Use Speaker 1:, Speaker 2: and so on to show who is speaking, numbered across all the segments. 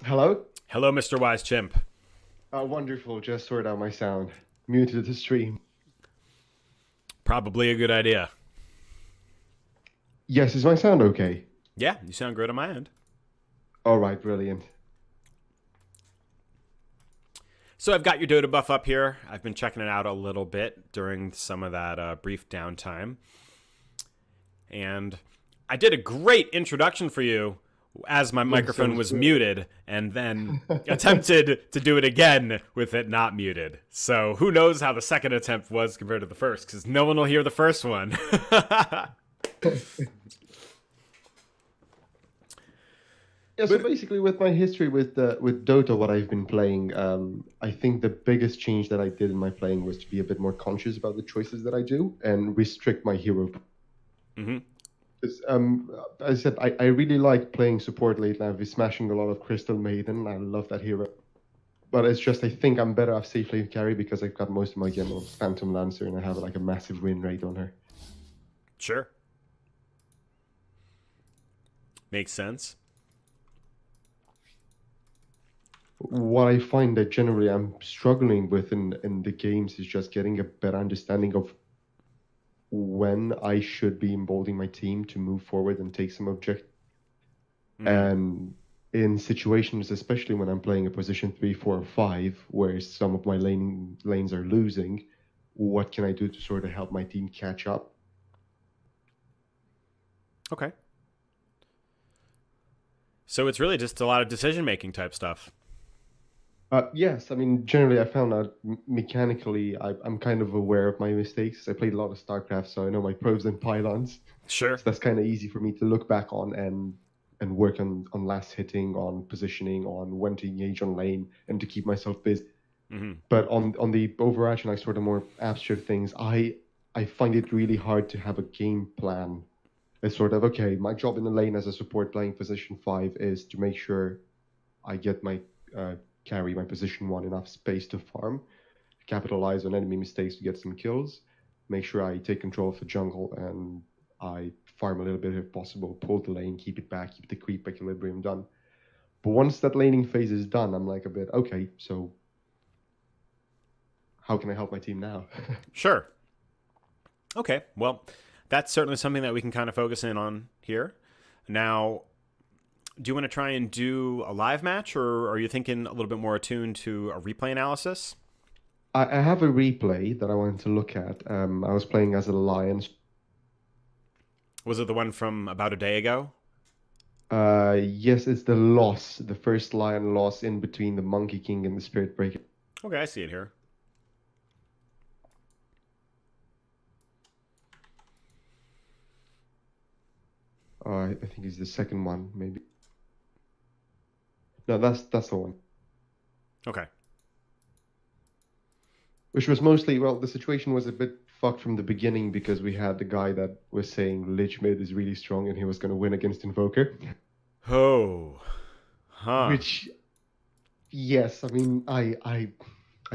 Speaker 1: Hello?
Speaker 2: Hello, Mr. WiseChimp.
Speaker 1: Wonderful. Just sorted out my sound. Muted the stream.
Speaker 2: Probably a good idea.
Speaker 1: Yes, is my sound okay?
Speaker 2: Yeah, you sound great on my end.
Speaker 1: All right, brilliant.
Speaker 2: So I've got your Dota buff up here. I've been checking it out a little bit during some of that brief downtime. And I did a great introduction for you as my microphone was muted, and then attempted to do it again with it not muted. So who knows how the second attempt was compared to the first, because no one will hear the first one.
Speaker 1: Yeah, so basically with my history with Dota, what I've been playing, I think the biggest change that I did in my playing was to be a bit more conscious about the choices that I do and restrict my hero.
Speaker 2: Mm-hmm.
Speaker 1: Because, as I said, I really like playing support lately. I've been smashing a lot of Crystal Maiden. I love that hero. But it's just I think I'm better off safe lane carry because I've got most of my game on Phantom Lancer and I have like a massive win rate on her.
Speaker 2: Sure. Makes sense.
Speaker 1: What I find that generally I'm struggling with in the games is just getting a better understanding of when I should be involving my team to move forward and take some object. And in situations, especially when I'm playing a position 3, 4, or 5, where some of my lanes are losing, what can I do to sort of help my team catch up?
Speaker 2: Okay. So it's really just a lot of decision-making type stuff.
Speaker 1: Yes, I mean, generally I found out mechanically I'm kind of aware of my mistakes. I played a lot of StarCraft, so I know my probes and pylons.
Speaker 2: Sure.
Speaker 1: So that's kind of easy for me to look back on and work on last hitting, on positioning, on when to engage on lane, and to keep myself busy.
Speaker 2: Mm-hmm.
Speaker 1: But on the overarching, like sort of more abstract things, I find it really hard to have a game plan. It's sort of okay. My job in the lane as a support playing position 5 is to make sure I get my carry my position 1 enough space to farm, capitalize on enemy mistakes to get some kills, make sure I take control of the jungle and I farm a little bit if possible, pull the lane, keep it back, keep the creep equilibrium done. But once that laning phase is done, I'm like a bit, okay, so how can I help my team now?
Speaker 2: Sure. Okay, well, that's certainly something that we can kind of focus in on here. Now, do you want to try and do a live match, or are you thinking a little bit more attuned to a replay analysis?
Speaker 1: I have a replay that I wanted to look at. I was playing as a lion.
Speaker 2: Was it the one from about a day ago?
Speaker 1: Yes, it's the loss, the first lion loss in between the Monkey King and the Spirit Breaker.
Speaker 2: Okay, I see it here.
Speaker 1: I think it's the second one, maybe. No, that's the one.
Speaker 2: Okay.
Speaker 1: Which was mostly, well, the situation was a bit fucked from the beginning because we had the guy that was saying Lich mid is really strong and he was going to win against Invoker.
Speaker 2: Oh. Huh.
Speaker 1: Which, yes, I mean, I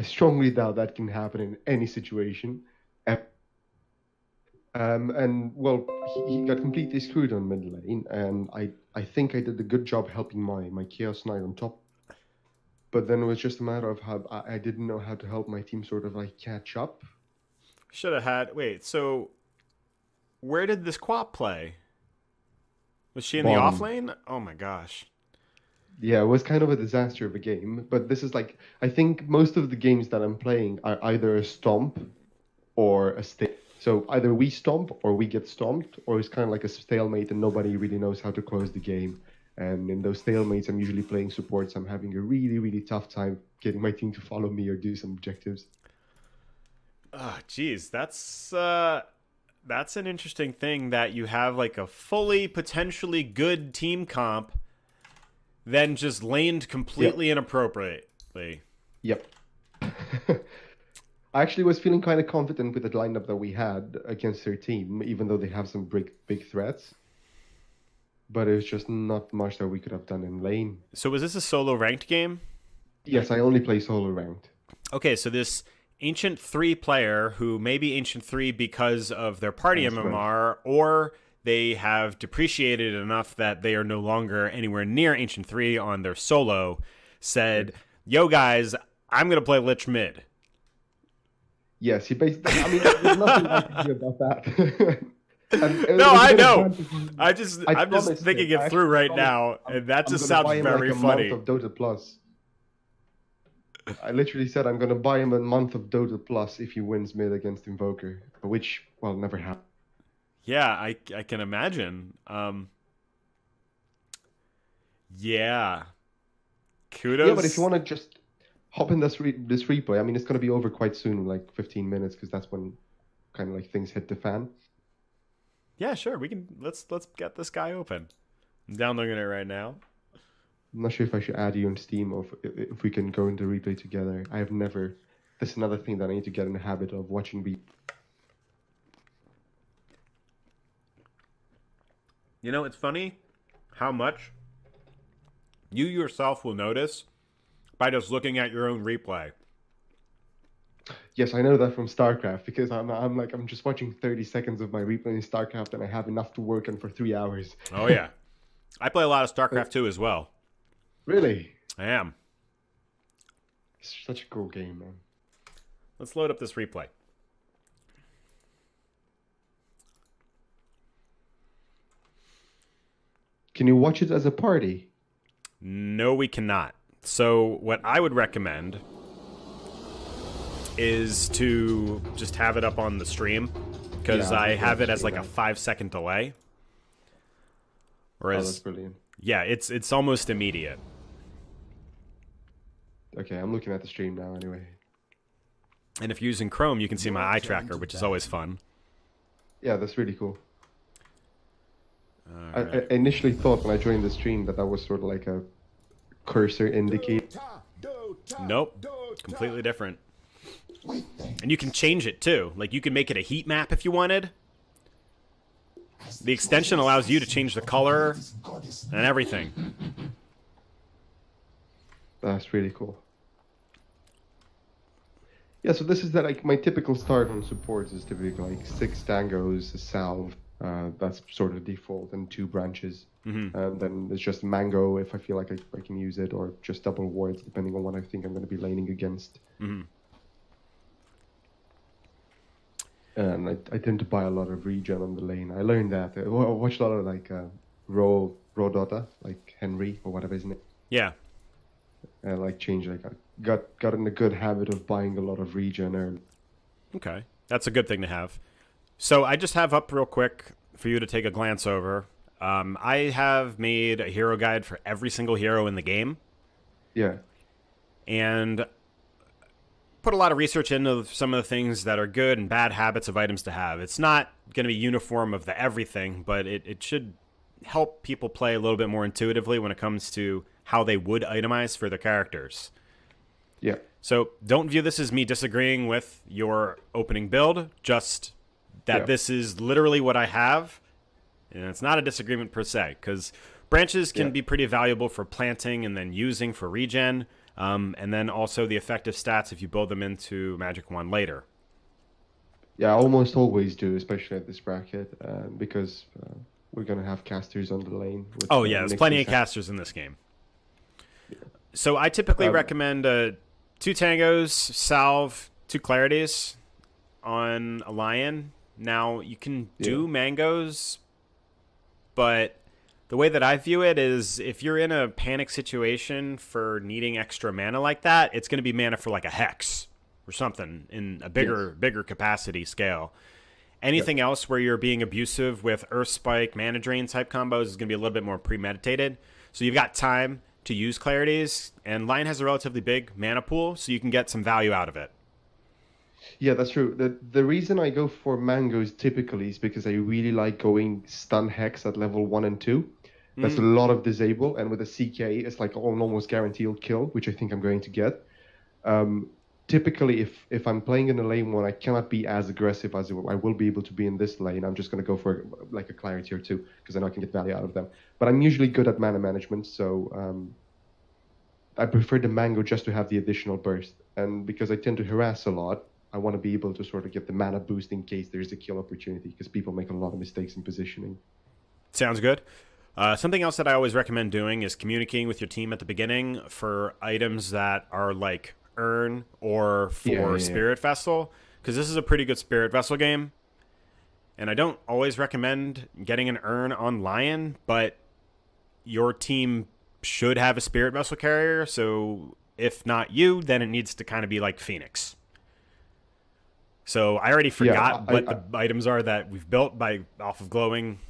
Speaker 1: strongly doubt that can happen in any situation. And well, he got completely screwed on mid lane, and I think I did a good job helping my Chaos Knight on top. But then it was just a matter of how I didn't know how to help my team sort of like catch up.
Speaker 2: Should have had. Wait, so where did this Quap play? Was she in the off lane? Oh my gosh.
Speaker 1: Yeah, it was kind of a disaster of a game. But this is like, I think most of the games that I'm playing are either a stomp or a stay. So either we stomp or we get stomped, or it's kind of like a stalemate and nobody really knows how to close the game. And in those stalemates, I'm usually playing supports. I'm having a really, really tough time getting my team to follow me or do some objectives.
Speaker 2: Oh, geez, that's an interesting thing that you have like a fully potentially good team comp, then just laned completely inappropriately.
Speaker 1: Yep. I actually was feeling kind of confident with the lineup that we had against their team, even though they have some big threats. But it was just not much that we could have done in lane.
Speaker 2: So was this a solo ranked game?
Speaker 1: Yes, I only play solo ranked.
Speaker 2: Okay, so this Ancient 3 player, who may be Ancient 3 because of their party
Speaker 1: That's
Speaker 2: MMR, or they have depreciated enough that they are no longer anywhere near Ancient 3 on their solo, said, yo guys, I'm going to play Lich mid.
Speaker 1: Yes, he basically. I mean, there's nothing I can do about that.
Speaker 2: No, I know. I'm just
Speaker 1: promised
Speaker 2: thinking
Speaker 1: it.
Speaker 2: it through right now, and that just sounds very funny.
Speaker 1: Month of Dota Plus. I literally said I'm going to buy him a month of Dota Plus if he wins mid against Invoker, which, well, never happened.
Speaker 2: Yeah, I can imagine. Yeah. Kudos.
Speaker 1: Yeah, but if you want to just hop in this replay, I mean, it's going to be over quite soon, like 15 minutes, because that's when kind of like things hit the fan.
Speaker 2: Yeah, sure. We can let's get this guy open. I'm downloading it right now.
Speaker 1: I'm not sure if I should add you on Steam or if we can go into replay together. I have never. This is another thing that I need to get in the habit of watching.
Speaker 2: You know, it's funny how much you yourself will notice by just looking at your own replay.
Speaker 1: Yes, I know that from StarCraft, because I'm just watching 30 seconds of my replay in StarCraft and I have enough to work on for 3 hours.
Speaker 2: Oh yeah, I play a lot of StarCraft 2 as well.
Speaker 1: Really?
Speaker 2: I am.
Speaker 1: It's such a cool game, man.
Speaker 2: Let's load up this replay.
Speaker 1: Can you watch it as a party?
Speaker 2: No, we cannot. So what I would recommend is to just have it up on the stream, because I have it as like a 5-second delay. Whereas,
Speaker 1: that's brilliant.
Speaker 2: Yeah, it's almost immediate.
Speaker 1: Okay, I'm looking at the stream now anyway.
Speaker 2: And if you're using Chrome, you can see my eye tracker, which is always fun.
Speaker 1: Yeah, that's really cool.
Speaker 2: Right.
Speaker 1: I initially thought when I joined the stream that was sort of like a cursor indicator.
Speaker 2: Nope, completely different. And you can change it too. Like, you can make it a heat map if you wanted. The extension allows you to change the color and everything.
Speaker 1: That's really cool. Yeah, so this is like my typical start on supports is typically like 6 tangos, a salve. That's sort of default, and 2 branches.
Speaker 2: Mm-hmm.
Speaker 1: And then it's just mango if I feel like I can use it, or just double wards depending on what I think I'm going to be laning against.
Speaker 2: Mm-hmm.
Speaker 1: And I tend to buy a lot of regen on the lane. I learned that. I watched a lot of like raw Dota, like Henry or whatever, isn't it?
Speaker 2: Yeah.
Speaker 1: And like change, like I got in a good habit of buying a lot of regen early.
Speaker 2: Okay, that's a good thing to have. So I just have up real quick for you to take a glance over. I have made a hero guide for every single hero in the game.
Speaker 1: Yeah.
Speaker 2: And put a lot of research into some of the things that are good and bad habits of items to have. It's not going to be uniform of the everything, but it should help people play a little bit more intuitively when it comes to how they would itemize for their characters.
Speaker 1: Yeah.
Speaker 2: So don't view this as me disagreeing with your opening build, just that this is literally what I have, and it's not a disagreement per se, because branches can be pretty valuable for planting and then using for regen, and then also the effective stats if you build them into Magic Wand later.
Speaker 1: Yeah, I almost always do, especially at this bracket, because we're going to have casters on the lane. With,
Speaker 2: there's plenty of casters in this game. Yeah. So I typically recommend 2 tangos, salve, 2 clarities on a lion. Now, you can do mangoes, but the way that I view it is if you're in a panic situation for needing extra mana like that, it's going to be mana for like a hex or something in a bigger capacity scale. Anything else where you're being abusive with Earth Spike, Mana Drain type combos is going to be a little bit more premeditated. So you've got time to use clarities, and Lion has a relatively big mana pool, so you can get some value out of it.
Speaker 1: Yeah, that's true. The reason I go for mangoes typically is because I really like going stun hex at level 1 and 2. That's a lot of disable, and with a CK, it's like almost guaranteed kill, which I think I'm going to get. Typically, if I'm playing in a lane where I cannot be as aggressive as I will be able to be in this lane, I'm just going to go for like a clarity or 2, because I know I can get value out of them. But I'm usually good at mana management, so I prefer the mango just to have the additional burst. And because I tend to harass a lot, I want to be able to sort of get the mana boost in case there's a kill opportunity, because people make a lot of mistakes in positioning.
Speaker 2: Sounds good. Something else that I always recommend doing is communicating with your team at the beginning for items that are like Urn or for Spirit Vessel, because this is a pretty good Spirit Vessel game. And I don't always recommend getting an Urn on Lion, but your team should have a Spirit Vessel carrier, so if not you, then it needs to kind of be like Phoenix. So I already forgot what the items are that we've built off of glancing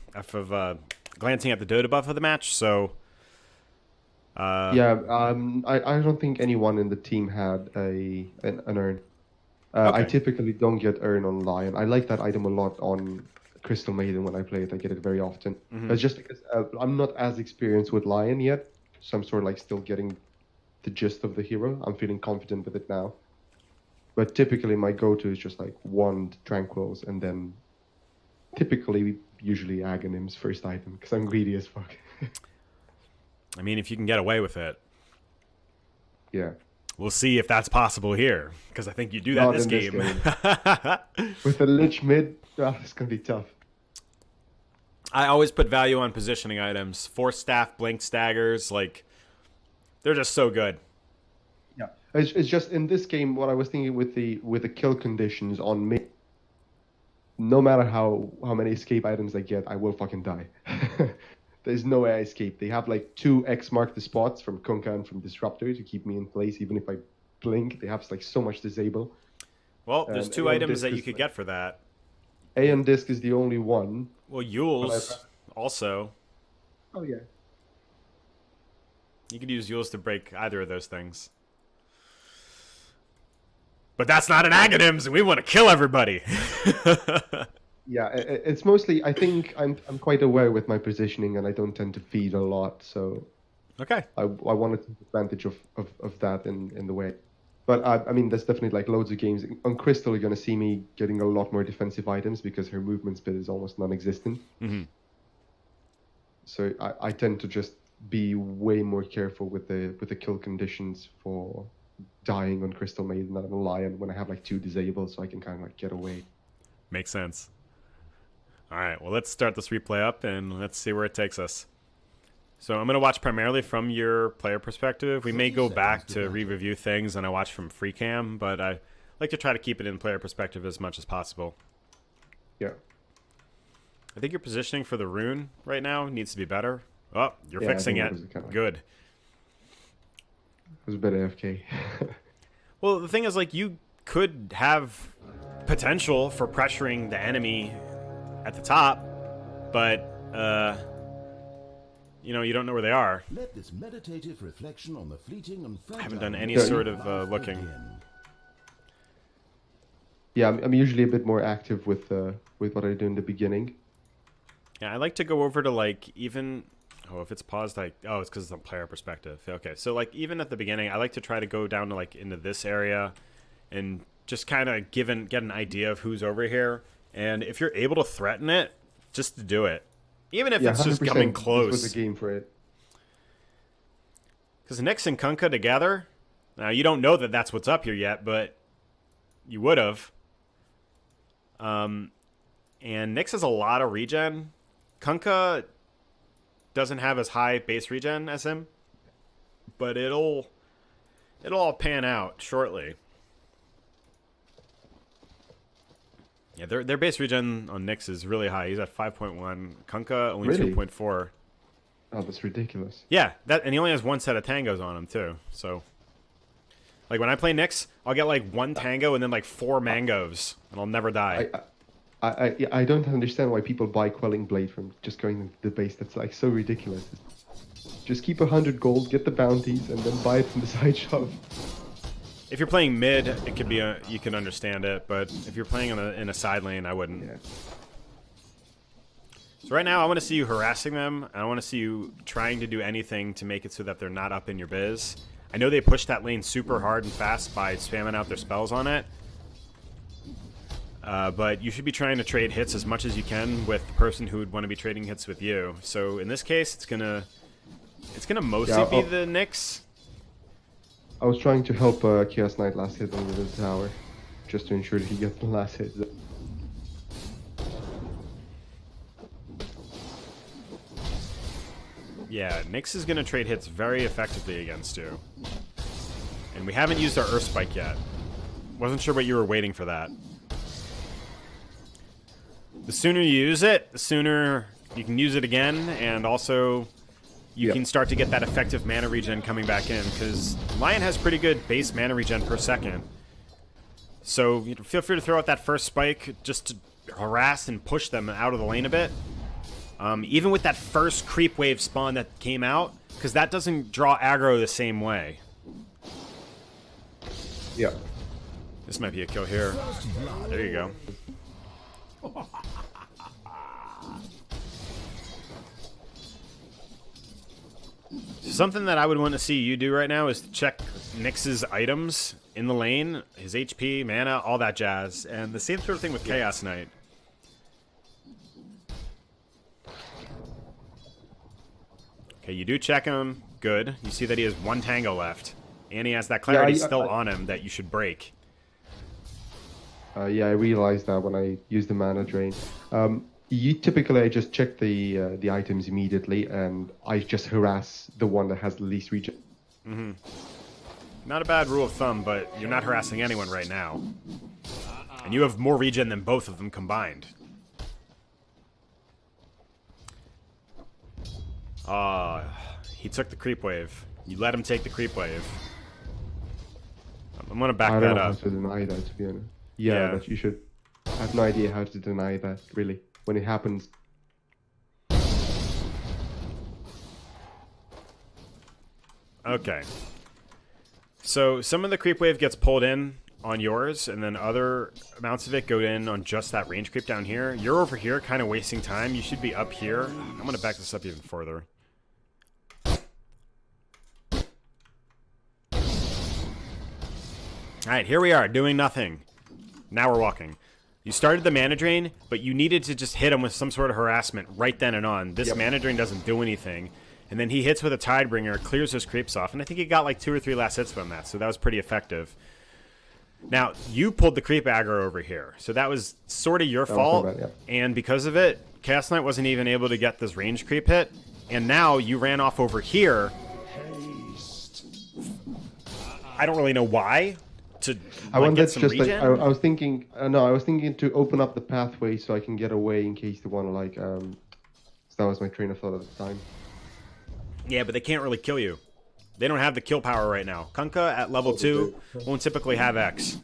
Speaker 2: at the Dota buff of the match. So
Speaker 1: I don't think anyone in the team had an Urn.
Speaker 2: Okay.
Speaker 1: I typically don't get Urn on Lion. I like that item a lot on Crystal Maiden when I play it. I get it very often. It's just because I'm not as experienced with Lion yet, so I'm sort of like still getting the gist of the hero. I'm feeling confident with it now. But typically my go-to is just like Wand, Tranquils, and then usually Aghanim's first item, because I'm greedy as fuck.
Speaker 2: I mean, if you can get away with it.
Speaker 1: Yeah.
Speaker 2: We'll see if that's possible here, because I think you do that this game.
Speaker 1: With the Lich mid, it's going to be tough.
Speaker 2: I always put value on positioning items. Force Staff, Blink Staggers, like, they're just so good.
Speaker 1: Yeah. It's just in this game, what I was thinking with the kill conditions on mid, no matter how many escape items I get, I will fucking die. There's no way I escape. They have like 2 X mark the spots from Kunkka and from Disruptor to keep me in place, even if I blink. They have like so much disable.
Speaker 2: Well, there's 2 items that you could get for that.
Speaker 1: Aeon Disc is the only one.
Speaker 2: Well, Yules also.
Speaker 1: Oh, yeah.
Speaker 2: You could use Yules to break either of those things. But that's not an Aghanim's, and we want to kill everybody.
Speaker 1: Yeah, it's mostly, I think I'm quite aware with my positioning, and I don't tend to feed a lot, so
Speaker 2: okay.
Speaker 1: I want to take advantage of that in the way. But I mean, there's definitely like loads of games. On Crystal, you're going to see me getting a lot more defensive items because her movement speed is almost non-existent. So I tend to just be way more careful with the kill conditions for dying on Crystal Maiden than on Lion when I have like 2 disabled, so I can kind of like get away.
Speaker 2: Makes sense. All right, well, let's start this replay up and let's see where it takes us. So I'm going to watch primarily from your player perspective. We may go back to re-review things and I watch from free cam, but I like to try to keep it in player perspective as much as possible.
Speaker 1: Yeah.
Speaker 2: I think your positioning for the rune right now needs to be better. Oh, you're fixing it. Good.
Speaker 1: It was a bit AFK.
Speaker 2: Well, the thing is, like, you could have potential for pressuring the enemy at the top, but you know, you don't know where they are.
Speaker 3: Let this meditative reflection on the fleeting and
Speaker 2: I haven't done any sort of looking.
Speaker 1: Yeah, I'm usually a bit more active with what I do in the beginning.
Speaker 2: Yeah, I like to go over to like even. Oh, if it's paused, like it's because it's on player perspective. Okay, so like even at the beginning, I like to try to go down to like into this area, and just kind of get an idea of who's over here. And if you're able to threaten it, just to do it. Even if it's just coming close.
Speaker 1: This was a game for it.
Speaker 2: Because Nyx and Kunkka together, now you don't know that that's what's up here yet, but you would have. And Nyx has a lot of regen. Kunkka doesn't have as high base regen as him, but it'll all pan out shortly. Yeah, their base regen on Nyx is really high. He's at 5.1. Kunkka only 2.4.
Speaker 1: Oh, that's ridiculous.
Speaker 2: Yeah, and he only has 1 set of tangos on him too. So, like when I play Nyx, I'll get like 1 tango and then like 4 mangoes, and I'll never die.
Speaker 1: I don't understand why people buy Quelling Blade from just going into the base. That's like so ridiculous. Just keep 100 gold, get the bounties, and then buy it from the side shop.
Speaker 2: If you're playing mid, it could be you can understand it, but if you're playing in a side lane, I wouldn't.
Speaker 1: Yeah.
Speaker 2: So right now, I want to see you harassing them, and I want to see you trying to do anything to make it so that they're not up in your biz. I know they push that lane super hard and fast by spamming out their spells on it, but you should be trying to trade hits as much as you can with the person who would want to be trading hits with you. So in this case, it's gonna mostly be the Nyx.
Speaker 1: I was trying to help Chaos Knight last hit on the tower. just to ensure that he gets the last hit.
Speaker 2: Yeah, Nyx is going to trade hits very effectively against you. And we haven't used our Earth Spike yet. Wasn't sure what you were waiting for that. The sooner you use it, the sooner you can use it again, and also you can start to get that effective mana regen coming back in, because Lion has pretty good base mana regen per second. So feel free to throw out that first spike just to harass and push them out of the lane a bit. Even with that first creep wave spawn that came out, because that doesn't draw aggro the same way.
Speaker 1: Yeah.
Speaker 2: This might be a kill here. There you go. Something that I would want to see you do right now is to check Nyx's items in the lane, his HP, mana, all that jazz. And the same sort of thing with Chaos Knight. Okay, you do check him. Good. You see that he has 1 tango left. And he has that clarity still on him that you should break.
Speaker 1: Yeah, I realized that when I used the mana drain. Typically I just check the items immediately, and I just harass the one that has the least regen.
Speaker 2: Mm-hmm. Not a bad rule of thumb, but you're not harassing anyone right now. And you have more regen than both of them combined. He took the creep wave. You let him take the creep wave. I'm gonna back that up.
Speaker 1: I don't know how to deny that, to be honest. Yeah, but you should. I have no idea how to deny that, really. When it happens.
Speaker 2: Okay. So some of the creep wave gets pulled in on yours, and then other amounts of it go in on just that range creep down here. You're over here kind of wasting time. You should be up here. I'm going to back this up even further. Alright, here we are, doing nothing. Now we're walking. You started the mana drain, but you needed to just hit him with some sort of harassment right then and on. This mana drain doesn't do anything. And then he hits with a Tidebringer, clears those creeps off, and I think he got like 2 or 3 last hits from that, so that was pretty effective. Now, you pulled the creep aggro over here, so that was sort of your fault, and because of it, Chaos Knight wasn't even able to get this range creep hit, and now you ran off over here. I don't really know why. I
Speaker 1: was thinking. I was thinking to open up the pathway so I can get away in case they want to So that was my train of thought at the time. Yeah,
Speaker 2: but they can't really kill you. They don't have the kill power right now. Kunkka at level 2 won't typically have X.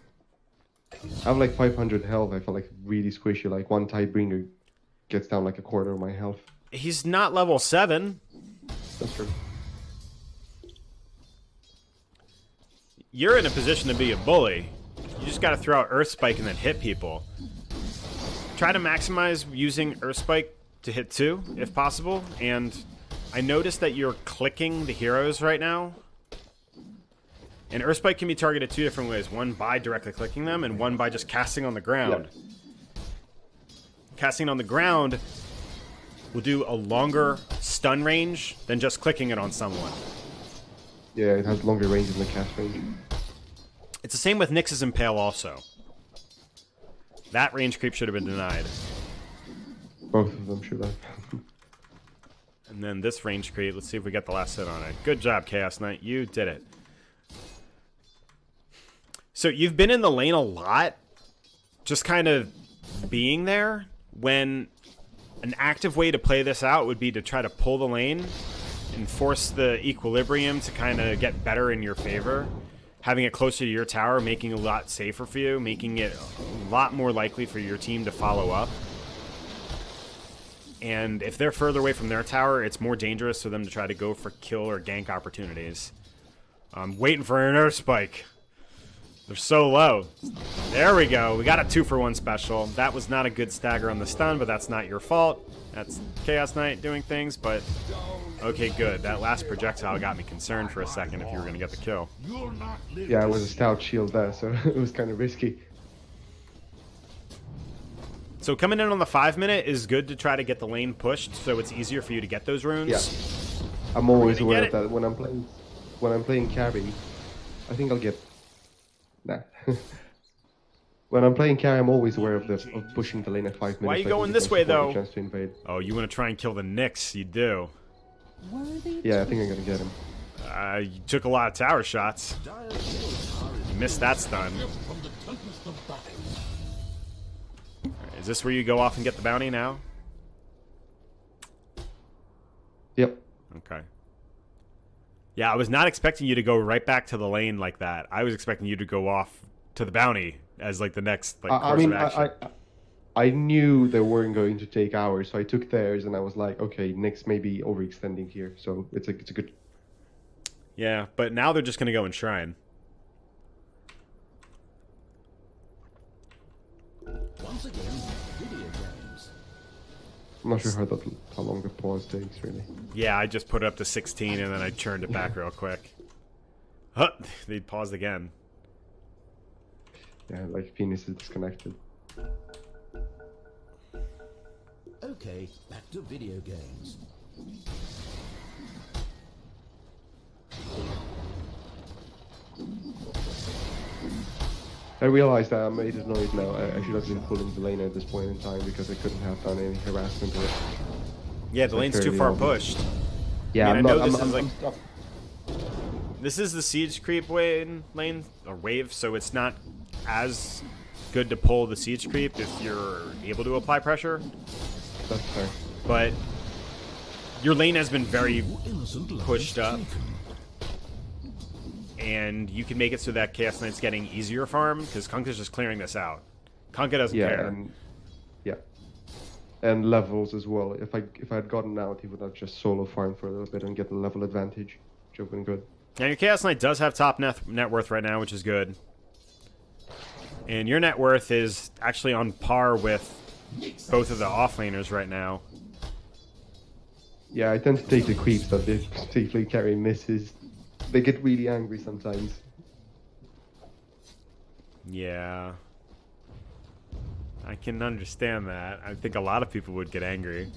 Speaker 1: I have like 500 health. I feel like really squishy. Like one Tidebringer gets down like a quarter of my health.
Speaker 2: He's not level 7.
Speaker 1: That's true.
Speaker 2: You're in a position to be a bully. You just got to throw out Earth Spike and then hit people. Try to maximize using Earth Spike to hit 2, if possible. And I noticed that you're clicking the heroes right now. And Earth Spike can be targeted 2 different ways. One by directly clicking them, and one by just casting on the ground. Yeah. Casting on the ground will do a longer stun range than just clicking it on someone.
Speaker 1: Yeah, it has longer range than the cast range.
Speaker 2: It's the same with Nyx's Impale also. That range creep should have been denied.
Speaker 1: Both of them should have.
Speaker 2: And then this range creep, let's see if we get the last hit on it. Good job, Chaos Knight. You did it. So you've been in the lane a lot, just kind of being there, when an active way to play this out would be to try to pull the lane and force the equilibrium to kind of get better in your favor. Having it closer to your tower, making it a lot safer for you, making it a lot more likely for your team to follow up. And if they're further away from their tower, it's more dangerous for them to try to go for kill or gank opportunities. I'm waiting for an Earth Spike. They're so low. There we go. We got a 2-for-1 special. That was not a good stagger on the stun, but that's not your fault. That's Chaos Knight doing things, but okay, good. That last projectile got me concerned for a second if you were going to get the kill.
Speaker 1: Yeah, it was a stout shield there, so it was kind of risky.
Speaker 2: So coming in on the 5-minute is good to try to get the lane pushed, so it's easier for you to get those runes.
Speaker 1: Yeah, I'm always aware of that when I'm playing carry. I think I'll get. Nah. When I'm playing carry, I'm always aware of pushing the lane at 5 minutes.
Speaker 2: Why are you
Speaker 1: so I
Speaker 2: going
Speaker 1: can
Speaker 2: this
Speaker 1: give
Speaker 2: way,
Speaker 1: support a
Speaker 2: though?
Speaker 1: chance to invade.
Speaker 2: Oh, you want to try and kill the Nyx? You do.
Speaker 1: Yeah, I think I'm gonna get him.
Speaker 2: You took a lot of tower shots. You missed that stun. Alright, is this where you go off and get the bounty now?
Speaker 1: Yep.
Speaker 2: Okay. Yeah, I was not expecting you to go right back to the lane like that. I was expecting you to go off to the bounty as like the next like course of action.
Speaker 1: I knew they weren't going to take ours, so I took theirs, and I was like, okay, Nyx may be overextending here, so it's a good.
Speaker 2: Yeah, but now they're just gonna go and shrine.
Speaker 3: Once again, video games.
Speaker 1: I'm not sure how long the pause takes, really.
Speaker 2: Yeah, I just put it up to 16 and then I churned it back real quick. Huh, they paused again.
Speaker 1: Yeah, like penis is disconnected.
Speaker 3: Okay, back to video games.
Speaker 1: I realized that I made a noise now. I should have been pulling the lane at this point in time because I couldn't have done any harassment to it.
Speaker 2: Yeah, the lane's too far pushed.
Speaker 1: Yeah,
Speaker 2: I mean, I know this
Speaker 1: I'm
Speaker 2: is like
Speaker 1: stuck.
Speaker 2: this is the siege creep lane or wave, so it's not as good to pull the siege creep if you're able to apply pressure.
Speaker 1: That's fair.
Speaker 2: But your lane has been very pushed up, and you can make it so that Chaos Knight's getting easier farm because Kunkka's just clearing this out. Kunkka doesn't care.
Speaker 1: And levels as well. If I had gotten out, he would have just solo farmed for a little bit and get the level advantage, which would have been good.
Speaker 2: Now your Chaos Knight does have top net worth right now, which is good. And your net worth is actually on par with both of the offlaners right now.
Speaker 1: Yeah, I tend to take the creeps that they particularly carry misses. They get really angry sometimes.
Speaker 2: Yeah. I can understand that. I think a lot of people would get angry.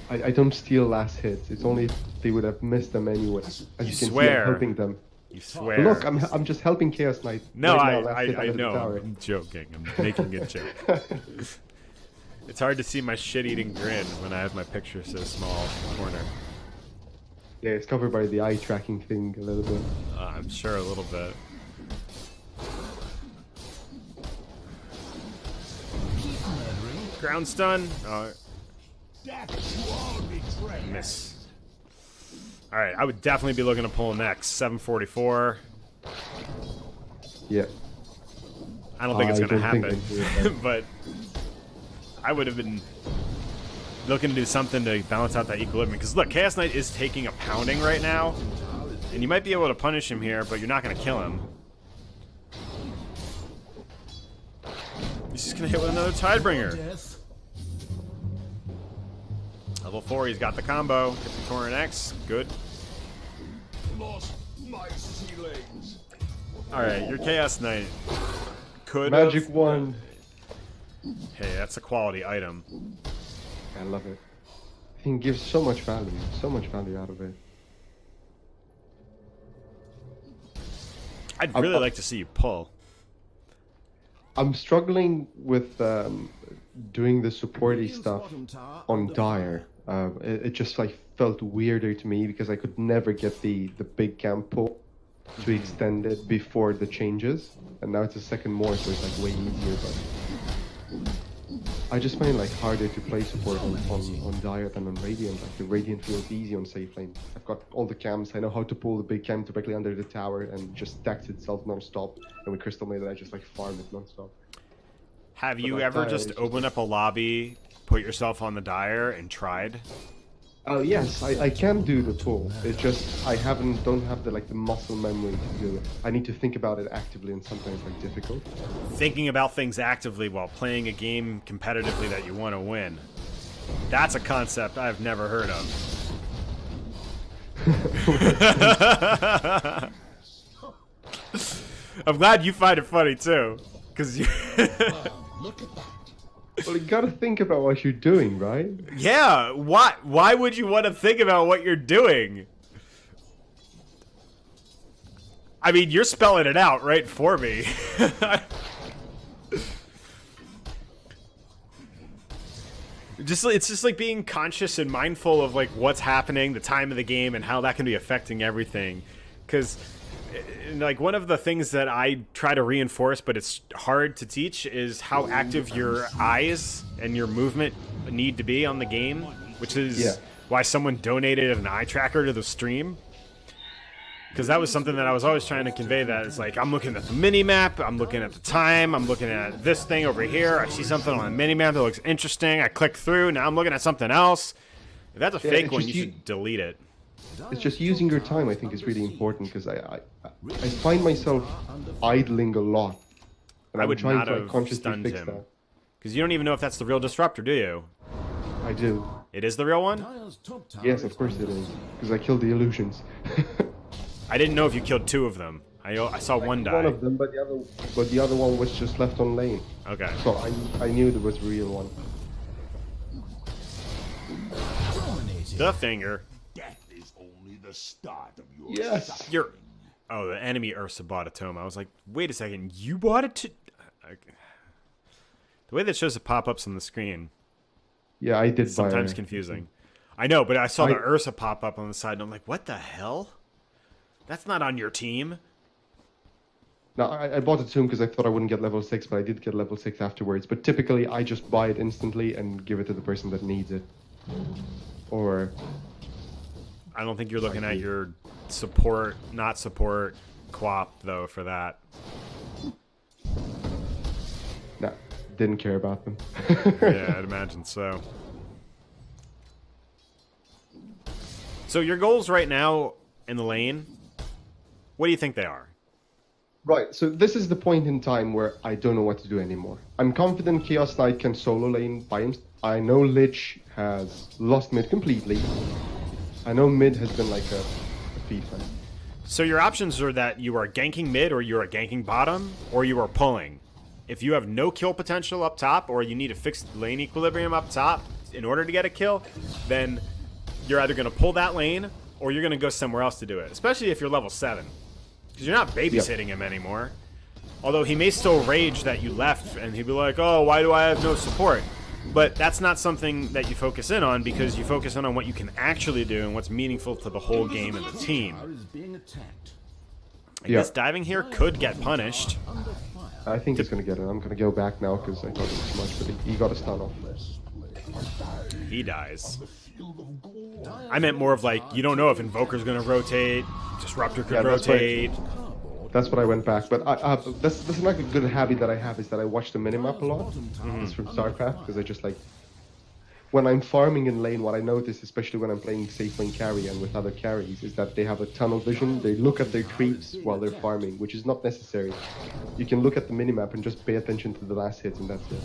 Speaker 1: I don't steal last hits. It's only if they would have missed them anyway. As you can see,
Speaker 2: swear.
Speaker 1: I'm helping them.
Speaker 2: You swear.
Speaker 1: Look, I'm just helping Chaos Knight.
Speaker 2: No,
Speaker 1: right now, last hit
Speaker 2: I
Speaker 1: under the
Speaker 2: know.
Speaker 1: tower.
Speaker 2: I'm joking. I'm making a joke. It's hard to see my shit-eating grin when I have my picture so small in the corner.
Speaker 1: Yeah, it's covered by the eye tracking thing a little bit.
Speaker 2: I'm sure a little bit. Ground stun. Miss. Alright, I would definitely be looking to pull next. 744.
Speaker 1: Yeah.
Speaker 2: I don't think it's going to
Speaker 1: don't think
Speaker 2: happen.
Speaker 1: they do it,
Speaker 2: But I would have been looking to do something to balance out that equilibrium. Because look, Chaos Knight is taking a pounding right now. And you might be able to punish him here, but you're not going to kill him. He's just going to hit with another Tidebringer. Level 4, he's got the combo. Get the Torrent X. Good. Alright, your Chaos Knight could
Speaker 1: Magic wand.
Speaker 2: Hey, that's a quality item.
Speaker 1: I love it. I think it gives so much value out of it.
Speaker 2: I'd really like to see you pull.
Speaker 1: I'm struggling with doing the supporty stuff on Dire. It just like felt weirder to me because I could never get the big camp pull to extend it before the changes, and now it's a second more, so it's like way easier. But I just find it like harder to play support on Dire than on Radiant. Like the Radiant feels easy on safe lane. I've got all the camps. I know how to pull the big camp directly under the tower and just stacks itself non-stop. And with Crystal Maiden, I just like farm it non-stop.
Speaker 2: Have you
Speaker 1: like
Speaker 2: ever
Speaker 1: Dire,
Speaker 2: just opened up a lobby, put yourself on the Dire, and tried?
Speaker 1: Oh yes, I can do the pull. It's just I don't have the muscle memory to do it. I need to think about it actively, and sometimes it's like difficult.
Speaker 2: Thinking about things actively while playing a game competitively that you want to win. That's a concept I've never heard of. I'm glad you find it funny too, because you.
Speaker 3: Look at that.
Speaker 1: Well, you gotta think about what you're doing, right?
Speaker 2: Yeah, why would you want to think about what you're doing? I mean, you're spelling it out right for me. It's just like being conscious and mindful of like what's happening, the time of the game, and how that can be affecting everything. Because like one of the things that I try to reinforce, but it's hard to teach, is how active your eyes and your movement need to be on the game, which is why someone donated an eye tracker to the stream. Because that was something that I was always trying to convey, that it's like, I'm looking at the mini-map, I'm looking at the time, I'm looking at this thing over here, I see something on the mini-map that looks interesting, I click through, now I'm looking at something else. If that's a fake one, you should delete it.
Speaker 1: It's just using your time, I think, is really important, because I find myself idling a lot. And
Speaker 2: I would
Speaker 1: trying
Speaker 2: not
Speaker 1: to
Speaker 2: have
Speaker 1: consciously
Speaker 2: stunned
Speaker 1: fix
Speaker 2: him.
Speaker 1: that.
Speaker 2: Because you don't even know if that's the real disruptor, do you?
Speaker 1: I do.
Speaker 2: It is the real one?
Speaker 1: Yes, of course it is. Because I killed the illusions.
Speaker 2: I didn't know if you killed two of them. I saw one die.
Speaker 1: One of them, but the other one was just left on lane.
Speaker 2: Okay.
Speaker 1: So I knew there was a real one.
Speaker 2: The finger.
Speaker 4: Death is only the start of your
Speaker 1: Yes.
Speaker 4: suffering.
Speaker 2: You're... Oh, the enemy Ursa bought a tome. I was like, wait a second, you bought it too? Okay. The way that shows the pop-ups on the screen
Speaker 1: Yeah, I did
Speaker 2: is
Speaker 1: buy
Speaker 2: sometimes
Speaker 1: it.
Speaker 2: confusing. I know, but I saw the Ursa pop up on the side, and I'm like, what the hell? That's not on your team.
Speaker 1: No, I bought it soon because I thought I wouldn't get level 6, but I did get level 6 afterwards. But typically, I just buy it instantly and give it to the person that needs it. Or...
Speaker 2: I don't think you're looking at your support, not support, QoP, though, for that.
Speaker 1: Nah, didn't care about them.
Speaker 2: Yeah, I'd imagine so. So your goals right now in the lane, what do you think they are?
Speaker 1: Right, so this is the point in time where I don't know what to do anymore. I'm confident Chaos Knight can solo lane by himself. I know Lich has lost mid completely. I know mid has been like a feed fight.
Speaker 2: So your options are that you are ganking mid, or you are ganking bottom, or you are pulling. If you have no kill potential up top, or you need a fixed lane equilibrium up top in order to get a kill, then you're either going to pull that lane, or you're going to go somewhere else to do it, especially if you're level 7. Because you're not babysitting him anymore. Although he may still rage that you left, and he'd be like, oh, why do I have no support? But that's not something that you focus in on, because you focus in on what you can actually do and what's meaningful to the whole game and the team. I guess diving here could get punished.
Speaker 1: I think he's going to get it. I'm going to go back now because I thought it was too much, but he got a stun off.
Speaker 2: He dies. I meant more of like, you don't know if Invoker's going to rotate, Disruptor could rotate.
Speaker 1: That's what I went back, but that's like a good habit that I have, is that I watch the minimap a lot. It's from StarCraft, because I just like, when I'm farming in lane, what I notice, especially when I'm playing safe lane carry and with other carries, is that they have a tunnel vision. They look at their creeps while they're farming, which is not necessary. You can look at the minimap and just pay attention to the last hit, and that's it.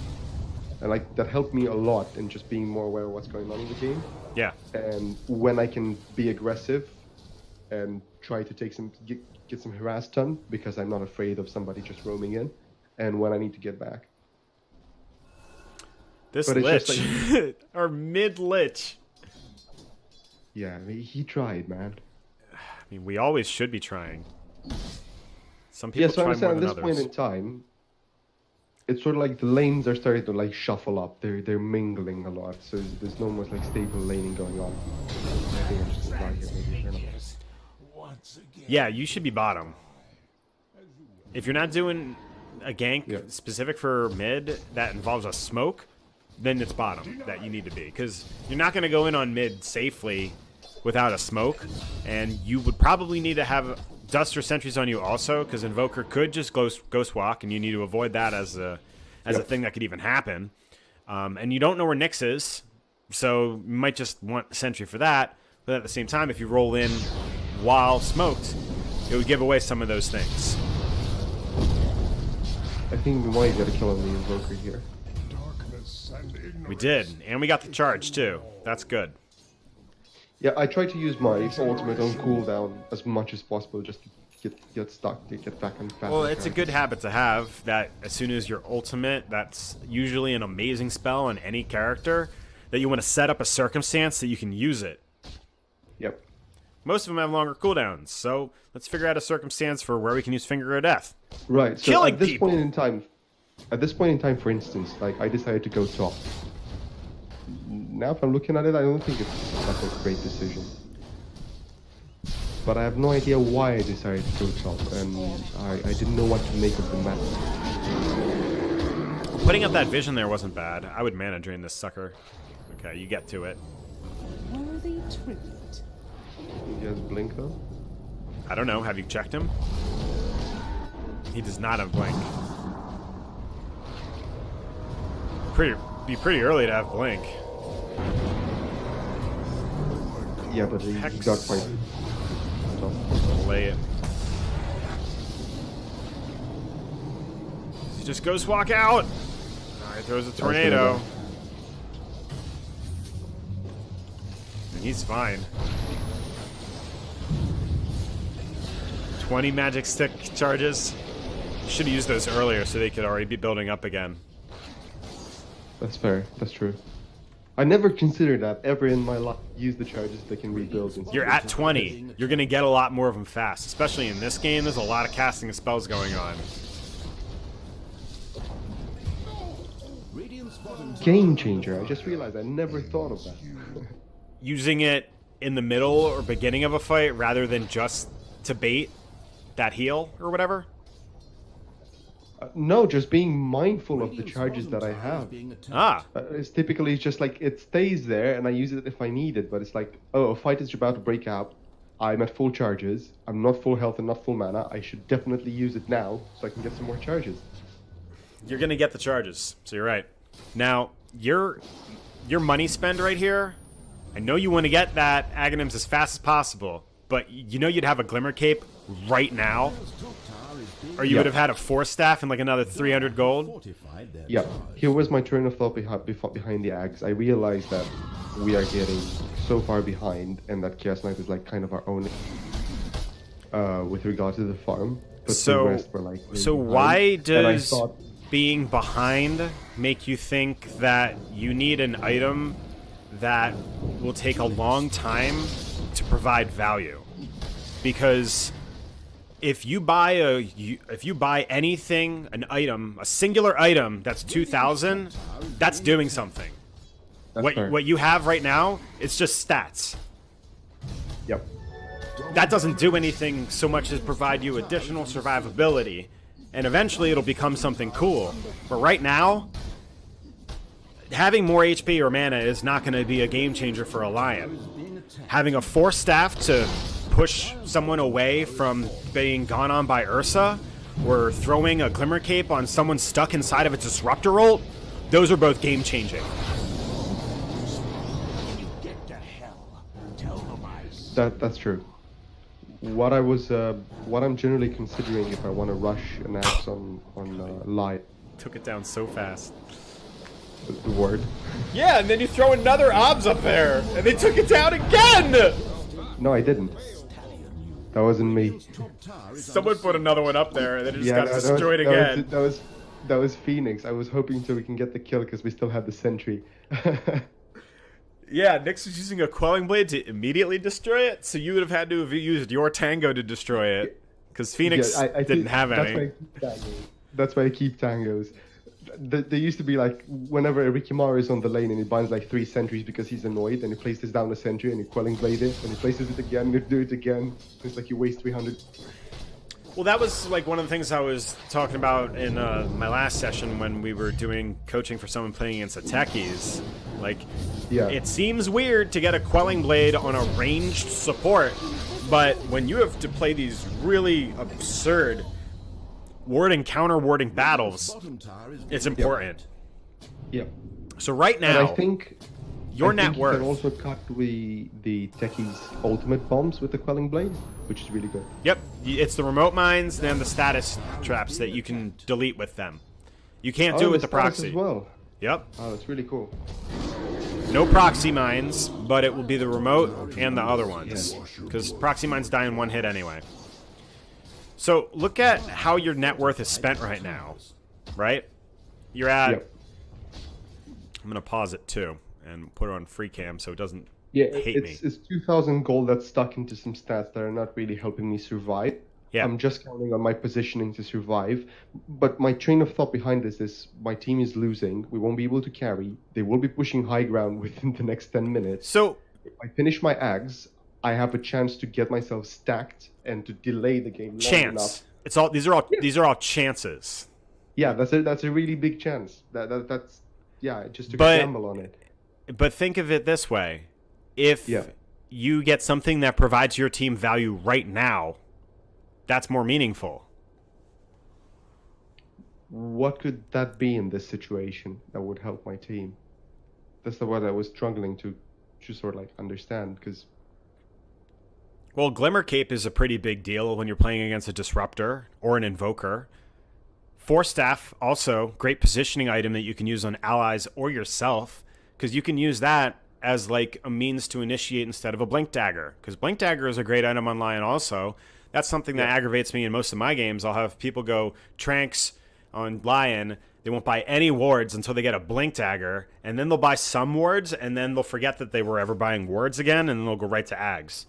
Speaker 1: And like, that helped me a lot in just being more aware of what's going on in the game.
Speaker 2: Yeah.
Speaker 1: And when I can be aggressive and try to take get some harass done, because I'm not afraid of somebody just roaming in, and when I need to get back.
Speaker 2: This
Speaker 1: But it's
Speaker 2: Lich,
Speaker 1: just like,
Speaker 2: or mid-Lich.
Speaker 1: yeah, I mean, he tried, man.
Speaker 2: I mean, we always should be trying. Some people
Speaker 1: Yeah, so
Speaker 2: try
Speaker 1: I'm
Speaker 2: more
Speaker 1: saying at
Speaker 2: than
Speaker 1: this
Speaker 2: others.
Speaker 1: point in time, it's sort of like the lanes are starting to like shuffle up. They're mingling a lot, so there's no more like stable laning going on. I think I'm just gonna lie here, maybe turn off.
Speaker 2: Yeah, you should be bottom. If you're not doing a gank specific for mid that involves a smoke, then it's bottom that you need to be. Because you're not going to go in on mid safely without a smoke. And you would probably need to have Duster sentries on you also, because Invoker could just ghost walk, and you need to avoid that as a thing that could even happen. And you don't know where Nyx is, so you might just want sentry for that. But at the same time, if you roll in while smoked, it would give away some of those things.
Speaker 1: I think we might get a kill on the Invoker here.
Speaker 2: We did, and we got the charge too. That's good.
Speaker 1: Yeah, I try to use my ultimate on cooldown as much as possible, just to get stuck, to get back on fast.
Speaker 2: Well, it's a good habit to have, that as soon as your ultimate, that's usually an amazing spell on any character, that you want to set up a circumstance that you can use it.
Speaker 1: Yep.
Speaker 2: Most of them have longer cooldowns, so let's figure out a circumstance for where we can use Finger of Death.
Speaker 1: Right. So
Speaker 2: Killing
Speaker 1: at this
Speaker 2: people.
Speaker 1: point in time, for instance, like I decided to go top. now if I'm looking at it, I don't think it's like a great decision. But I have no idea why I decided to go top, and I didn't know what to make of the map.
Speaker 2: Putting up that vision there wasn't bad. I would mana drain this sucker. Okay, you get to it.
Speaker 5: Worthy tribute.
Speaker 1: He has blink though?
Speaker 2: I don't know. Have you checked him? He does not have blink. Be pretty early to have blink.
Speaker 1: Yeah, but he
Speaker 2: Hex.
Speaker 1: got quite tough.
Speaker 2: Lay it. He just goes walk out. Alright, throws a tornado. And he's fine. 20 magic stick charges. Should have used those earlier so they could already be building up again.
Speaker 1: That's fair. That's true. I never considered that ever in my life. Use the charges they can rebuild.
Speaker 2: You're at 20. You're going to get a lot more of them fast. Especially in this game, there's a lot of casting of spells going on.
Speaker 1: Game changer. I just realized I never thought of that.
Speaker 2: Using it in the middle or beginning of a fight rather than just to bait that heal or whatever.
Speaker 1: No, just being mindful of the charges that I have.
Speaker 2: Ah.
Speaker 1: It's typically just like it stays there and I use it if I need it, but it's like, oh, a fight is about to break out. I'm at full charges. I'm not full health and not full mana. I should definitely use it now so I can get some more charges.
Speaker 2: You're going to get the charges, so you're right. Now, your money spend right here, I know you want to get that Aghanims as fast as possible, but you know you'd have a Glimmer Cape right now? Or you would have had a Force Staff and like another 300 gold?
Speaker 1: Yeah, here was my train of thought behind the Ags. I realized that we are getting so far behind and that Chaos Knight is like kind of our own with regard to the farm. But the rest were like really
Speaker 2: so
Speaker 1: behind.
Speaker 2: why does being behind make you think that you need an item that will take a long time to provide value? Because if you buy anything, an item, a singular item that's 2,000, that's doing something. What you have right now, it's just stats.
Speaker 1: Yep.
Speaker 2: That doesn't do anything so much as provide you additional survivability, and eventually it'll become something cool. But right now, having more HP or mana is not going to be a game changer for a Lion. Having a Force Staff to push someone away from being gone on by Ursa, or throwing a Glimmer Cape on someone stuck inside of a Disruptor ult, those are both game changing.
Speaker 1: That's true. What I'm generally considering if I want to rush an axe on light.
Speaker 2: Took it down so fast.
Speaker 1: The word.
Speaker 2: Yeah, and then you throw another obs up there, and they took it down again!
Speaker 1: No, I didn't. That wasn't me.
Speaker 2: Someone put another one up there, and then it just got destroyed again.
Speaker 1: That was Phoenix. I was hoping so we can get the kill because we still have the sentry.
Speaker 2: Yeah, Nyx was using a Quelling Blade to immediately destroy it, so you would have had to have used your Tango to destroy it, because Phoenix didn't have any.
Speaker 1: That's why I keep Tangos. There used to be like, whenever Rikimaru is on the lane and he binds like 3 sentries because he's annoyed, and he places down the sentry and he Quelling Blade it, and he places it again, and you do it again. It's like you waste 300.
Speaker 2: Well, that was like one of the things I was talking about in my last session when we were doing coaching for someone playing against the techies. Like, it seems weird to get a Quelling Blade on a ranged support, but when you have to play these really absurd warding, counter-warding battles, it's important.
Speaker 1: Yep.
Speaker 2: So right now,
Speaker 1: I think
Speaker 2: your net worth.
Speaker 1: You can also cut the techies' ultimate bombs with the Quelling Blade, which is really good.
Speaker 2: Yep, it's the remote mines, then the status traps that you can delete with them. You can't do it with the proxy
Speaker 1: as well.
Speaker 2: Yep.
Speaker 1: Oh, that's really cool.
Speaker 2: No proxy mines, but it will be the remote and the other ones, because proxy mines die in one hit anyway. So look at how your net worth is spent right now, right? You're at.
Speaker 1: Yep.
Speaker 2: I'm gonna pause it too and put it on free cam so it doesn't hate me.
Speaker 1: It's 2,000 gold that's stuck into some stats that are not really helping me survive.
Speaker 2: Yeah.
Speaker 1: I'm just counting on my positioning to survive. But my train of thought behind this is my team is losing. We won't be able to carry. They will be pushing high ground within the next 10 minutes.
Speaker 2: So
Speaker 1: If I finish my ags, I have a chance to get myself stacked and to delay the game long enough.
Speaker 2: chance. It's all these are all chances.
Speaker 1: Yeah, that's a really big chance. That's I just took
Speaker 2: But-
Speaker 1: a gamble on it.
Speaker 2: But think of it this way. If
Speaker 1: Yeah.
Speaker 2: you get something that provides your team value right now, that's more meaningful.
Speaker 1: What could that be in this situation that would help my team? That's the one I was struggling to sort of like understand, because
Speaker 2: Well, Glimmer Cape is a pretty big deal when you're playing against a Disruptor or an Invoker. Force Staff, also great positioning item that you can use on allies or yourself, because you can use that as like a means to initiate instead of a Blink Dagger, because Blink Dagger is a great item on Lion also. That's something that aggravates me in most of my games. I'll have people go Tranks on Lion. They won't buy any wards until they get a Blink Dagger, and then they'll buy some wards, and then they'll forget that they were ever buying wards again, and then they'll go right to Ags.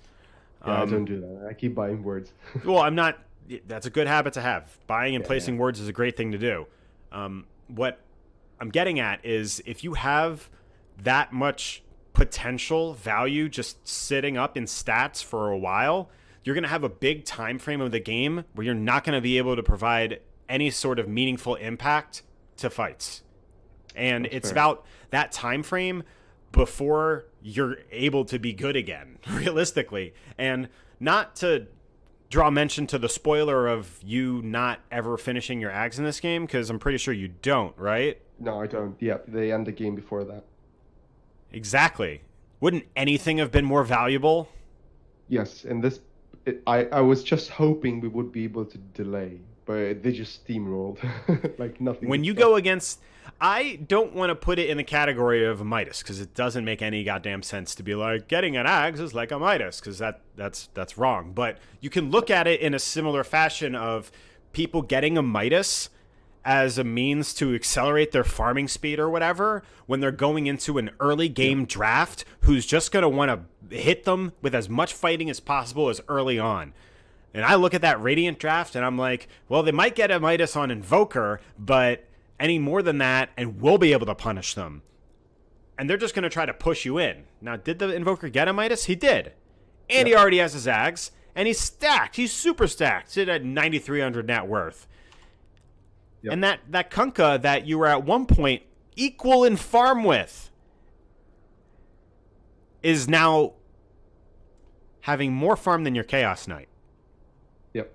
Speaker 1: I don't do that. I keep buying words.
Speaker 2: Well, I'm not. That's a good habit to have. Buying and placing words is a great thing to do. What I'm getting at is if you have that much potential value just sitting up in stats for a while, you're going to have a big time frame of the game where you're not going to be able to provide any sort of meaningful impact to fights. And
Speaker 1: That's
Speaker 2: it's
Speaker 1: fair.
Speaker 2: about that time frame before you're able to be good again, realistically. And not to draw mention to the spoiler of you not ever finishing your ags in this game, because I'm pretty sure you don't, right?
Speaker 1: No, I don't. Yeah, they end the game before that.
Speaker 2: Exactly. Wouldn't anything have been more valuable?
Speaker 1: Yes, and I was just hoping we would be able to delay, but they just steamrolled like nothing.
Speaker 2: When you go against, I don't want to put it in the category of a Midas, because it doesn't make any goddamn sense to be like getting an Ags is like a Midas, because that's wrong. But you can look at it in a similar fashion of people getting a Midas as a means to accelerate their farming speed or whatever when they're going into an early game draft who's just going to want to hit them with as much fighting as possible as early on. And I look at that Radiant draft and I'm like, well, they might get a Midas on Invoker, but any more than that and we'll be able to punish them. And they're just going to try to push you in. Now, did the Invoker get a Midas? He did. And he already has his Ags, and he's stacked. He's super stacked. He's at 9,300 net worth.
Speaker 1: Yep.
Speaker 2: And that Kunkka that you were at one point equal in farm with is now having more farm than your Chaos Knight.
Speaker 1: Yep.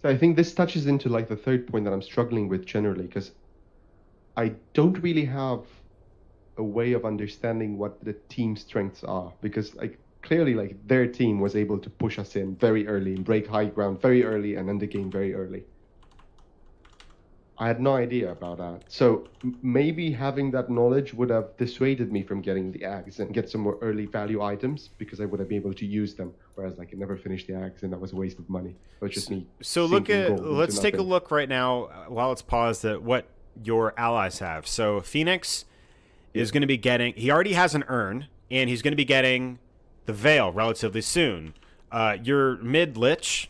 Speaker 1: So I think this touches into like the third point that I'm struggling with generally, because I don't really have a way of understanding what the team strengths are, because like clearly like their team was able to push us in very early and break high ground very early and end the game very early. I had no idea about that. So maybe having that knowledge would have dissuaded me from getting the Ags and get some more early value items, because I would have been able to use them. Whereas like I never finished the Ags and that was a waste of money. So it's just me.
Speaker 2: So let's take a look right now while it's paused at what your allies have. So Phoenix is going to be getting, he already has an urn, and he's going to be getting the Veil relatively soon. Your mid Lich,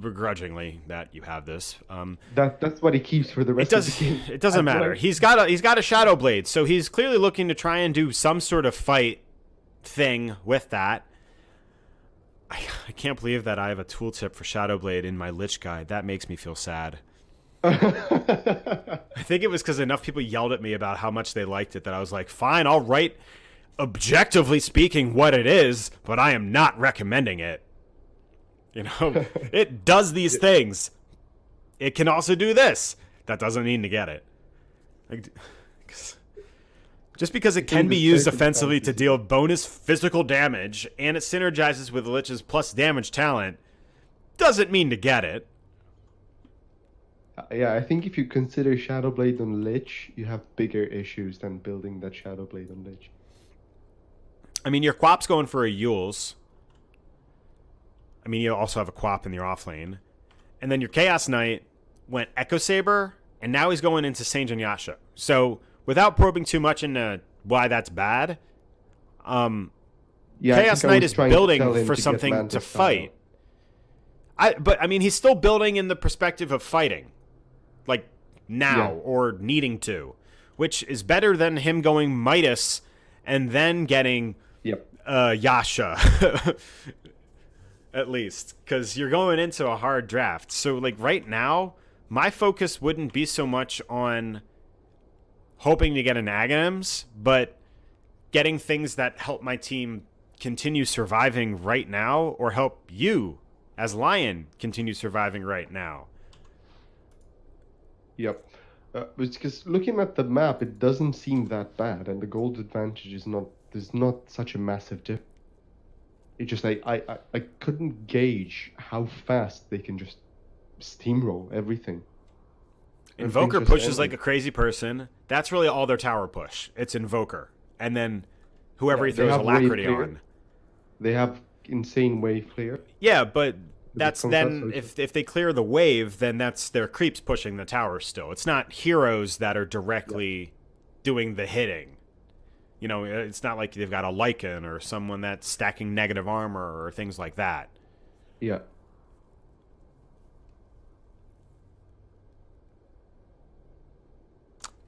Speaker 2: begrudgingly that you have this.
Speaker 1: That's what he keeps for the rest of the game.
Speaker 2: It doesn't matter. He's got a Shadow Blade, so he's clearly looking to try and do some sort of fight thing with that. I can't believe that I have a tooltip for Shadow Blade in my Lich guide. That makes me feel sad. I think it was because enough people yelled at me about how much they liked it that I was like, fine, I'll write objectively speaking what it is, but I am not recommending it. You know, it does these things. It can also do this. That doesn't mean to get it. Like, just because it can be used offensively to deal bonus physical damage and it synergizes with Lich's plus damage talent doesn't mean to get it.
Speaker 1: Yeah, I think if you consider Shadowblade on Lich, you have bigger issues than building that Shadowblade on Lich.
Speaker 2: I mean, your Quap's going for a Yules. I mean, you also have a Quap in your off lane. And then your Chaos Knight went Echo Saber, and now he's going into Saint and Yasha. So, without probing too much into why that's bad,
Speaker 1: Yeah, I
Speaker 2: Chaos
Speaker 1: think I
Speaker 2: Knight
Speaker 1: was
Speaker 2: is
Speaker 1: trying to tell
Speaker 2: building
Speaker 1: him
Speaker 2: for
Speaker 1: to get
Speaker 2: something to
Speaker 1: Mantis
Speaker 2: fight. But I mean, he's still building in the perspective of fighting, like now
Speaker 1: Yeah.
Speaker 2: or needing to, which is better than him going Midas and then getting
Speaker 1: Yep.
Speaker 2: Yasha, at least, because you're going into a hard draft. So like right now, my focus wouldn't be so much on hoping to get an Aghanims, but getting things that help my team continue surviving right now, or help you as Lion continue surviving right now.
Speaker 1: Yep. Because looking at the map, it doesn't seem that bad, and the gold advantage is not. There's not such a massive dip. It just I couldn't gauge how fast they can just steamroll everything.
Speaker 2: Invoker
Speaker 1: Everything's just
Speaker 2: pushes like
Speaker 1: ending.
Speaker 2: a crazy person. That's really all their tower push. It's Invoker. And then whoever he
Speaker 1: They
Speaker 2: throws
Speaker 1: have wave
Speaker 2: Alacrity
Speaker 1: clear.
Speaker 2: on.
Speaker 1: They have insane wave clear.
Speaker 2: Yeah, but that's
Speaker 1: From
Speaker 2: then,
Speaker 1: Tesla.
Speaker 2: if they clear the wave, then that's their creeps pushing the tower still. It's not heroes that are directly doing the hitting. You know, it's not like they've got a Lycan or someone that's stacking negative armor or things like that.
Speaker 1: Yeah.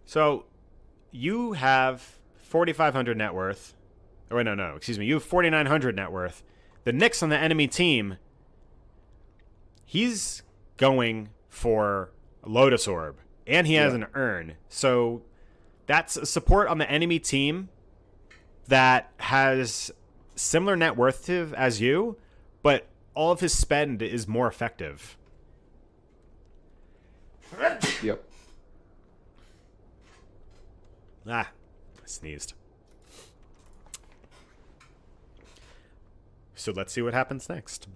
Speaker 2: So, you have 4,500 net worth. Oh, wait, no, excuse me. You have 4,900 net worth. The Nyx on the enemy team, he's going for a Lotus Orb. And he has an urn. So, that's a support on the enemy team that has similar net worth to as you, but all of his spend is more effective.
Speaker 1: Yep.
Speaker 2: I sneezed. So let's see what happens next.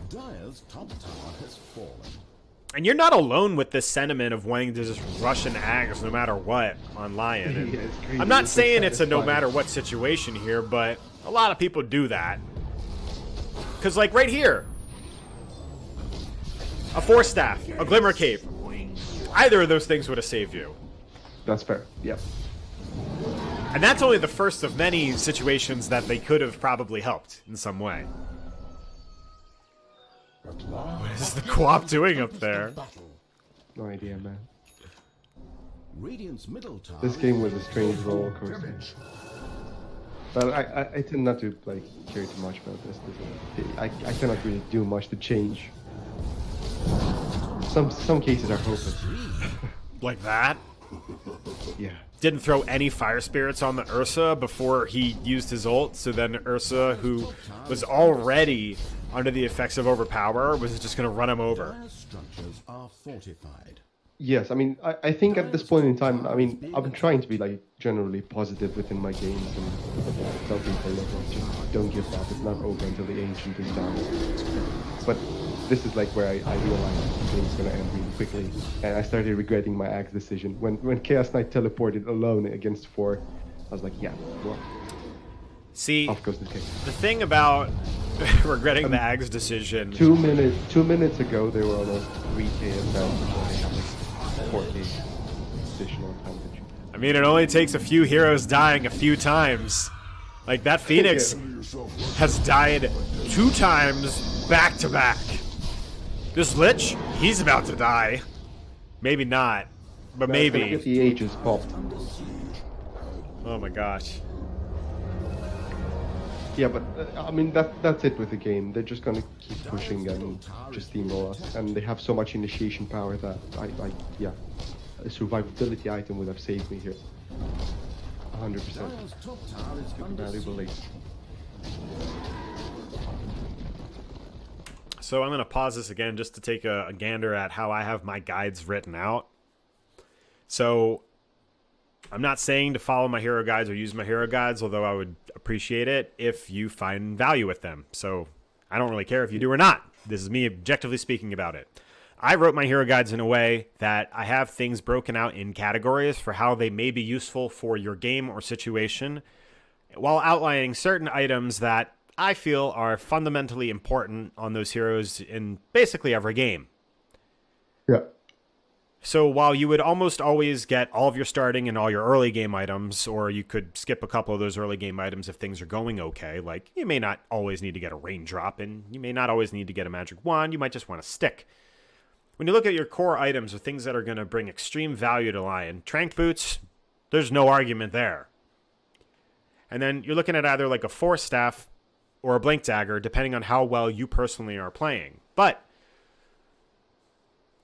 Speaker 3: Dire's top tower has fallen.
Speaker 2: And you're not alone with this sentiment of wanting to just rush an Ags no matter what on Lion. And
Speaker 1: Yeah, it's crazy.
Speaker 2: I'm not
Speaker 1: It's
Speaker 2: saying it's a no
Speaker 1: satisfying.
Speaker 2: matter what situation here, but a lot of people do that. Because, like, right here, a Force Staff, a Glimmer Cape, either of those things would have saved you.
Speaker 1: That's fair. Yep.
Speaker 2: And that's only the first of many situations that they could have probably helped in some way. What is the co-op doing up there?
Speaker 1: No idea, man.
Speaker 3: Radiant's middle tower.
Speaker 1: This game was a strange roller coaster. But I tend not to like care too much about this. I cannot really do much to change. Some cases are hopeless.
Speaker 2: Like that?
Speaker 1: Yeah.
Speaker 2: Didn't throw any fire spirits on the Ursa before he used his ult, so then Ursa, who was already under the effects of overpower, was just going to run him over.
Speaker 3: Dire's structures are fortified.
Speaker 1: Yes, I mean, I think at this point in time, I mean, I'm trying to be like generally positive within my games and tell people, look, just don't give up. It's not over until the ancient is down. But this is like where I realized the game's gonna end really quickly, and I started regretting my axe decision. When Chaos Knight teleported alone against 4, I was like, yeah, well,
Speaker 2: See,
Speaker 1: off goes the king.
Speaker 2: the thing about regretting the Ags decision...
Speaker 1: 2 minutes ago, they were almost 3k advantage, and they have like 4k additional advantage.
Speaker 2: I mean, it only takes a few heroes dying a few times. Like, that Phoenix has died 2 times back to back. This Lich, he's about to die. Maybe not, but
Speaker 1: Get
Speaker 2: maybe.
Speaker 1: the ages popped.
Speaker 2: Oh my gosh.
Speaker 1: Yeah, but I mean that's it with the game. They're just gonna keep pushing and just steamroll us, and they have so much initiation power that yeah, a survivability item would have saved me here. 100%.
Speaker 3: Dire's top tower is under
Speaker 1: Valuable
Speaker 3: siege.
Speaker 1: ace.
Speaker 2: So I'm going to pause this again just to take a gander at how I have my guides written out. So I'm not saying to follow my hero guides or use my hero guides, although I would appreciate it if you find value with them. So I don't really care if you do or not. This is me objectively speaking about it. I wrote my hero guides in a way that I have things broken out in categories for how they may be useful for your game or situation, while outlining certain items that I feel are fundamentally important on those heroes in basically every game.
Speaker 1: Yeah.
Speaker 2: So while you would almost always get all of your starting and all your early game items, or you could skip a couple of those early game items if things are going okay, like you may not always need to get a raindrop, and you may not always need to get a magic wand, you might just want a stick. When you look at your core items or things that are going to bring extreme value to Lion, Trank Boots, there's no argument there. And then you're looking at either like a Force Staff or a Blink Dagger, depending on how well you personally are playing. But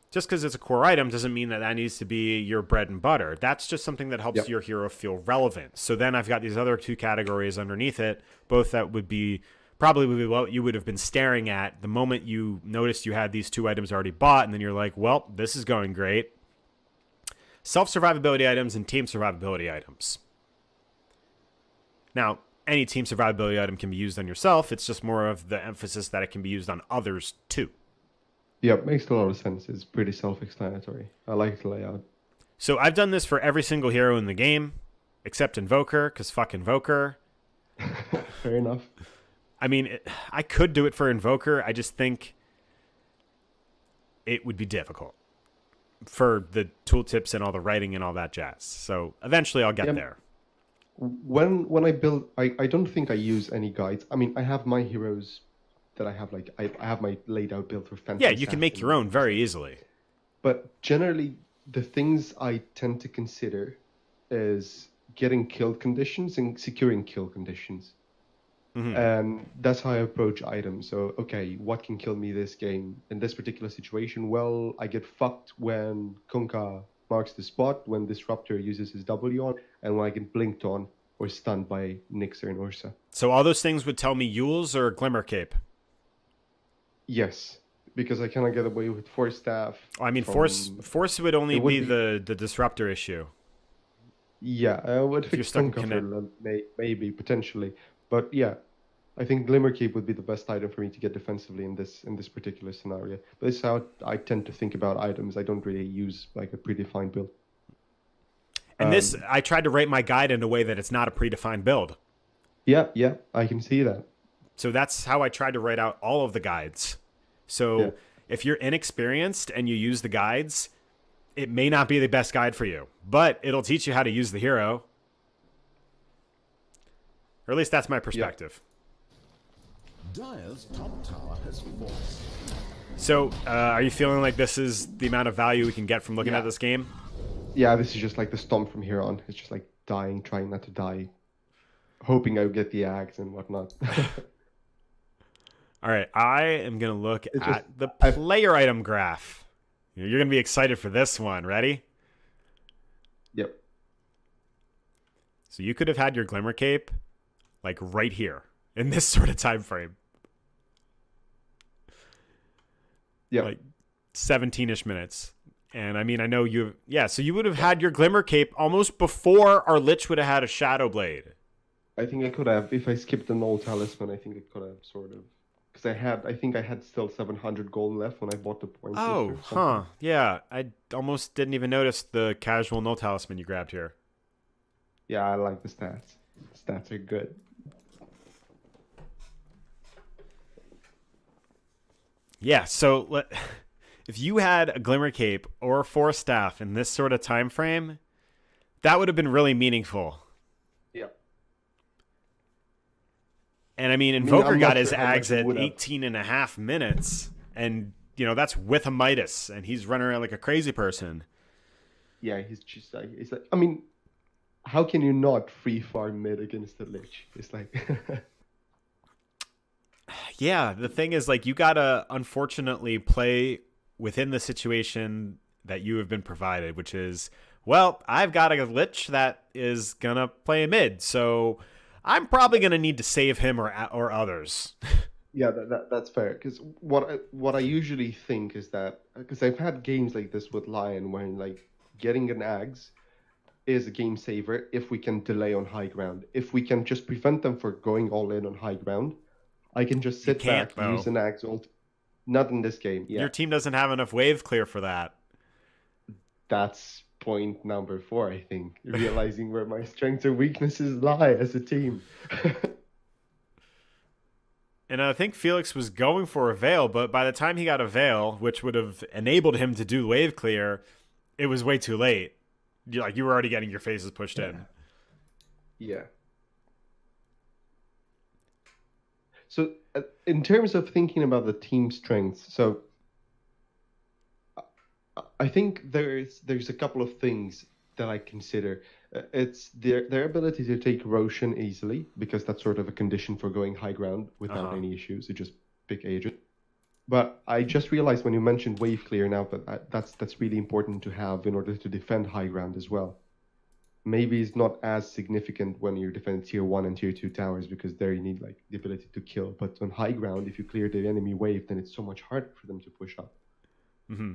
Speaker 2: just because it's a core item doesn't mean that that needs to be your bread and butter. That's just something that helps your hero feel relevant. So then I've got these other two categories underneath it, both that would be probably what you would have been staring at the moment you noticed you had these two items already bought, and then you're like, well, this is going great. Self-survivability items and team survivability items. Now, any team survivability item can be used on yourself. It's just more of the emphasis that it can be used on others too.
Speaker 1: Yeah, it makes a lot of sense. It's pretty self-explanatory. I like the layout.
Speaker 2: So I've done this for every single hero in the game, except Invoker, because fuck Invoker.
Speaker 1: Fair enough.
Speaker 2: I mean, I could do it for Invoker. I just think it would be difficult for the tooltips and all the writing and all that jazz. So eventually I'll get there.
Speaker 1: When I build, I don't think I use any guides. I mean, I have my heroes that I have, like, I have my laid out build for fantasy.
Speaker 2: Yeah, you can make your own very easily.
Speaker 1: But generally, the things I tend to consider is getting kill conditions and securing kill conditions.
Speaker 2: Mm-hmm.
Speaker 1: And that's how I approach items. So, okay, what can kill me this game? In this particular situation, well, I get fucked when Kunkka marks the spot, when Disruptor uses his W on, and when I get blinked on or stunned by Nixer and Ursa.
Speaker 2: So all those things would tell me Yules or Glimmer Cape?
Speaker 1: Yes, because I cannot get away with Force Staff.
Speaker 2: I mean, Force would only be the Disruptor issue.
Speaker 1: Yeah, I would fix Kunkka maybe, potentially. But yeah, I think Glimmer Cape would be the best item for me to get defensively in this particular scenario. But this is how I tend to think about items. I don't really use like a predefined build.
Speaker 2: And this, I tried to write my guide in a way that it's not a predefined build.
Speaker 1: Yeah, I can see that.
Speaker 2: So that's how I tried to write out all of the guides. So if you're inexperienced and you use the guides, it may not be the best guide for you, but it'll teach you how to use the hero. Or at least that's my perspective.
Speaker 3: Dire's top tower has fallen.
Speaker 2: So are you feeling like this is the amount of value we can get from looking at this game?
Speaker 1: Yeah, this is just like the stomp from here on. It's just like dying, trying not to die, hoping I would get the axe and whatnot.
Speaker 2: All right, I am going to look at the player item graph. You're going to be excited for this one. Ready?
Speaker 1: Yep.
Speaker 2: So you could have had your Glimmer Cape like right here in this sort of time frame.
Speaker 1: Yeah.
Speaker 2: Like 17-ish minutes. And I mean, I know you... Yeah, so you would have had your Glimmer Cape almost before our Lich would have had a Shadow Blade.
Speaker 1: I think I could have, if I skipped the Null Talisman, I think I could have sort of... Because I think I had still 700 gold left when I bought the points.
Speaker 2: Oh, huh. Yeah, I almost didn't even notice the casual Null Talisman you grabbed here.
Speaker 1: Yeah, I like the stats. The stats are good.
Speaker 2: Yeah, so if you had a Glimmer Cape or a Force Staff in this sort of time frame, that would have been really meaningful.
Speaker 1: Yeah.
Speaker 2: And I mean, Invoker got his Ags at 18 and a half minutes. And, you know, that's with a Midas. And he's running around like a crazy person.
Speaker 1: Yeah, he's just like, I mean, how can you not free farm mid against the Lich? It's like...
Speaker 2: Yeah, the thing is, like, you gotta unfortunately play within the situation that you have been provided, which is, well, I've got a Lich that is gonna play mid, so I'm probably gonna need to save him or others.
Speaker 1: Yeah, that's fair. Because what I usually think is that, because I've had games like this with Lion, where like getting an Ags is a game saver if we can delay on high ground. If we can just prevent them from going all in on high ground, I can just sit back, use an Axe ult. Not in this game. Yeah.
Speaker 2: Your team doesn't have enough wave clear for that.
Speaker 1: That's point number 4, I think. Realizing where my strengths and weaknesses lie as a team.
Speaker 2: And I think Felix was going for a Veil, but by the time he got a Veil, which would have enabled him to do wave clear, it was way too late. You were already getting your faces pushed in.
Speaker 1: Yeah. So in terms of thinking about the team strengths, so I think there's a couple of things that I consider. It's their ability to take Roshan easily, because that's sort of a condition for going high ground without any issues. You just pick agent. But I just realized when you mentioned wave clear now that that's really important to have in order to defend high ground as well. Maybe it's not as significant when you're defending tier 1 and tier 2 towers, because there you need like the ability to kill. But on high ground, if you clear the enemy wave, then it's so much harder for them to push up.
Speaker 2: Mm-hmm.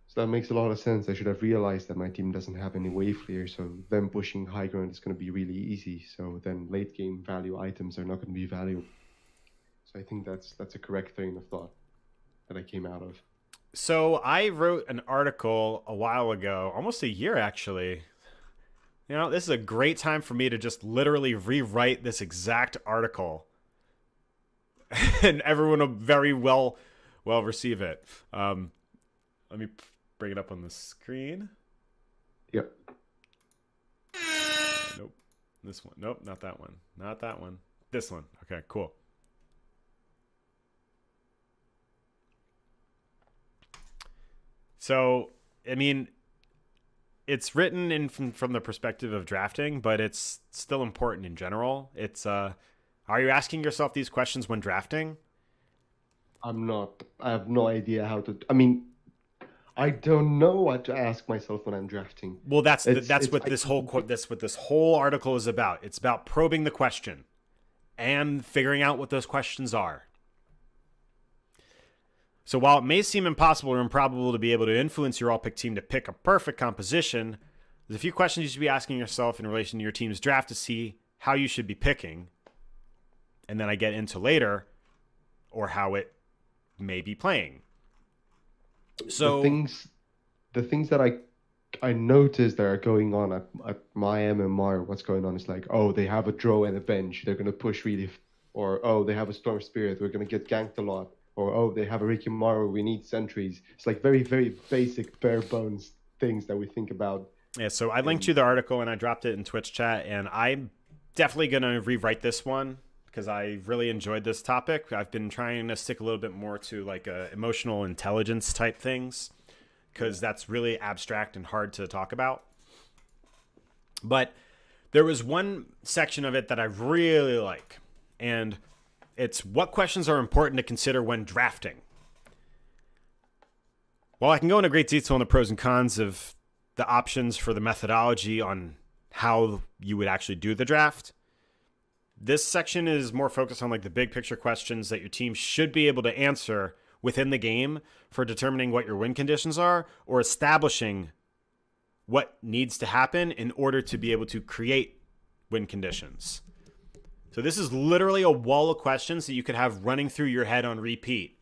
Speaker 1: So that makes a lot of sense. I should have realized that my team doesn't have any wave clear, so them pushing high ground is going to be really easy. So then late game value items are not going to be valuable. So I think that's a correct train of thought that I came out of.
Speaker 2: So I wrote an article a while ago, almost a year actually. You know, this is a great time for me to just literally rewrite this exact article. And everyone will very well receive it. Let me bring it up on the screen.
Speaker 1: Yep.
Speaker 2: Nope. This one. Nope, not that one. Not that one. This one. Okay, cool. So, I mean, it's written in from the perspective of drafting, but it's still important in general. It's are you asking yourself these questions when drafting?
Speaker 1: I'm not. I have no idea how to. I mean, I don't know what to ask myself when I'm drafting.
Speaker 2: Well, that's what this whole article is about. It's about probing the question and figuring out what those questions are. So while it may seem impossible or improbable to be able to influence your all-pick team to pick a perfect composition, there's a few questions you should be asking yourself in relation to your team's draft to see how you should be picking. And then I get into later, or how it may be playing. So
Speaker 1: the things that I noticed that are going on at my MMR, what's going on is like, oh, they have a draw and a bench, they're going to push really, or oh, they have a Storm Spirit, we're going to get ganked a lot. Or, oh, they have a Rikimaru, we need sentries. It's like very, very basic, bare bones things that we think about.
Speaker 2: Yeah, so I linked you the article and I dropped it in Twitch chat, and I'm definitely going to rewrite this one because I really enjoyed this topic. I've been trying to stick a little bit more to like emotional intelligence type things because that's really abstract and hard to talk about. But there was one section of it that I really like, and it's what questions are important to consider when drafting. While I can go into great detail on the pros and cons of the options for the methodology on how you would actually do the draft, this section is more focused on like the big picture questions that your team should be able to answer within the game for determining what your win conditions are or establishing what needs to happen in order to be able to create win conditions. So this is literally a wall of questions that you could have running through your head on repeat.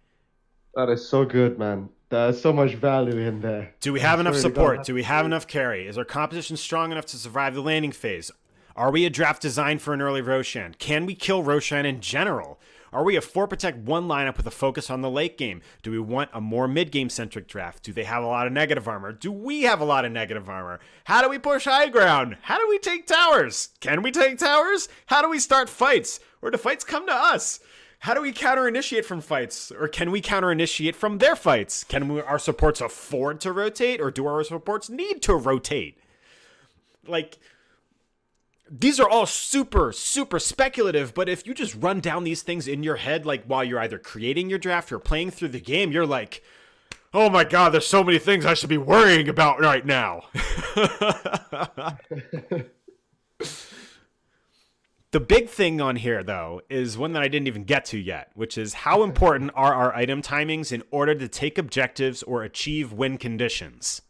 Speaker 1: That is so good, man. There's so much value in there.
Speaker 2: Do we have enough support? Do we have enough carry? Is our composition strong enough to survive the landing phase? Are we a draft designed for an early Roshan? Can we kill Roshan in general? Are we a 4 protect 1 lineup with a focus on the late game? Do we want a more mid-game centric draft? Do they have a lot of negative armor? Do we have a lot of negative armor? How do we push high ground? How do we take towers? Can we take towers? How do we start fights? Or do fights come to us? How do we counter-initiate from fights? Or can we counter-initiate from their fights? Can our supports afford to rotate? Or do our supports need to rotate? Like, these are all super, super speculative, but if you just run down these things in your head, like while you're either creating your draft or playing through the game, you're like, oh my God, there's so many things I should be worrying about right now. The big thing on here, though, is one that I didn't even get to yet, which is how important are our item timings in order to take objectives or achieve win conditions?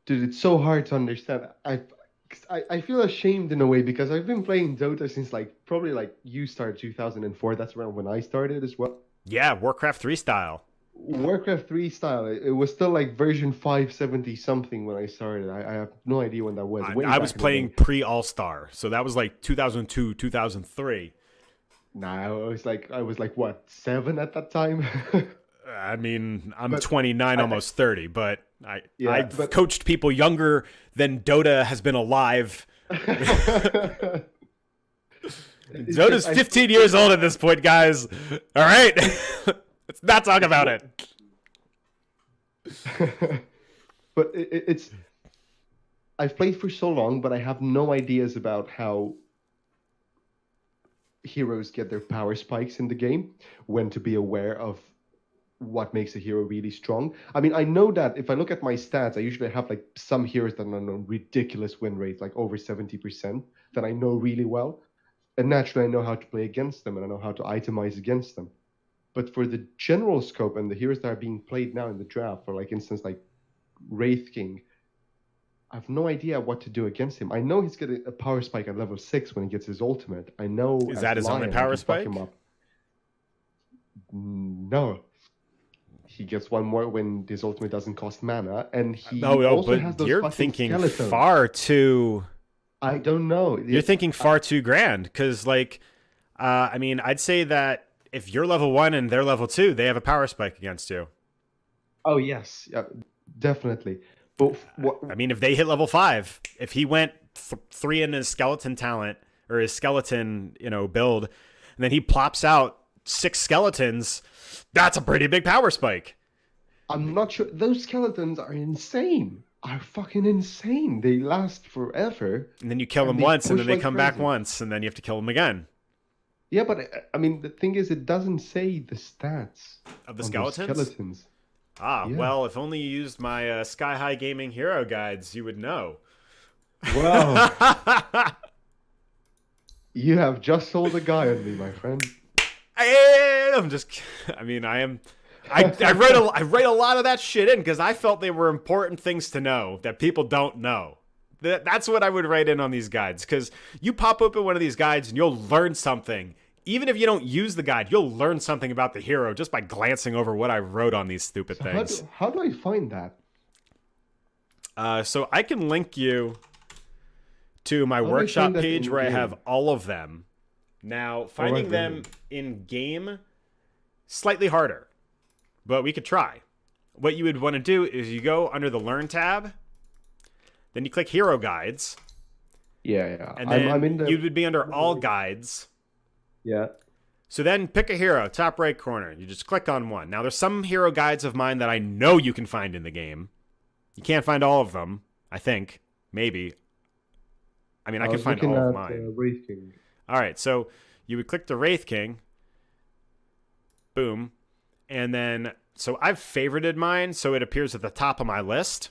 Speaker 1: Dude, it's so hard to understand. I feel ashamed in a way because I've been playing Dota since probably you started 2004. That's around when I started as well.
Speaker 2: Yeah, Warcraft 3 style.
Speaker 1: Warcraft 3 style. It was still version 570 something when I started. I have no idea when that was.
Speaker 2: I was playing pre-All-Star, so that was 2002, 2003.
Speaker 1: Nah, I was what, 7 at that time?
Speaker 2: I mean, I'm
Speaker 1: But
Speaker 2: 29, almost 30, but
Speaker 1: Yeah,
Speaker 2: I've
Speaker 1: but-
Speaker 2: coached people younger than Dota has been alive. Dota's 15 years old at this point, guys. All right. Let's not talk about it.
Speaker 1: But it's I've played for so long, but I have no ideas about how heroes get their power spikes in the game, when to be aware of what makes a hero really strong. I mean, I know that if I look at my stats, I usually have like some heroes that are on ridiculous win rates, like over 70%, that I know really well. And naturally, I know how to play against them and I know how to itemize against them. But for the general scope and the heroes that are being played now in the draft, for like instance, like Wraith King, I have no idea what to do against him. I know he's getting a power spike at level 6 when he gets his ultimate. I know.
Speaker 2: Is
Speaker 1: as
Speaker 2: that his only
Speaker 1: Lion, I
Speaker 2: power
Speaker 1: can fuck
Speaker 2: spike?
Speaker 1: him up. No. He gets one more when his ultimate doesn't cost mana, and he also has
Speaker 2: but
Speaker 1: those
Speaker 2: you're
Speaker 1: fucking
Speaker 2: thinking
Speaker 1: skeletons.
Speaker 2: far too.
Speaker 1: I don't know.
Speaker 2: You're thinking far too grand, because like, I mean, I'd say that if you're level 1 and they're level 2, they have a power spike against you.
Speaker 1: Oh yes, yeah, definitely. But what?
Speaker 2: I mean, if they hit level 5, if he went 3 in his skeleton talent or his skeleton, build, and then he plops out 6 skeletons, that's a pretty big power spike.
Speaker 1: I'm not sure. Those skeletons are insane. Are fucking insane. They last forever.
Speaker 2: And then you kill them
Speaker 1: they
Speaker 2: once, and
Speaker 1: push
Speaker 2: then they
Speaker 1: like
Speaker 2: come back
Speaker 1: crazy.
Speaker 2: once, and then you have to kill them again.
Speaker 1: Yeah, but I mean, the thing is, it doesn't say the stats
Speaker 2: Of the
Speaker 1: on those
Speaker 2: skeletons?
Speaker 1: skeletons.
Speaker 2: Ah,
Speaker 1: Yeah.
Speaker 2: well, if only you used my sKaiHIGgaming hero guides, you would know.
Speaker 1: Wow. You have just sold a guy on me, my friend.
Speaker 2: I'm just. I mean, I am. I write a lot of that shit in because I felt they were important things to know that people don't know. That's what I would write in on these guides, because you pop open one of these guides and you'll learn something. Even if you don't use the guide, you'll learn something about the hero just by glancing over what I wrote on these stupid things.
Speaker 1: How do I find that?
Speaker 2: So I can link you to my
Speaker 1: do I
Speaker 2: workshop
Speaker 1: find that
Speaker 2: page where I
Speaker 1: in-game?
Speaker 2: have all of them. Now, finding
Speaker 1: right,
Speaker 2: them in game, slightly harder, but we could try. What you would want to do is you go under the Learn tab, then you click Hero Guides,
Speaker 1: Yeah.
Speaker 2: and then
Speaker 1: I'm in the.
Speaker 2: you would be under All Guides.
Speaker 1: Yeah.
Speaker 2: So then pick a hero, top right corner. You just click on one. Now, there's some hero guides of mine that I know you can find in the game. You can't find all of them, I think. Maybe. I mean, I can find all of mine.
Speaker 1: Wraith King.
Speaker 2: All right, so you would click the Wraith King. Boom. And then, so I've favorited mine, so it appears at the top of my list.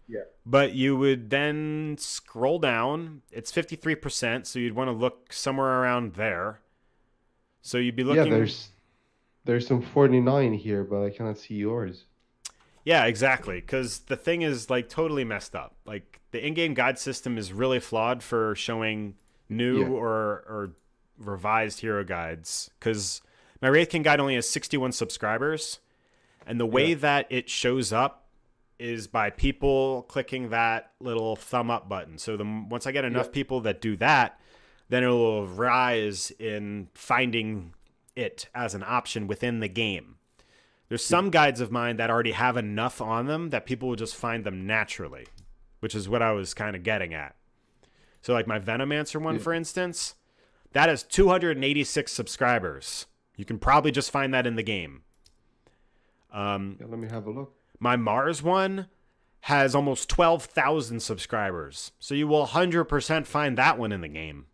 Speaker 1: Yeah.
Speaker 2: But you would then scroll down. It's 53%, so you'd want to look somewhere around there. So you'd be looking...
Speaker 1: Yeah, there's some 49 here, but I cannot see yours.
Speaker 2: Yeah, exactly. Because the thing is like totally messed up. Like the in-game guide system is really flawed for showing new or revised hero guides. Because my Wraith King guide only has 61 subscribers, and the way that it shows up is by people clicking that little thumb up button. So once I get enough people that do that, then it will rise in finding it as an option within the game. There's some guides of mine that already have enough on them that people will just find them naturally, which is what I was kind of getting at. So like my Venomancer one, for instance, that has 286 subscribers. You can probably just find that in the game.
Speaker 1: Yeah, let me have a look.
Speaker 2: My Mars one has almost 12,000 subscribers. So you will 100% find that one in the game.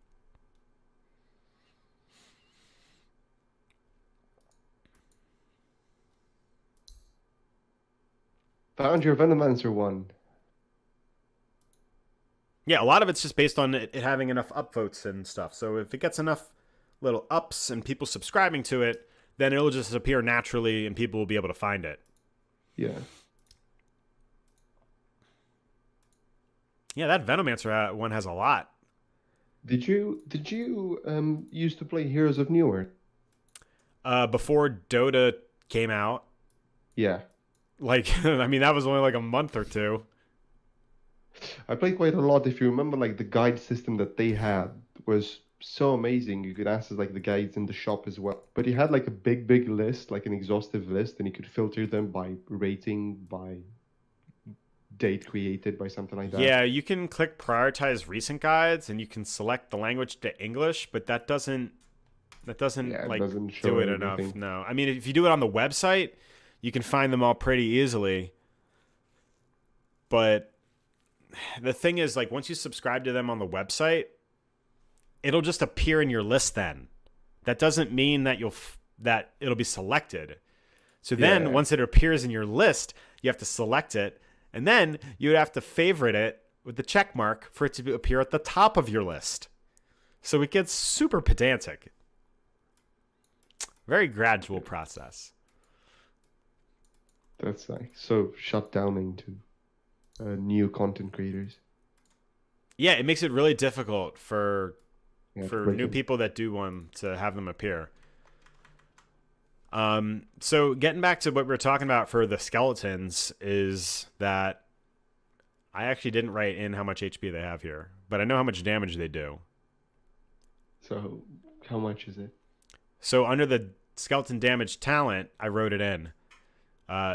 Speaker 1: Found your Venomancer one.
Speaker 2: Yeah, a lot of it's just based on it having enough upvotes and stuff. So if it gets enough little ups and people subscribing to it, then it'll just appear naturally and people will be able to find it.
Speaker 1: Yeah.
Speaker 2: Yeah, that Venomancer one has a lot.
Speaker 1: Did you used to play Heroes of New Earth?
Speaker 2: Before Dota came out,
Speaker 1: Yeah.
Speaker 2: like, I mean, that was only like a month or two.
Speaker 1: I played quite a lot. If you remember, like the guide system that they had was so amazing. You could access like the guides in the shop as well. But he had like a big list, like an exhaustive list, and he could filter them by rating, by date created, by something like that.
Speaker 2: Yeah, you can click prioritize recent guides and you can select the language to English, but that doesn't
Speaker 1: Yeah, it
Speaker 2: like
Speaker 1: doesn't show
Speaker 2: do it enough.
Speaker 1: everything.
Speaker 2: No. I mean, if you do it on the website, you can find them all pretty easily. But the thing is, like, once you subscribe to them on the website, it'll just appear in your list then. That doesn't mean that that it'll be selected. So then
Speaker 1: Yeah.
Speaker 2: once it appears in your list, you have to select it, and then you would have to favorite it with the check mark for it to appear at the top of your list. So it gets super pedantic. Very gradual process.
Speaker 1: That's like so shut downing to new content creators.
Speaker 2: Yeah, it makes it really difficult for
Speaker 1: Yeah,
Speaker 2: new people that do one to have them appear. So getting back to what we were talking about for the skeletons is that I actually didn't write in how much HP they have here, but I know how much damage they do.
Speaker 1: So how much is it?
Speaker 2: So under the skeleton damage talent, I wrote it in.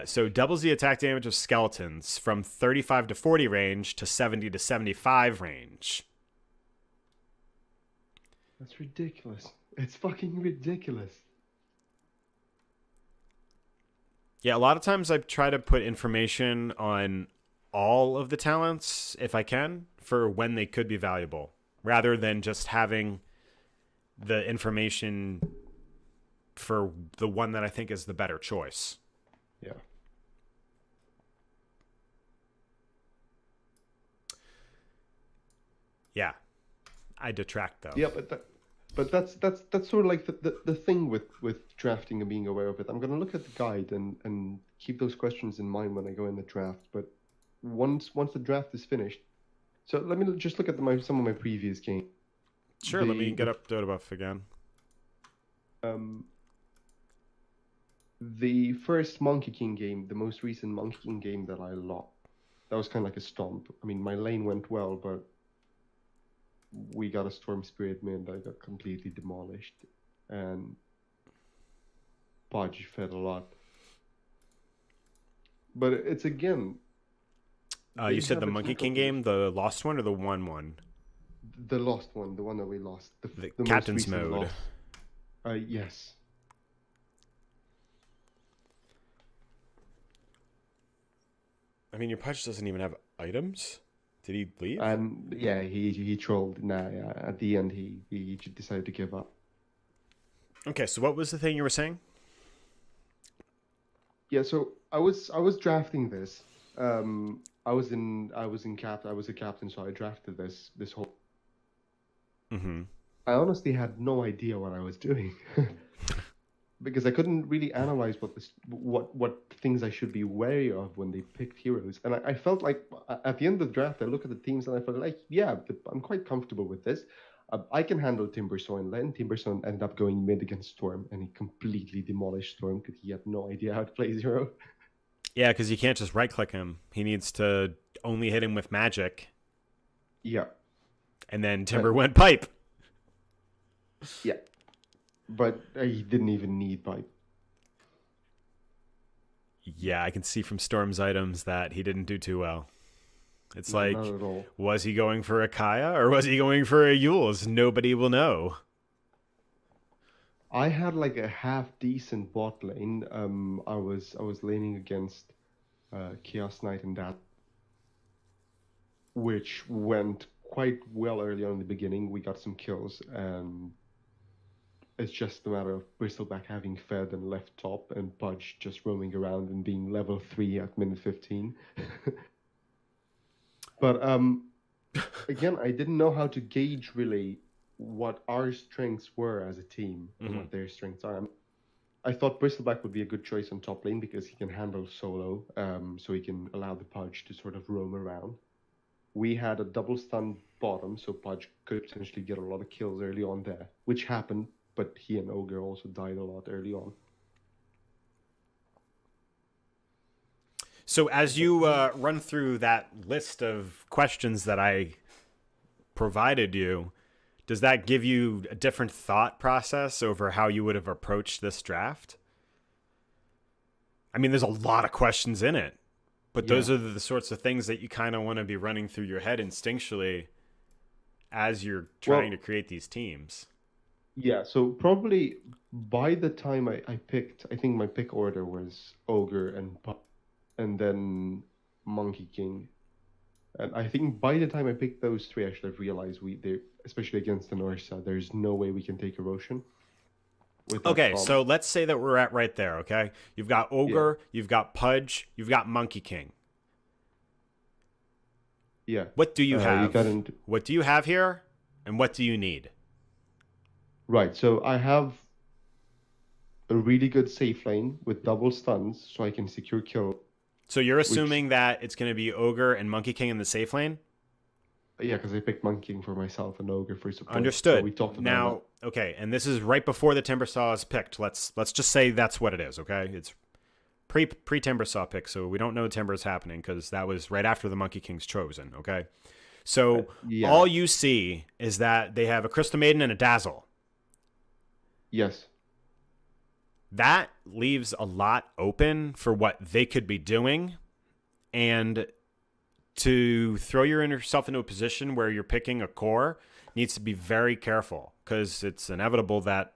Speaker 2: So doubles the attack damage of skeletons from 35 to 40 range to 70 to 75 range.
Speaker 1: That's ridiculous. It's fucking ridiculous.
Speaker 2: Yeah, a lot of times I try to put information on all of the talents, if I can, for when they could be valuable, rather than just having the information for the one that I think is the better choice.
Speaker 1: Yeah.
Speaker 2: Yeah, I detract though.
Speaker 1: Yeah, but that's sort of like the thing with drafting and being aware of it. I'm gonna look at the guide and keep those questions in mind when I go in the draft. But once the draft is finished, so let me just look at some of my previous games.
Speaker 2: Sure, let me get up Dota buff again.
Speaker 1: The first Monkey King game, the most recent Monkey King game that I lost, that was kind of like a stomp. I mean, my lane went well, but we got a Storm Spirit mid that got completely demolished, and Podge fed a lot. But it's again.
Speaker 2: You said
Speaker 1: have
Speaker 2: the
Speaker 1: a
Speaker 2: Monkey King
Speaker 1: difficulty.
Speaker 2: game, the lost one or the one?
Speaker 1: The lost one, the one that we lost. The most
Speaker 2: Captain's
Speaker 1: recent
Speaker 2: mode.
Speaker 1: loss. Yes.
Speaker 2: I mean, your Pudge doesn't even have items. Did he leave?
Speaker 1: And yeah, he trolled. Nah, yeah, at the end he decided to give up.
Speaker 2: Okay, so what was the thing you were saying?
Speaker 1: Yeah, so I was drafting this. I was a captain, so I drafted this whole.
Speaker 2: Mm-hmm.
Speaker 1: I honestly had no idea what I was doing. Because I couldn't really analyze what things I should be wary of when they picked heroes, and I felt like at the end of the draft, I look at the teams and I felt like, yeah, I'm quite comfortable with this. I can handle Timbersaw, and Timbersaw ended up going mid against Storm, and he completely demolished Storm because he had no idea how to play Zero.
Speaker 2: Yeah, because you can't just right-click him. He needs to only hit him with magic.
Speaker 1: Yeah,
Speaker 2: And then Timber went pipe.
Speaker 1: yeah, but he didn't even need pipe.
Speaker 2: Yeah, I can see from Storm's items that he didn't do too well. It's
Speaker 1: No,
Speaker 2: like,
Speaker 1: not at all.
Speaker 2: was he going for a Kaya or was he going for a Yule's? Nobody will know.
Speaker 1: I had like a half decent bot lane. I was laning against Chaos Knight and that, which went quite well early on in the beginning. We got some kills, and it's just a matter of Bristleback having fed and left top, and Pudge just roaming around and being level 3 at minute 15. But again, I didn't know how to gauge really what our strengths were as a team and what their strengths are. I thought Bristleback would be a good choice on top lane because he can handle solo, so he can allow the Pudge to sort of roam around. We had a double stun bottom, so Pudge could potentially get a lot of kills early on there, which happened, but he and Ogre also died a lot early on.
Speaker 2: So as you run through that list of questions that I provided you, Does that give you a different thought process over how you would have approached this draft? I mean, there's a lot of questions in it, but those are the sorts of things that you kind of want to be running through your head instinctually as you're trying to create these teams.
Speaker 1: Yeah, so probably by the time I picked, I think my pick order was Ogre and then Monkey King. And I think by the time I picked those three, I should have realized especially against the Norsa, there's no way we can take erosion.
Speaker 2: Okay, so let's say that we're at right there, okay? You've got Ogre, you've got Pudge, you've got Monkey King.
Speaker 1: Yeah.
Speaker 2: What do you have? What do you have here, and what do you need?
Speaker 1: Right, so I have a really good safe lane with double stuns, so I can secure kill.
Speaker 2: So you're assuming that it's going to be Ogre and Monkey King in the safe lane?
Speaker 1: Yeah, because I picked Monkey King for myself and Ogre for support.
Speaker 2: Understood.
Speaker 1: So we talked about
Speaker 2: now,
Speaker 1: that.
Speaker 2: Okay, and this is right before the Timbersaw is picked. Let's just say that's what it is, okay? It's pre Timbersaw pick, so we don't know Timber is happening because that was right after the Monkey King's chosen, okay? So all you see is that they have a Crystal Maiden and a Dazzle.
Speaker 1: Yes.
Speaker 2: That leaves a lot open for what they could be doing, and to throw yourself into a position where you're picking a core needs to be very careful because it's inevitable that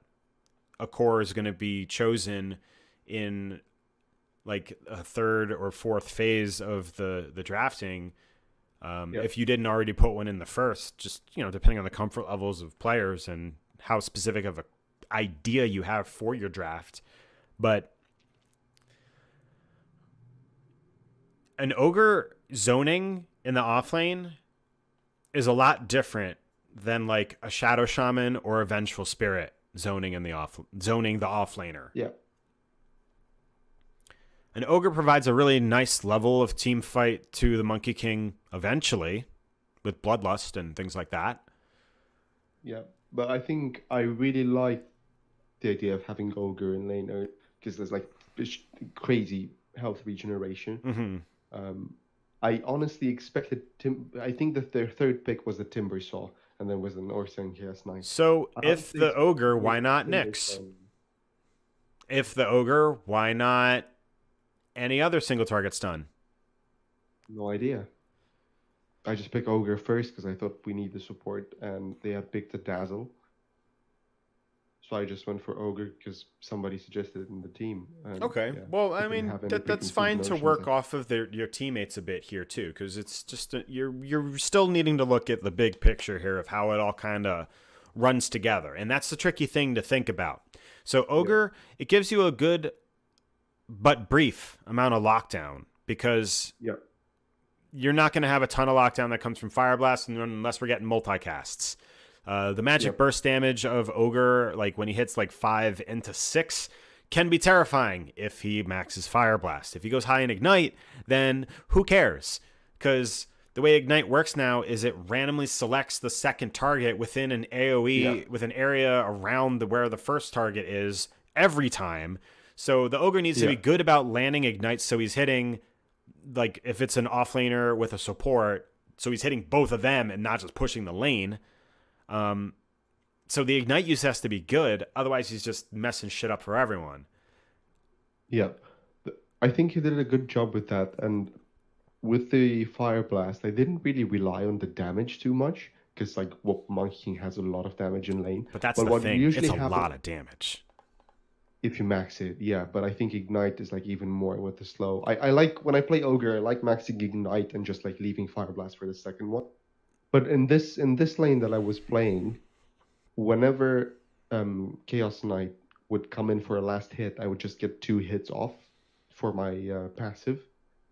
Speaker 2: a core is going to be chosen in like a third or fourth phase of the drafting. If you didn't already put one in the first, just, depending on the comfort levels of players and how specific of a idea you have for your draft. But an Ogre zoning in the offlane is a lot different than like a Shadow Shaman or a Vengeful Spirit zoning the offlaner.
Speaker 1: Yeah.
Speaker 2: An Ogre provides a really nice level of team fight to the Monkey King eventually with Bloodlust and things like that.
Speaker 1: Yeah, but I think I really like the idea of having Ogre in lane because there's like crazy health regeneration.
Speaker 2: Mm-hmm.
Speaker 1: I honestly expected I think that their third pick was the Timbersaw, and then was an Orsa and Chaos Knight.
Speaker 2: So if the Ogre, why not Nyx? If the Ogre, why not any other single target stun?
Speaker 1: No idea. I just picked Ogre first because I thought we need the support, and they had picked the Dazzle. So I just went for Ogre because somebody suggested it in the team. And,
Speaker 2: okay. Well, I mean, that's fine to work off of your teammates a bit here too, because it's just you're still needing to look at the big picture here of how it all kind of runs together, and that's the tricky thing to think about. So Ogre, it gives you a good but brief amount of lockdown because you're not going to have a ton of lockdown that comes from Fire Blast unless we're getting multicasts. The magic burst damage of Ogre, like when he hits like 5 into 6, can be terrifying if he maxes Fire Blast. If he goes high in Ignite, then who cares? Because the way Ignite works now is it randomly selects the second target within an AoE, with an area around where the first target is every time. So the Ogre needs to be good about landing Ignite so he's hitting, like if it's an offlaner with a support, so he's hitting both of them and not just pushing the lane. So the Ignite use has to be good. Otherwise, he's just messing shit up for everyone. Yeah.
Speaker 1: I think he did a good job with that. And with the Fire Blast, I didn't really rely on the damage too much. Because, like, Monkey King has a lot of damage in lane.
Speaker 2: But that's the thing. It's a lot of damage.
Speaker 1: If you max it, yeah. But I think Ignite is, like, even more with the slow. I like, when I play Ogre, I like maxing Ignite and just, like, leaving Fire Blast for the second one. But in this lane that I was playing, whenever Chaos Knight would come in for a last hit, I would just get 2 hits off for my passive,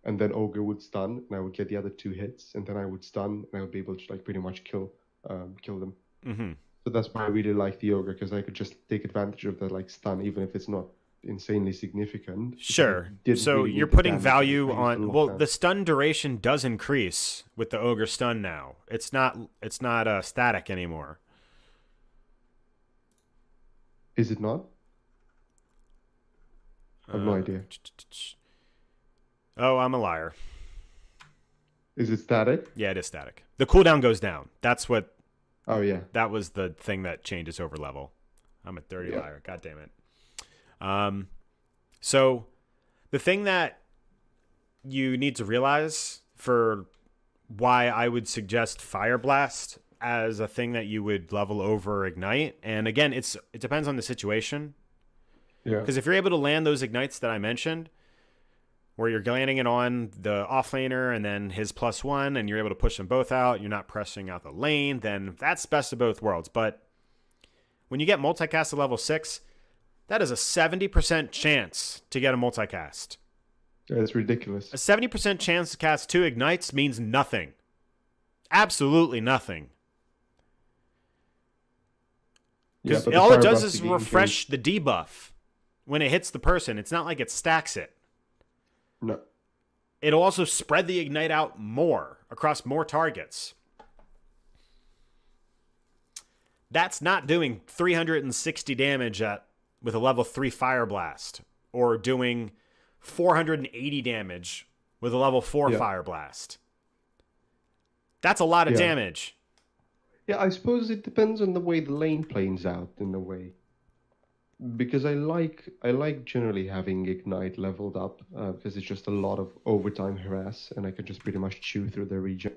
Speaker 1: and then Ogre would stun, and I would get the other 2 hits, and then I would stun, and I would be able to like pretty much kill them.
Speaker 2: Mm-hmm.
Speaker 1: So that's why I really like the Ogre, because I could just take advantage of the like stun, even if it's not insanely significant.
Speaker 2: Sure. So
Speaker 1: really
Speaker 2: you're putting value on, well, the stun duration does increase with the Ogre stun now. It's not static anymore.
Speaker 1: Is it not? I have no idea.
Speaker 2: Oh, I'm a liar.
Speaker 1: Is it static?
Speaker 2: Yeah, it is static. The cooldown goes down. That's what
Speaker 1: Oh yeah.
Speaker 2: That was the thing that changes over level. I'm a dirty liar. God damn it. So the thing that you need to realize for why I would suggest Fire Blast as a thing that you would level over Ignite, and again, it depends on the situation.
Speaker 1: Yeah.
Speaker 2: Because if you're able to land those Ignites that I mentioned, where you're landing it on the offlaner and then his +1, and you're able to push them both out, you're not pressing out the lane, then that's best of both worlds. But when you get multicast to level 6, that is a 70% chance to get a multicast.
Speaker 1: That's ridiculous.
Speaker 2: A 70% chance to cast 2 Ignites means nothing. Absolutely nothing. Because all it does is refresh the debuff when it hits the person. It's not like it stacks it.
Speaker 1: No.
Speaker 2: It'll also spread the Ignite out more across more targets. That's not doing 360 damage with a level 3 Fire Blast, or doing 480 damage with a level 4 Fire Blast. That's a lot of damage.
Speaker 1: Yeah, I suppose it depends on the way the lane plays out in a way. Because I like generally having Ignite leveled up, because it's just a lot of overtime harass, and I can just pretty much chew through the region.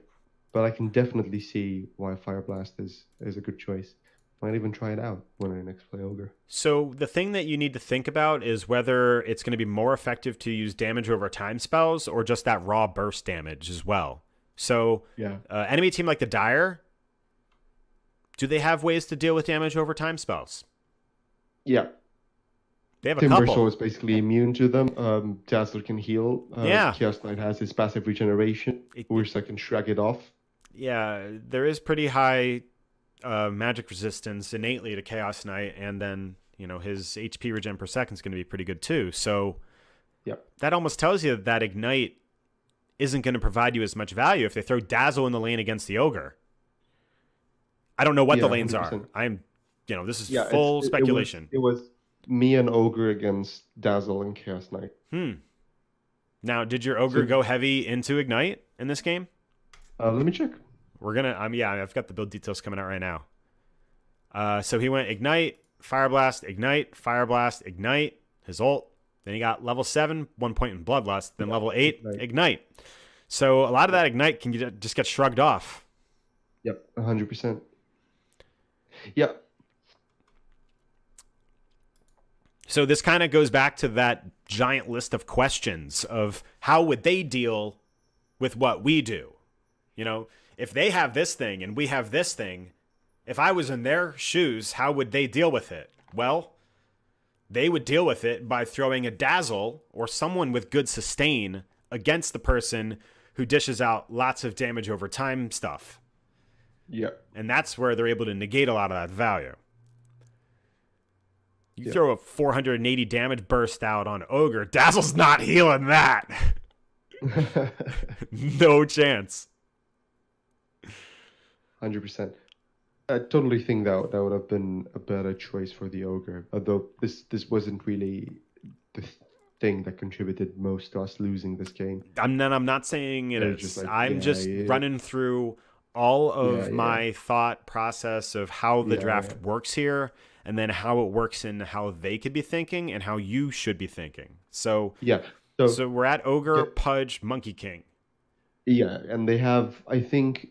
Speaker 1: But I can definitely see why Fire Blast is a good choice. Might even try it out when I next play Ogre.
Speaker 2: So the thing that you need to think about is whether it's going to be more effective to use damage over time spells or just that raw burst damage as well. So enemy team like the Dire, do they have ways to deal with damage over time spells?
Speaker 1: Yeah.
Speaker 2: They have a couple.
Speaker 1: Timbersaw is basically immune to them. Dazzler can heal. Chaos Knight has his passive regeneration, which I can shrug it off.
Speaker 2: Yeah, there is pretty high magic resistance innately to Chaos Knight, and then his HP regen per second is going to be pretty good too. So that almost tells you that Ignite isn't going to provide you as much value if they throw Dazzle in the lane against the Ogre. I don't know what the lanes
Speaker 1: 100%.
Speaker 2: are. This is full speculation.
Speaker 1: It was me and Ogre against Dazzle and Chaos Knight.
Speaker 2: Now, did your Ogre go heavy into Ignite in this game?
Speaker 1: Let me check.
Speaker 2: We're gonna. I've got the build details coming out right now. So he went Ignite, Fire Blast, Ignite, Fire Blast, Ignite, his ult. Then he got level 7, 1 point in Bloodlust. Then level 8, Ignite. So a lot of that Ignite can just get shrugged off.
Speaker 1: Yep, 100%. Yep.
Speaker 2: So this kind of goes back to that giant list of questions of how would they deal with what we do? If they have this thing and we have this thing, if I was in their shoes, how would they deal with it? Well, they would deal with it by throwing a Dazzle or someone with good sustain against the person who dishes out lots of damage over time stuff.
Speaker 1: Yeah.
Speaker 2: And that's where they're able to negate a lot of that value. You throw a 480 damage burst out on Ogre, Dazzle's not healing that. No chance.
Speaker 1: 100%. I totally think that would have been a better choice for the Ogre. Although this wasn't really the thing that contributed most to us losing this game.
Speaker 2: I'm not saying it is. I'm just running through all of my thought process of how the draft works here, and then how it works in how they could be thinking and how you should be thinking. So so we're at Ogre, Pudge, Monkey King.
Speaker 1: Yeah, and they have, I think,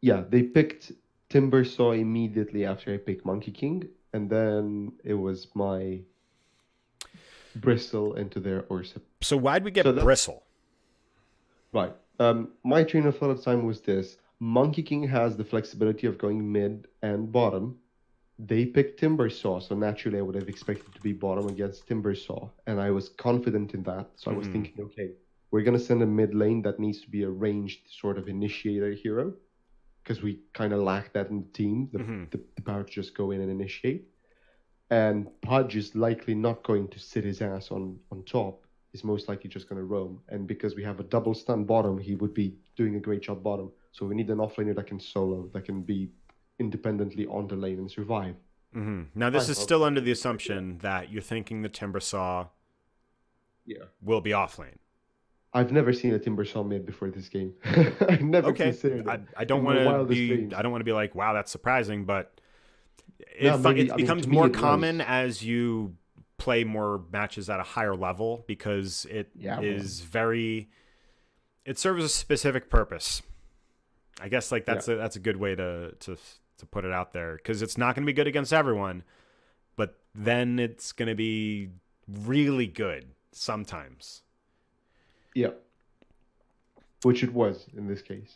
Speaker 1: they picked Timbersaw immediately after I picked Monkey King, and then it was my Bristle into their Orsa.
Speaker 2: So why'd we get Bristle?
Speaker 1: Right. My train of thought at the time was this. Monkey King has the flexibility of going mid and bottom. They picked Timbersaw, so naturally I would have expected to be bottom against Timbersaw, and I was confident in that. So I was thinking, okay, we're going to send a mid lane that needs to be a ranged sort of initiator hero, because we kind of lack that in the team, the power to just go in and initiate. And Pudge is likely not going to sit his ass on top. He's most likely just going to roam. And because we have a double stun bottom, he would be doing a great job bottom. So we need an offlaner that can solo, that can be independently on the lane and survive.
Speaker 2: Now, this is still under the assumption that you're thinking the Timbersaw will be offlane.
Speaker 1: I've never seen a Timbersaw made before this game. I never
Speaker 2: Okay,
Speaker 1: considered it.
Speaker 2: I don't
Speaker 1: in
Speaker 2: want
Speaker 1: my
Speaker 2: to
Speaker 1: wildest
Speaker 2: be.
Speaker 1: dreams.
Speaker 2: I don't want to be like, wow, that's surprising, but
Speaker 1: No, maybe,
Speaker 2: it
Speaker 1: I mean,
Speaker 2: becomes
Speaker 1: to me
Speaker 2: more
Speaker 1: it was.
Speaker 2: common as you play more matches at a higher level because it
Speaker 1: Yeah,
Speaker 2: is very. It serves a specific purpose. I guess like that's a good way to put it out there because it's not going to be good against everyone, but then it's going to be really good sometimes.
Speaker 1: Yeah. Which it was in this case.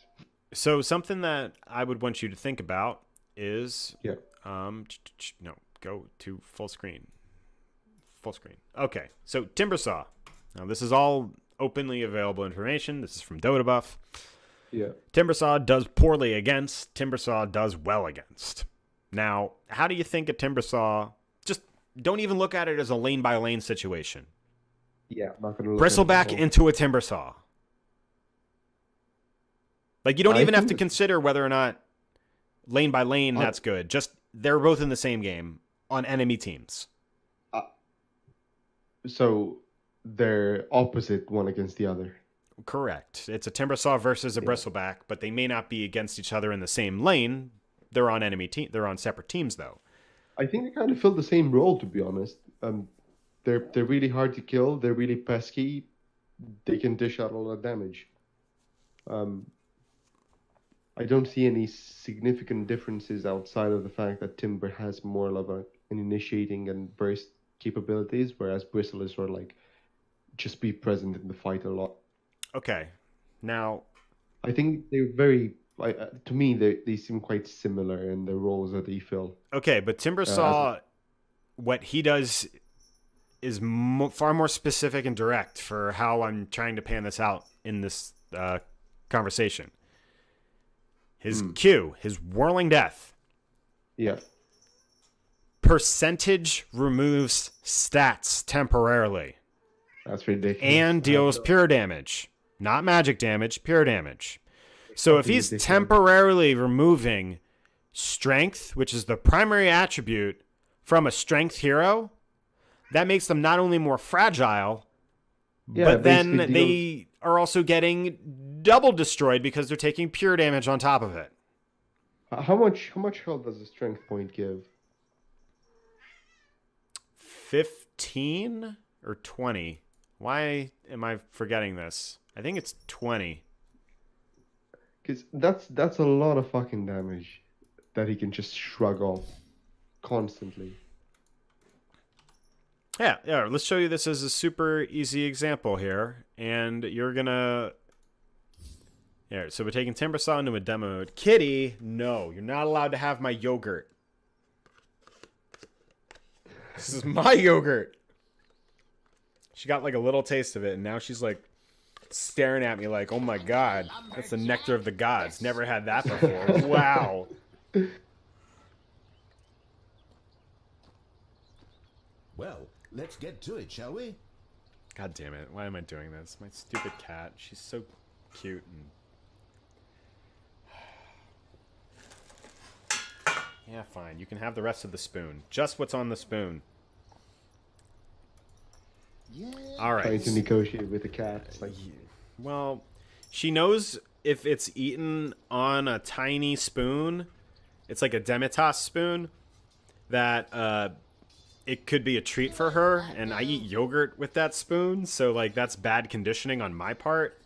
Speaker 2: So something that I would want you to think about is
Speaker 1: Yeah.
Speaker 2: no, go to full screen. Full screen. Okay. So Timbersaw. Now this is all openly available information. This is from DotaBuff.
Speaker 1: Yeah.
Speaker 2: Timbersaw does poorly against, Timbersaw does well against. Now, how do you think a Timbersaw, just don't even look at it as a lane by lane situation.
Speaker 1: Yeah, I'm not gonna look
Speaker 2: Bristleback
Speaker 1: at it.
Speaker 2: into a Timbersaw. Like, you don't
Speaker 1: I
Speaker 2: even have
Speaker 1: think
Speaker 2: to
Speaker 1: that-
Speaker 2: consider whether or not lane by lane that's good. Just, they're both in the same game on enemy teams.
Speaker 1: So they're opposite one against the other.
Speaker 2: Correct. It's a Timbersaw versus a Bristleback, but they may not be against each other in the same lane. They're on enemy team. They're on separate teams, though.
Speaker 1: I think they kind of fill the same role, to be honest. They're really hard to kill. They're really pesky. They can dish out a lot of damage. I don't see any significant differences outside of the fact that Timber has more of an initiating and burst capabilities, whereas Bristle is sort of like just be present in the fight a lot.
Speaker 2: Okay. Now,
Speaker 1: I think they're very. To me, they seem quite similar in the roles that they fill.
Speaker 2: okay, but Timbersaw, what he does is far more specific and direct for how I'm trying to pan this out in this conversation. His Q, his Whirling Death,
Speaker 1: Yeah.
Speaker 2: percentage removes stats temporarily
Speaker 1: That's ridiculous.
Speaker 2: and deals pure damage. Not magic damage, pure damage. So if he's temporarily removing strength, which is the primary attribute from a strength hero, that makes them not only more fragile,
Speaker 1: Yeah,
Speaker 2: but then
Speaker 1: basically
Speaker 2: they are also getting double destroyed because they're taking pure damage on top of it.
Speaker 1: How much health does a strength point give?
Speaker 2: 15 or 20? Why am I forgetting this? I think it's 20.
Speaker 1: Because that's a lot of fucking damage that he can just shrug off constantly.
Speaker 2: Yeah, let's show you this as a super easy example here. And you're gonna... Yeah, so we're taking Timbersaw into a demo mode. Kitty, no, you're not allowed to have my yogurt. This is my yogurt. She got like a little taste of it, and now she's like staring at me like, oh my god, that's the nectar of the gods. Never had that before. Wow.
Speaker 3: Well, let's get to it, shall we?
Speaker 2: God damn it. Why am I doing this? My stupid cat. She's so cute and... Yeah, fine. You can have the rest of the spoon. Just what's on the spoon.
Speaker 3: Yeah.
Speaker 2: All
Speaker 1: Trying
Speaker 2: right.
Speaker 1: to negotiate with the cat. It's like,
Speaker 2: Well, she knows if it's eaten on a tiny spoon, it's like a Demitas spoon, that it could be a treat for her, and I eat yogurt with that spoon, so like that's bad conditioning on my part,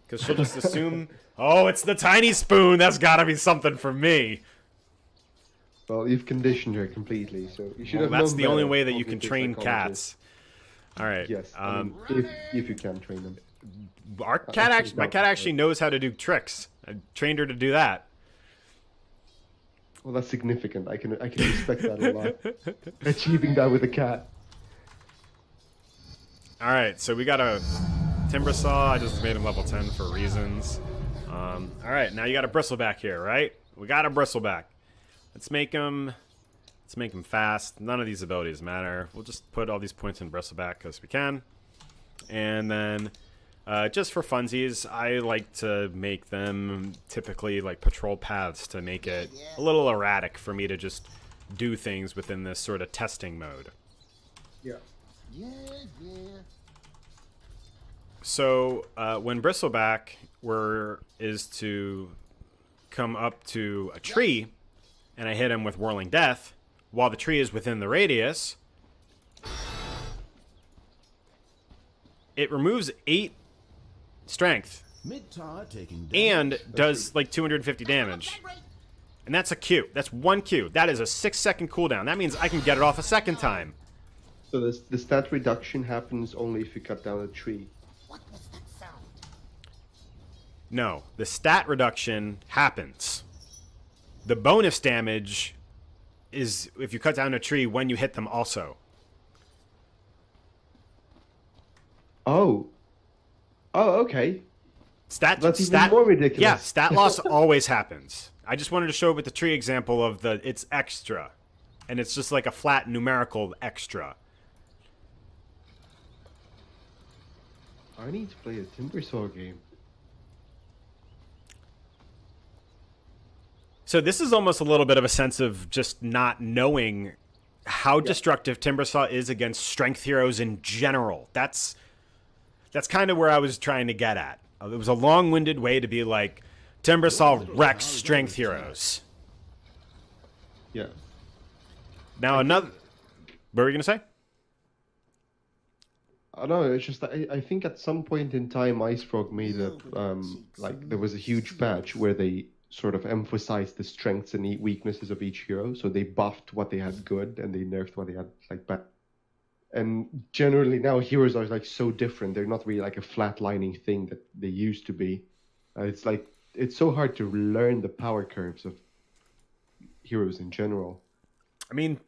Speaker 2: because she'll just assume, oh, it's the tiny spoon, that's gotta be something for me.
Speaker 1: well, you've conditioned her completely, so you should
Speaker 2: Well,
Speaker 1: have
Speaker 2: that's
Speaker 1: known
Speaker 2: the only
Speaker 1: better,
Speaker 2: way that you can
Speaker 1: cognitive
Speaker 2: train
Speaker 1: psychologist.
Speaker 2: cats. All right.
Speaker 1: Yes, I mean, if you can train them.
Speaker 2: Our cat actually, my cat actually knows how to do tricks. I trained her to do that.
Speaker 1: Well, that's significant. I can respect that a lot. Achieving that with a cat.
Speaker 2: All right, so we got a Timbersaw. I just made him level 10 for reasons. All right, now you got a Bristleback here, right? We got a Bristleback. Let's make him fast. None of these abilities matter. We'll just put all these points in Bristleback because we can. And then, just for funsies, I like to make them typically like patrol paths to make it a little erratic for me to just do things within this sort of testing mode.
Speaker 1: Yeah.
Speaker 3: Yeah, yeah.
Speaker 2: So when Bristleback is to come up to a tree, and I hit him with Whirling Death, while the tree is within the radius, it removes 8 strength
Speaker 3: Mid-tower taking
Speaker 2: and does like 250 damage. And that's a Q. That's 1 Q. That is a 6-second cooldown. That means I can get it off a second time.
Speaker 1: So the stat reduction happens only if you cut down a tree.
Speaker 6: What was that sound?
Speaker 2: No, the stat reduction happens. The bonus damage is if you cut down a tree when you hit them also.
Speaker 1: Oh. Oh, okay. That's even more ridiculous.
Speaker 2: Yeah, stat loss always happens. I just wanted to show with the tree example of it's extra. And it's just like a flat numerical extra.
Speaker 1: I need to play a Timbersaw game.
Speaker 2: So this is almost a little bit of a sense of just not knowing how destructive Timbersaw is against strength heroes in general. That's kind of where I was trying to get at. It was a long-winded way to be like, Timbersaw wrecks strength heroes.
Speaker 1: Yeah.
Speaker 2: Now another... What were you going to say?
Speaker 1: I don't know, it's just I think at some point in time IceFrog made like there was a huge patch where they sort of emphasized the strengths and weaknesses of each hero. So they buffed what they had good and they nerfed what they had like bad. And generally now heroes are like so different. They're not really like a flatlining thing that they used to be. It's like it's so hard to learn the power curves of heroes in general.
Speaker 2: I mean,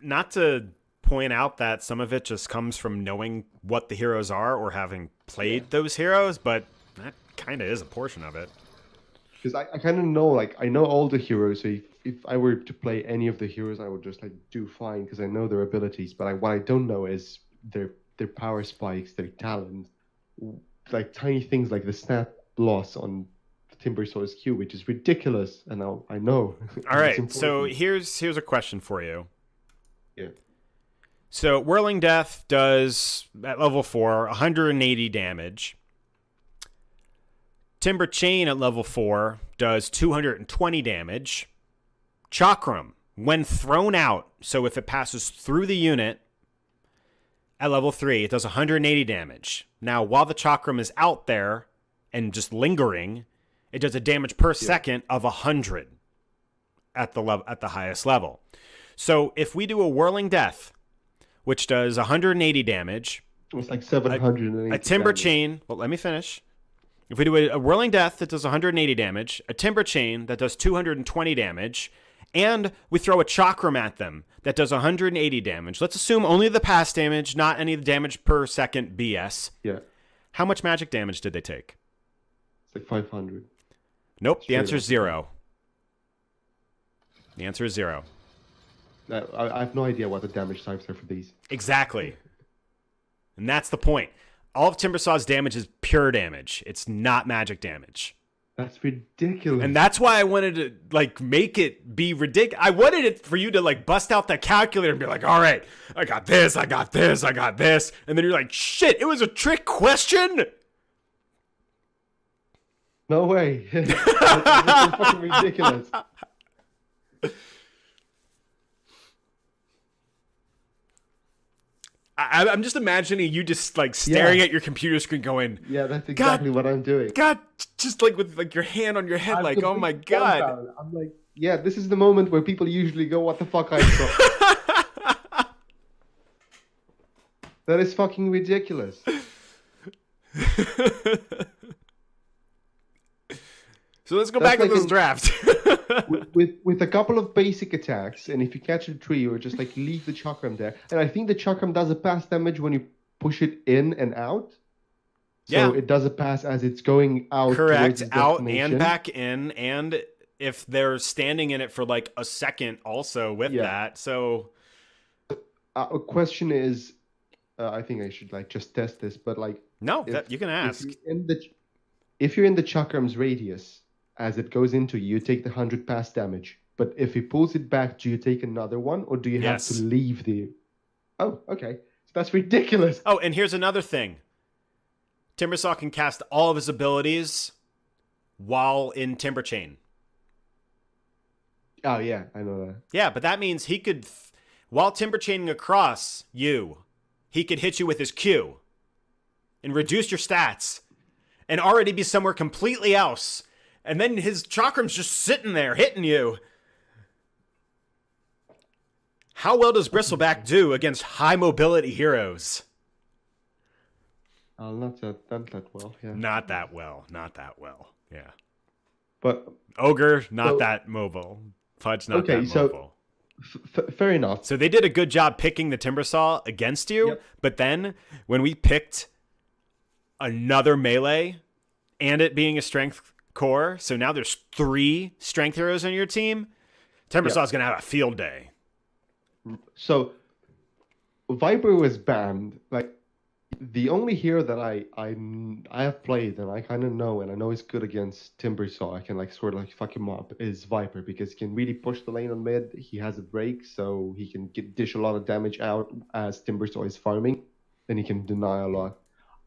Speaker 2: not to point out that some of it just comes from knowing what the heroes are or having played those heroes, but that kind of is a portion of it.
Speaker 1: Because I kind of know, like, I know all the heroes, so if I were to play any of the heroes, I would just, like, do fine, because I know their abilities, but what I don't know is their power spikes, their talent, like, tiny things like the stat loss on Timbersaw's Q, which is ridiculous, and I know.
Speaker 2: All right, so here's a question for you.
Speaker 1: Yeah.
Speaker 2: So Whirling Death does, at level 4, 180 damage. Timber Chain at level 4 does 220 damage. Chakram, when thrown out, so if it passes through the unit, at level 3, it does 180 damage. Now, while the Chakram is out there and just lingering, it does a damage per second of 100 at the highest level. So if we do a Whirling Death, which does 180 damage,
Speaker 1: it's like 780
Speaker 2: a Timber
Speaker 1: damage.
Speaker 2: Chain, well, let me finish. If we do a Whirling Death that does 180 damage, a Timber Chain that does 220 damage, and we throw a Chakram at them that does 180 damage. Let's assume only the pass damage, not any of the damage per second BS.
Speaker 1: Yeah.
Speaker 2: How much magic damage did they take?
Speaker 1: It's like 500.
Speaker 2: Nope, the
Speaker 1: Straight
Speaker 2: answer is
Speaker 1: up.
Speaker 2: 0. The answer is 0.
Speaker 1: I have no idea what the damage types are for these.
Speaker 2: Exactly. And that's the point. All of Timbersaw's damage is pure damage. It's not magic damage.
Speaker 1: That's ridiculous.
Speaker 2: And that's why I wanted to, like, make it be ridiculous. I wanted it for you to, like, bust out that calculator and be like, all right, I got this, I got this, I got this. And then you're like, shit, it was a trick question?
Speaker 1: No way. That's fucking ridiculous.
Speaker 2: I'm just imagining you just, like, staring at your computer screen going,
Speaker 1: Yeah, that's exactly what I'm doing.
Speaker 2: God, just, like, with, like, your hand on your head,
Speaker 1: I'm
Speaker 2: like, oh, my
Speaker 1: completely
Speaker 2: God.
Speaker 1: dumbfounded. I'm like, yeah, this is the moment where people usually go, what the fuck I saw. That is fucking ridiculous.
Speaker 2: So let's go back to
Speaker 1: like
Speaker 2: this
Speaker 1: an-
Speaker 2: draft.
Speaker 1: with a couple of basic attacks, and if you catch a tree, or just like leave the chakram there. And I think the chakram does a pass damage when you push it in and out. So
Speaker 2: Yeah.
Speaker 1: it does a pass as it's going out.
Speaker 2: Correct,
Speaker 1: towards its
Speaker 2: out
Speaker 1: destination.
Speaker 2: and back in, and if they're standing in it for like a second also with
Speaker 1: Yeah.
Speaker 2: that. So
Speaker 1: A question is, I think I should like just test this, but like
Speaker 2: no,
Speaker 1: if-
Speaker 2: that you can ask.
Speaker 1: if you're in the chakram's radius, as it goes into you, you take the 100 pass damage. But if he pulls it back, do you take another one, or do you have
Speaker 2: Yes.
Speaker 1: to leave the... Oh, okay. So that's ridiculous.
Speaker 2: Oh, and here's another thing. Timbersaw can cast all of his abilities while in Timber Chain.
Speaker 1: Oh, yeah, I know that.
Speaker 2: Yeah, but that means he could, while Timber Chaining across you, he could hit you with his Q and reduce your stats and already be somewhere completely else. And then his Chakram's just sitting there hitting you. How well does Bristleback do against high mobility heroes?
Speaker 1: Not that well, yeah.
Speaker 2: Not that well. Not that well. Yeah.
Speaker 1: But
Speaker 2: Ogre, not that mobile. Fudge, not that mobile.
Speaker 1: Fair enough.
Speaker 2: So they did a good job picking the Timbersaw against you, but then when we picked another melee and it being a strength core, so now there's 3 strength heroes on your team, Timbersaw's going to have a field day.
Speaker 1: So Viper was banned. Like, the only hero that I have played and I kind of know, and I know he's good against Timbersaw, I can like sort of like fuck him up, is Viper, because he can really push the lane on mid. He has a break, so he can dish a lot of damage out as Timbersaw is farming, and he can deny a lot.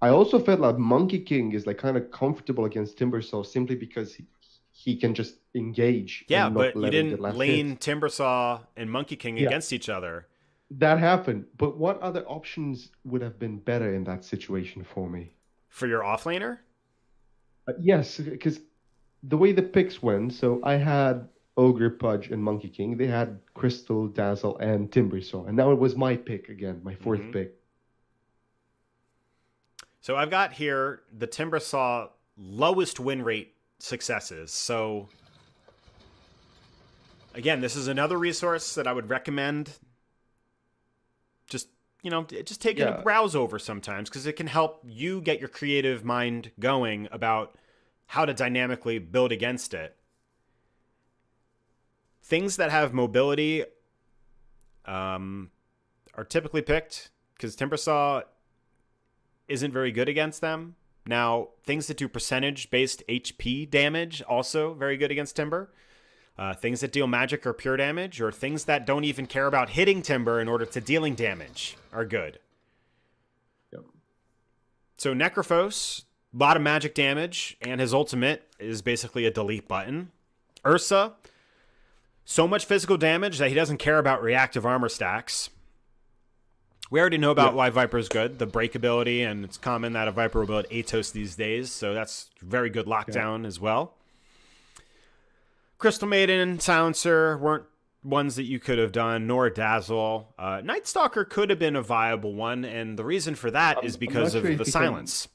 Speaker 1: I also felt like Monkey King is like kind of comfortable against Timbersaw simply because he can just engage.
Speaker 2: Yeah,
Speaker 1: and
Speaker 2: but
Speaker 1: not
Speaker 2: you
Speaker 1: let him
Speaker 2: didn't
Speaker 1: get last
Speaker 2: lane
Speaker 1: hits.
Speaker 2: Timbersaw and Monkey King against each other.
Speaker 1: That happened, but what other options would have been better in that situation for me?
Speaker 2: For your offlaner?
Speaker 1: Yes, because the way the picks went, so I had Ogre, Pudge, and Monkey King. They had Crystal, Dazzle, and Timbersaw, and now it was my pick again, my 4th pick.
Speaker 2: So I've got here the Timbersaw lowest win rate successes. So again, this is another resource that I would recommend. Just taking a browse over sometimes, because it can help you get your creative mind going about how to dynamically build against it. Things that have mobility are typically picked because Timbersaw isn't very good against them. Now, things that do percentage-based HP damage also very good against Timber. Things that deal magic or pure damage, or things that don't even care about hitting Timber in order to dealing damage are good.
Speaker 1: Yep.
Speaker 2: So Necrophos, a lot of magic damage, and his ultimate is basically a delete button. Ursa, so much physical damage that he doesn't care about reactive armor stacks. We already know about why Viper's good, the break ability, and it's common that a Viper will build Atos these days, so that's very good lockdown as well. Crystal Maiden, Silencer weren't ones that you could have done, nor Dazzle. Night Stalker could have been a viable one, and the reason for that is because of the silence.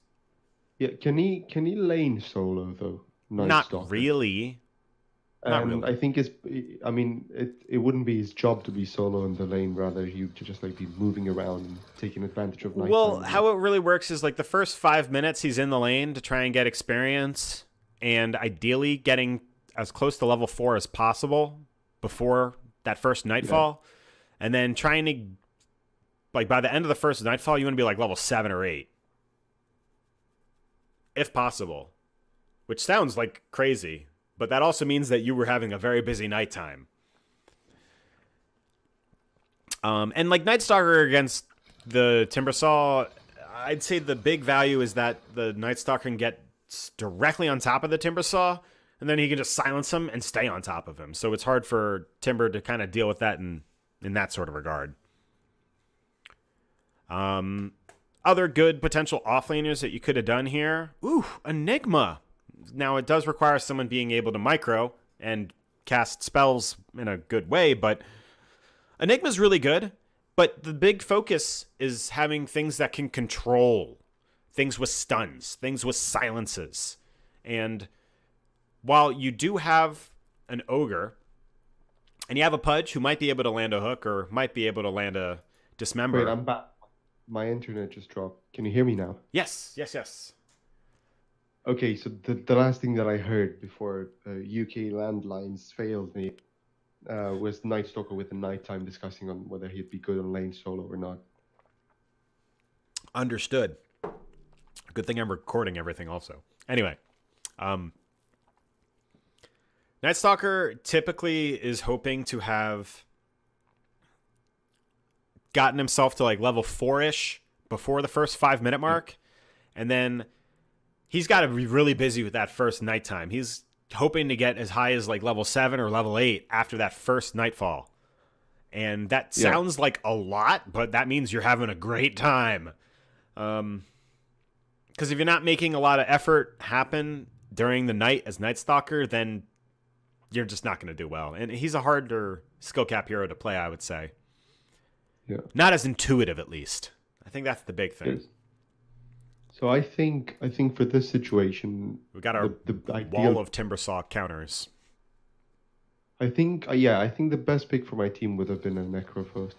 Speaker 1: Can he lane solo though?
Speaker 2: Not really.
Speaker 1: I think it wouldn't be his job to be solo in the lane. Rather, he to just like be moving around and taking advantage of night.
Speaker 2: Well, how it really works is like the first 5 minutes he's in the lane to try and get experience, and ideally getting as close to level 4 as possible before that first nightfall. And then trying to, like, by the end of the first nightfall, you want to be like level 7 or 8. If possible. Which sounds like crazy, but that also means that you were having a very busy nighttime. And like Night Stalker against the Timbersaw, I'd say the big value is that the Night Stalker can get directly on top of the Timbersaw, and then he can just silence him and stay on top of him. So it's hard for Timber to kind of deal with that in that sort of regard. Other good potential offlaners that you could have done here. Ooh, Enigma. Now, it does require someone being able to micro and cast spells in a good way, but Enigma's really good. But the big focus is having things that can control. Things with stuns. Things with silences. And while you do have an Ogre, and you have a Pudge who might be able to land a hook or might be able to land a Dismember.
Speaker 1: Wait, I'm back. My internet just dropped. Can you hear me now?
Speaker 2: Yes.
Speaker 1: Okay, so the last thing that I heard before UK landlines failed me was Night Stalker with the nighttime discussing on whether he'd be good on lane solo or not.
Speaker 2: Understood. Good thing I'm recording everything also. Anyway, Night Stalker typically is hoping to have gotten himself to like level 4-ish before the first 5 minute mark, and then he's got to be really busy with that first nighttime. He's hoping to get as high as like level 7 or level 8 after that first nightfall. And that sounds like a lot, but that means you're having a great time. Because if you're not making a lot of effort happen during the night as Night Stalker, then you're just not going to do well. And he's a harder skill cap hero to play, I would say.
Speaker 1: Yeah.
Speaker 2: Not as intuitive, at least. I think that's the big thing.
Speaker 1: Yes. So I think for this situation,
Speaker 2: We got our
Speaker 1: the
Speaker 2: wall of Timbersaw counters.
Speaker 1: I think the best pick for my team would have been a Necrophos.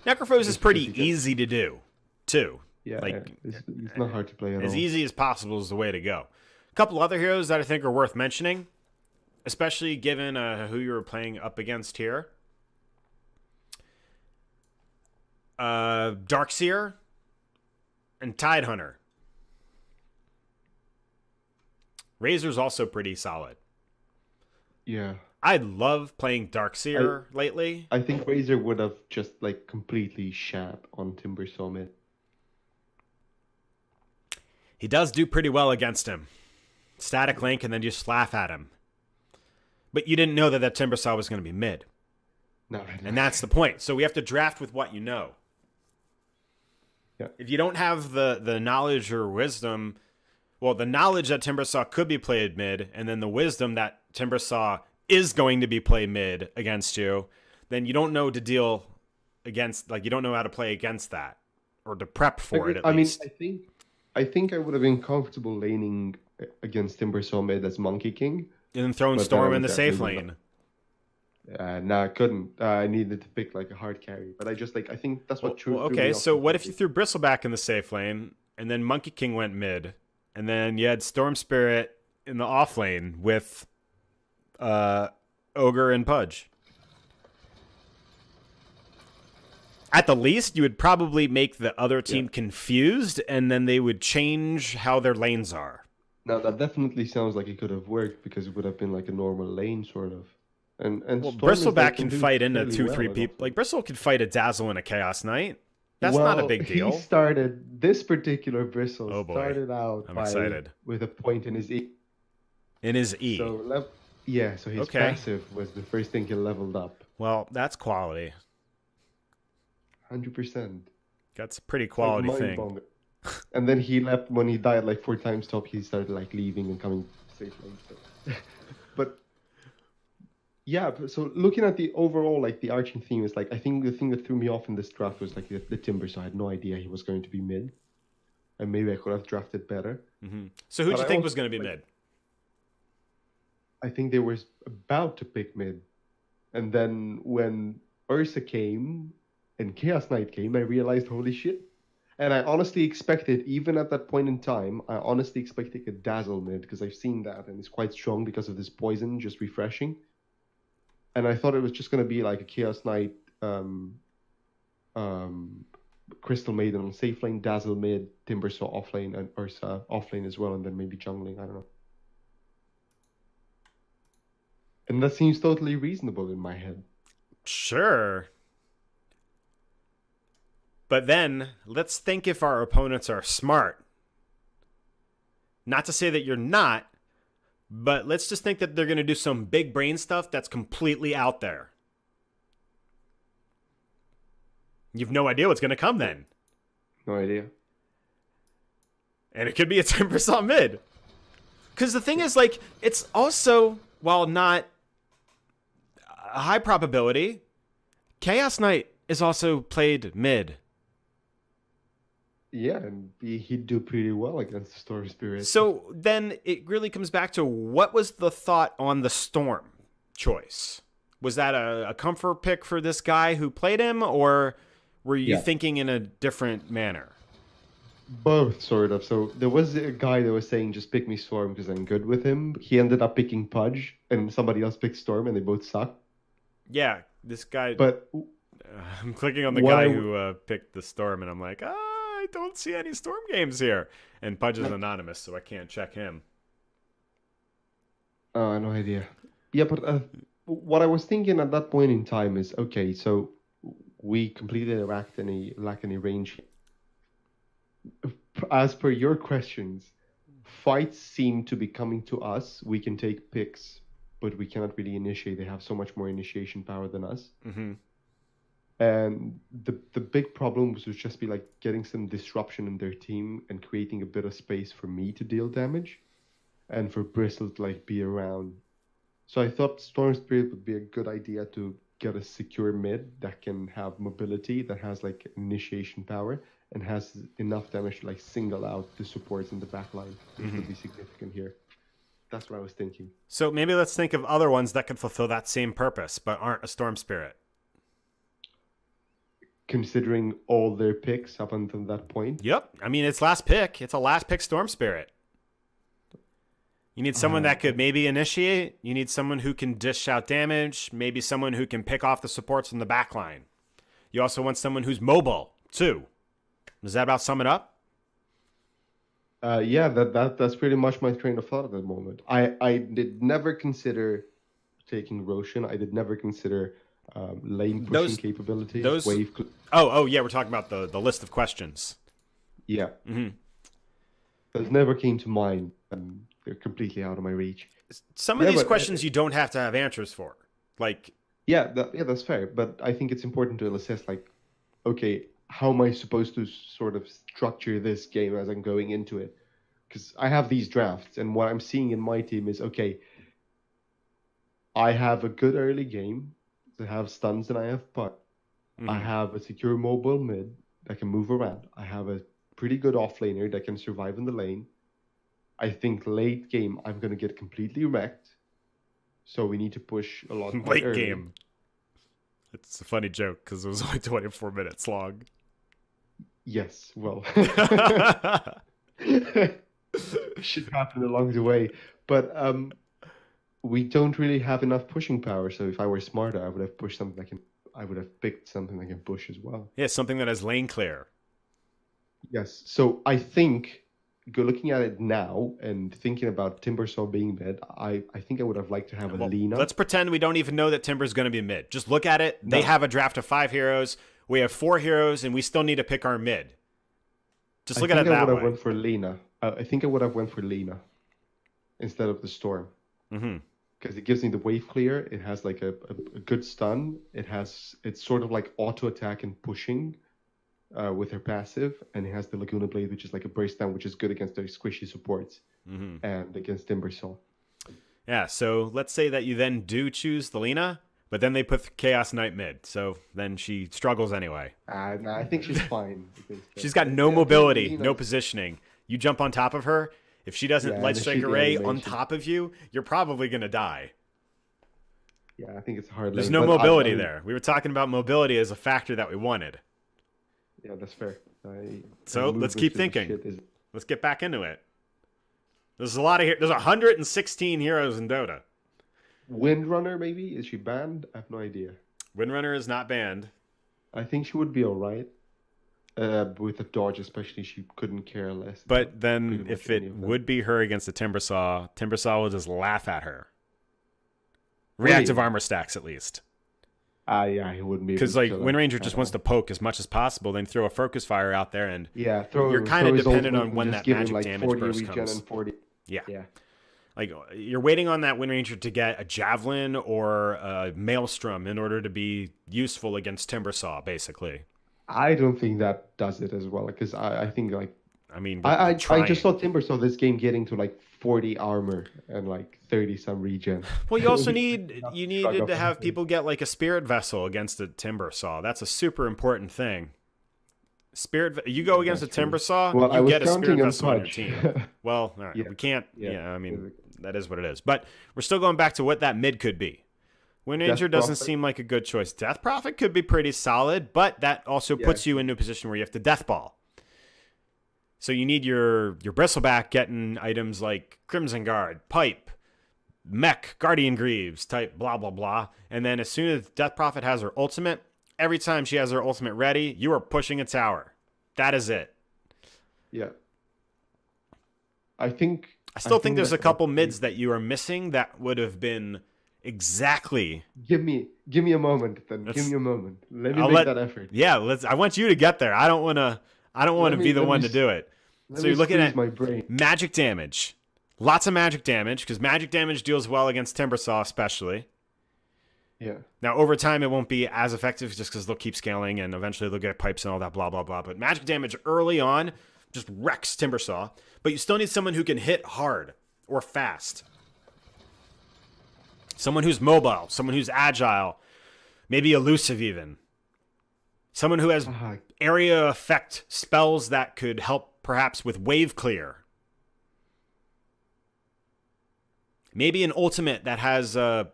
Speaker 2: Necrophos is pretty easy to do, too.
Speaker 1: Yeah,
Speaker 2: like
Speaker 1: it's not hard to play at all.
Speaker 2: as easy as possible is the way to go. A couple other heroes that I think are worth mentioning, especially given who you were playing up against here. Darkseer and Tidehunter. Razor's also pretty solid.
Speaker 1: Yeah.
Speaker 2: I love playing Darkseer lately.
Speaker 1: I think Razor would have just like completely shat on Timbersaw mid.
Speaker 2: He does do pretty well against him. Static link and then just laugh at him. But you didn't know that Timbersaw was going to be mid.
Speaker 1: No.
Speaker 2: And that's the point. So we have to draft with what you know.
Speaker 1: Yeah.
Speaker 2: If you don't have the knowledge or wisdom, well, the knowledge that Timbersaw could be played mid, and then the wisdom that Timbersaw is going to be played mid against you, then you don't know to deal against, like, you don't know how to play against that or to prep for it at least.
Speaker 1: I think I would have been comfortable laning against Timbersaw mid as Monkey King.
Speaker 2: And then throwing Storm in the safe lane.
Speaker 1: I couldn't. I needed to pick like a hard carry, but I think that's what true.
Speaker 2: Okay, so what if you threw Bristleback in the safe lane, and then Monkey King went mid, and then you had Storm Spirit in the off lane with Ogre and Pudge? At the least, you would probably make the other team confused, and then they would change how their lanes are.
Speaker 1: Now that definitely sounds like it could have worked because it would have been like a normal lane sort of. And
Speaker 2: well,
Speaker 1: Storm is,
Speaker 2: Bristleback
Speaker 1: like,
Speaker 2: can
Speaker 1: do
Speaker 2: fight into
Speaker 1: fairly
Speaker 2: 2-3
Speaker 1: well,
Speaker 2: people. Like Bristle could fight a Dazzle and a Chaos Knight. That's not a big deal.
Speaker 1: He started this particular Bristle.
Speaker 2: Oh boy.
Speaker 1: Started out
Speaker 2: I'm excited.
Speaker 1: with a point in his E.
Speaker 2: In his E.
Speaker 1: So his passive was the first thing he leveled up.
Speaker 2: Well, that's quality.
Speaker 1: 100%.
Speaker 2: That's a pretty quality thing.
Speaker 1: And then he left when he died like 4 times top. He started like leaving and coming safe lane. So. But yeah, so looking at the overall like the arching theme is like I think the thing that threw me off in this draft was like the Timber. So I had no idea he was going to be mid, and maybe I could have drafted better.
Speaker 2: Mm-hmm. So who do you think was going to be mid?
Speaker 1: I think they were about to pick mid, and then when Ursa came and Chaos Knight came, I realized holy shit. And I honestly expected, even at that point in time, I honestly expected a Dazzle mid because I've seen that and it's quite strong because of this poison just refreshing. And I thought it was just going to be like a Chaos Knight, Crystal Maiden on safe lane, Dazzle mid, Timbersaw off lane, and Ursa off lane as well, and then maybe jungling, I don't know. And that seems totally reasonable in my head.
Speaker 2: Sure. But then, let's think if our opponents are smart. Not to say that you're not, but let's just think that they're going to do some big brain stuff that's completely out there. You've no idea what's going to come then.
Speaker 1: No idea.
Speaker 2: And it could be a 10% mid. Because the thing is, like, it's also, while not a high probability, Chaos Knight is also played mid.
Speaker 1: Yeah, and he'd do pretty well against the Storm Spirit.
Speaker 2: So then it really comes back to what was the thought on the Storm choice? Was that a comfort pick for this guy who played him, or were you thinking in a different manner?
Speaker 1: Both, sort of. So there was a guy that was saying, just pick me Storm because I'm good with him. He ended up picking Pudge, and somebody else picked Storm, and they both suck.
Speaker 2: Yeah, this guy...
Speaker 1: But
Speaker 2: I'm clicking on the guy who picked the Storm, and I'm like, I don't see any Storm games here. And Pudge is anonymous, so I can't check him.
Speaker 1: No idea. Yeah, but what I was thinking at that point in time is, okay, so we completely lack any range. As per your questions, fights seem to be coming to us. We can take picks, but we cannot really initiate. They have so much more initiation power than us.
Speaker 2: Mm-hmm.
Speaker 1: And the big problem was just be like getting some disruption in their team and creating a bit of space for me to deal damage, and for Bristle to like be around. So I thought Storm Spirit would be a good idea to get a secure mid that can have mobility, that has like initiation power, and has enough damage to like single out the supports in the back line. This would be significant here. That's what I was thinking.
Speaker 2: So maybe let's think of other ones that could fulfill that same purpose, but aren't a Storm Spirit.
Speaker 1: Considering all their picks up until that point.
Speaker 2: Yep. I mean, it's last pick. It's a last pick Storm Spirit. You need someone that could maybe initiate. You need someone who can dish out damage. Maybe someone who can pick off the supports from the back line. You also want someone who's mobile, too. Does that about sum it up?
Speaker 1: Yeah, that's pretty much my train of thought at the moment. I did never consider taking Roshan. I did never consider lane pushing capabilities.
Speaker 2: Oh, yeah, we're talking about the list of questions.
Speaker 1: Yeah.
Speaker 2: Mm-hmm.
Speaker 1: Those never came to mind. They're completely out of my reach.
Speaker 2: Some of these questions you don't have to have answers for. Like,
Speaker 1: that's fair. But I think it's important to assess, like, okay, how am I supposed to sort of structure this game as I'm going into it? Because I have these drafts, and what I'm seeing in my team is, okay, I have a good early game. I have stuns and I have putt. I have a secure mobile mid that can move around. I have a pretty good offlaner that can survive in the lane. I think late game I'm going to get completely wrecked. So we need to push a lot
Speaker 2: late
Speaker 1: early.
Speaker 2: Game. It's a funny joke because it was only 24 minutes long.
Speaker 1: Yes, well. Should happen along the way. But we don't really have enough pushing power. So if I were smarter, I would have pushed something I would have picked something that can push as well.
Speaker 2: Yeah, something that has lane clear.
Speaker 1: Yes. So I think looking at it now and thinking about Timbersaw being mid, I think I would have liked to have a Lina.
Speaker 2: Let's pretend we don't even know that Timber's going to be mid. Just look at it. They have a draft of 5 heroes. We have 4 heroes, and we still need to pick our mid. Just look at it that way.
Speaker 1: I would have went for Lina. I think I would have went for Lina instead of the Storm.
Speaker 2: Mm-hmm.
Speaker 1: Because it gives me the wave clear. It has like a good stun. It's sort of like auto attack and pushing with her passive, and it has the Laguna Blade, which is like a burst down, which is good against their squishy supports and against Timbersaw.
Speaker 2: Yeah, so let's say that you then do choose the Lina, but then they put Chaos Knight mid, so then she struggles anyway.
Speaker 1: No, I think she's fine.
Speaker 2: She's got no mobility, no positioning. You jump on top of her. If she doesn't Light Strike Array on top of you, you're probably going to die.
Speaker 1: Yeah, I think it's hard.
Speaker 2: There's no mobility there. We were talking about mobility as a factor that we wanted.
Speaker 1: Yeah, that's fair.
Speaker 2: So let's keep thinking. Let's get back into it. There's a lot of there's 116 heroes in Dota.
Speaker 1: Windrunner, maybe? Is she banned? I have no idea.
Speaker 2: Windrunner is not banned.
Speaker 1: I think she would be all right. With the dodge, especially, she couldn't care less.
Speaker 2: But then if it would be her against the Timbersaw will just laugh at her. Reactive armor stacks, at least.
Speaker 1: Yeah, he wouldn't be.
Speaker 2: Because like Wind Ranger just wants to poke as much as possible, then throw a focus fire out there, and
Speaker 1: you're
Speaker 2: kind of dependent on when that magic damage burst comes.
Speaker 1: And 40.
Speaker 2: Yeah. Like you're waiting on that Wind Ranger to get a javelin or a maelstrom in order to be useful against Timbersaw, basically.
Speaker 1: I don't think that does it as well, because I think like I
Speaker 2: trying.
Speaker 1: just saw Timbersaw this game getting to like 40 armor and like 30 some regen.
Speaker 2: Well, you also needed to have people get like a spirit vessel against a Timbersaw. That's a super important thing. You go against a Timbersaw, you get a spirit vessel on your team. Well, all right, we can't. Yeah, I mean that is what it is. But we're still going back to what that mid could be. Wind Ranger doesn't seem like a good choice. Death Prophet could be pretty solid, but that also puts you into a position where you have to Death Ball. So you need your Bristleback getting items like Crimson Guard, Pipe, Mech, Guardian Greaves, type blah, blah, blah. And then as soon as Death Prophet has her ultimate, every time she has her ultimate ready, you are pushing a tower. That is it.
Speaker 1: Yeah. I
Speaker 2: still think there's a couple mids that you are missing that would have been exactly.
Speaker 1: Give me a moment then. Give me a moment. Let me make that effort.
Speaker 2: Yeah, I want you to get there. I don't want to be the one to do it. So you're looking at
Speaker 1: my brain.
Speaker 2: magic damage. Lots of magic damage, because magic damage deals well against Timbersaw especially.
Speaker 1: Yeah.
Speaker 2: Now, over time, it won't be as effective just because they'll keep scaling and eventually they'll get pipes and all that, blah, blah, blah. But magic damage early on just wrecks Timbersaw. But you still need someone who can hit hard or fast. Someone who's mobile, someone who's agile, maybe elusive even. Someone who has area effect spells that could help perhaps with wave clear. Maybe an ultimate that has a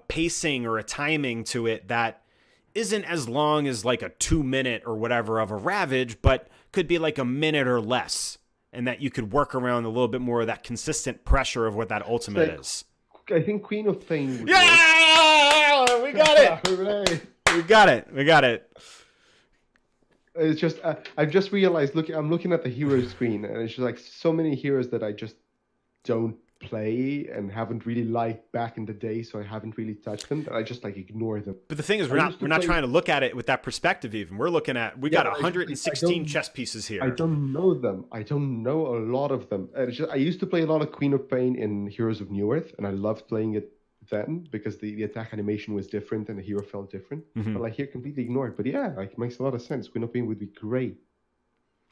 Speaker 2: pacing or a timing to it that isn't as long as like a 2-minute or whatever of a Ravage, but could be like a minute or less. And that you could work around a little bit more of that consistent pressure of what that ultimate is.
Speaker 1: I think Queen of Pain would
Speaker 2: Yeah! We got it!
Speaker 1: Hooray!
Speaker 2: We got it.
Speaker 1: It's just, I've just realized, I'm looking at the hero screen, and it's just like so many heroes that I just don't play and haven't really liked back in the day, so I haven't really touched them, that I just like ignore them.
Speaker 2: But the thing is, we're not trying to look at it with that perspective even. We're looking at, we got 116 chess pieces here.
Speaker 1: I don't know them. I don't know a lot of them. And it's just, I used to play a lot of Queen of Pain in Heroes of New Earth, and I loved playing it then because the attack animation was different and the hero felt different.
Speaker 2: Mm-hmm.
Speaker 1: But like here, completely ignored. But yeah, like it makes a lot of sense. Queen of Pain would be great.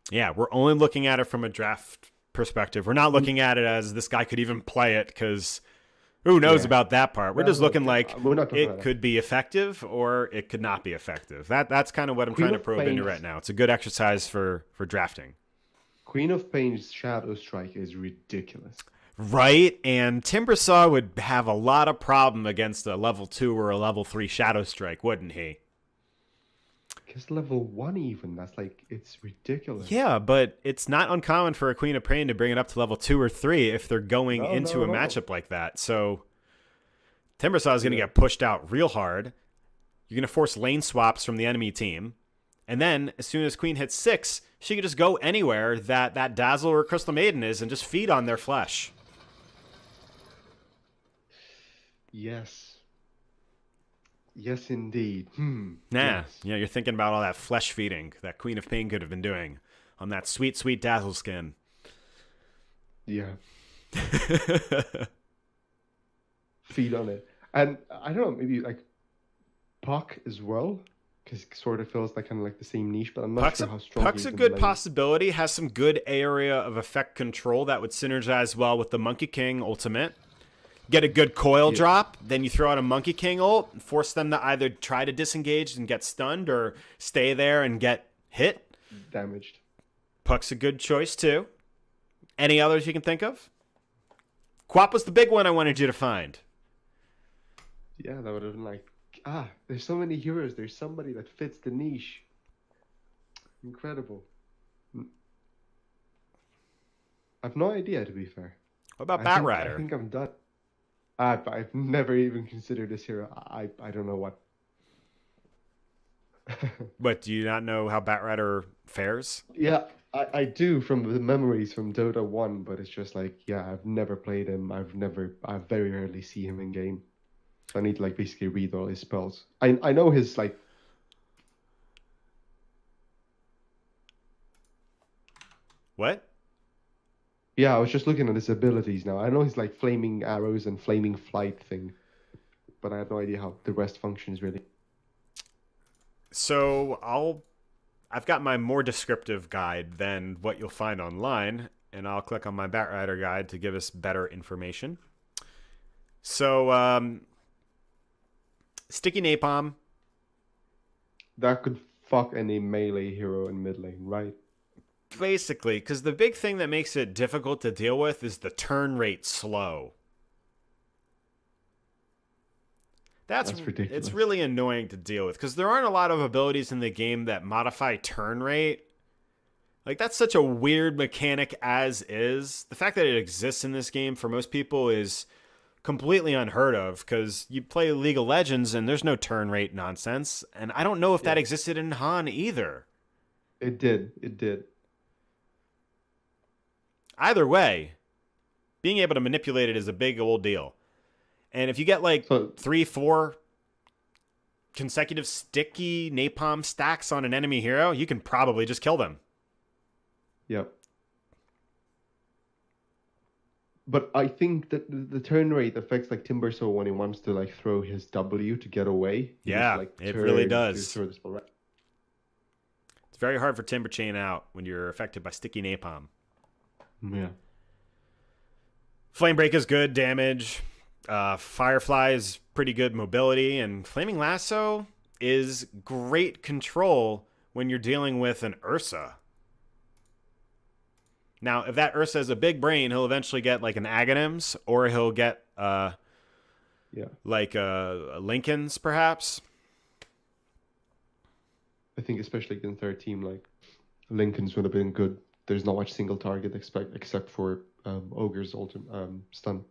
Speaker 2: Yeah, we're only looking at it from a draft perspective. We're not looking at it as this guy could even play it, because who knows about that part. We're just looking like it could be effective or it could not be effective. That's kind of what I'm trying to probe into right now. It's a good exercise for drafting.
Speaker 1: Queen of Pain's Shadow Strike is ridiculous.
Speaker 2: Right, and Timbersaw would have a lot of problem against a level 2 or a level 3 Shadow Strike, wouldn't he?
Speaker 1: Because level 1 even, that's like, it's ridiculous.
Speaker 2: Yeah, but it's not uncommon for a Queen of Pain to bring it up to level 2 or 3 if they're going into a matchup like that. So Timbersaw is going to get pushed out real hard. You're going to force lane swaps from the enemy team. And then, as soon as Queen hits 6, she can just go anywhere that Dazzle or Crystal Maiden is and just feed on their flesh.
Speaker 1: Yes. Yes, indeed.
Speaker 2: Yeah, you're thinking about all that flesh feeding that Queen of Pain could have been doing on that sweet, sweet Dazzle skin.
Speaker 1: Yeah. Feed on it. And I don't know, maybe like Puck as well, because it sort of feels like kind of like the same niche, but I'm not sure how strong.
Speaker 2: Puck's a good possibility. Has some good area of effect control that would synergize well with the Monkey King ultimate. Get a good coil drop, then you throw out a Monkey King ult and force them to either try to disengage and get stunned or stay there and get hit.
Speaker 1: Damaged.
Speaker 2: Puck's a good choice too. Any others you can think of? Quap was the big one I wanted you to find.
Speaker 1: Yeah, that would have been like, there's so many heroes. There's somebody that fits the niche. Incredible. I've no idea, to be fair.
Speaker 2: What about Batrider?
Speaker 1: I think I'm done. I've never even considered this hero. I don't know what.
Speaker 2: But do you not know how Batrider fares?
Speaker 1: Yeah, I do from the memories from Dota 1, but it's just like, yeah, I've never played him. I very rarely see him in game. So I need to like basically read all his spells. I know his like.
Speaker 2: What?
Speaker 1: Yeah, I was just looking at his abilities now. I know he's like flaming arrows and flaming flight thing, but I have no idea how the rest functions really.
Speaker 2: So I've got my more descriptive guide than what you'll find online, and I'll click on my Batrider guide to give us better information. So, Sticky Napalm.
Speaker 1: That could fuck any melee hero in mid lane, right?
Speaker 2: Basically, because the big thing that makes it difficult to deal with is the turn rate slow. That's ridiculous. It's really annoying to deal with, because there aren't a lot of abilities in the game that modify turn rate. Like, that's such a weird mechanic as is. The fact that it exists in this game for most people is completely unheard of, because you play League of Legends and there's no turn rate nonsense. And I don't know if that existed in Han either.
Speaker 1: It did.
Speaker 2: Either way, being able to manipulate it is a big old deal. And if you get like 3-4 consecutive sticky napalm stacks on an enemy hero, you can probably just kill them.
Speaker 1: Yep. But I think that the turn rate affects like Timbersaw when he wants to like throw his W to get away. He
Speaker 2: Yeah,
Speaker 1: just, like,
Speaker 2: it really
Speaker 1: turns to
Speaker 2: does.
Speaker 1: throw the spell right.
Speaker 2: It's very hard for Timber Chain out when you're affected by sticky napalm.
Speaker 1: Yeah.
Speaker 2: Flame Break is good damage. Firefly is pretty good mobility, and Flaming Lasso is great control when you're dealing with an Ursa. Now, if that Ursa has a big brain, he'll eventually get like an Aghanims, or he'll get like Lincolns, perhaps.
Speaker 1: I think especially against our team, like Lincoln's would have been good. There's not much single target except for Ogre's ultimate stun.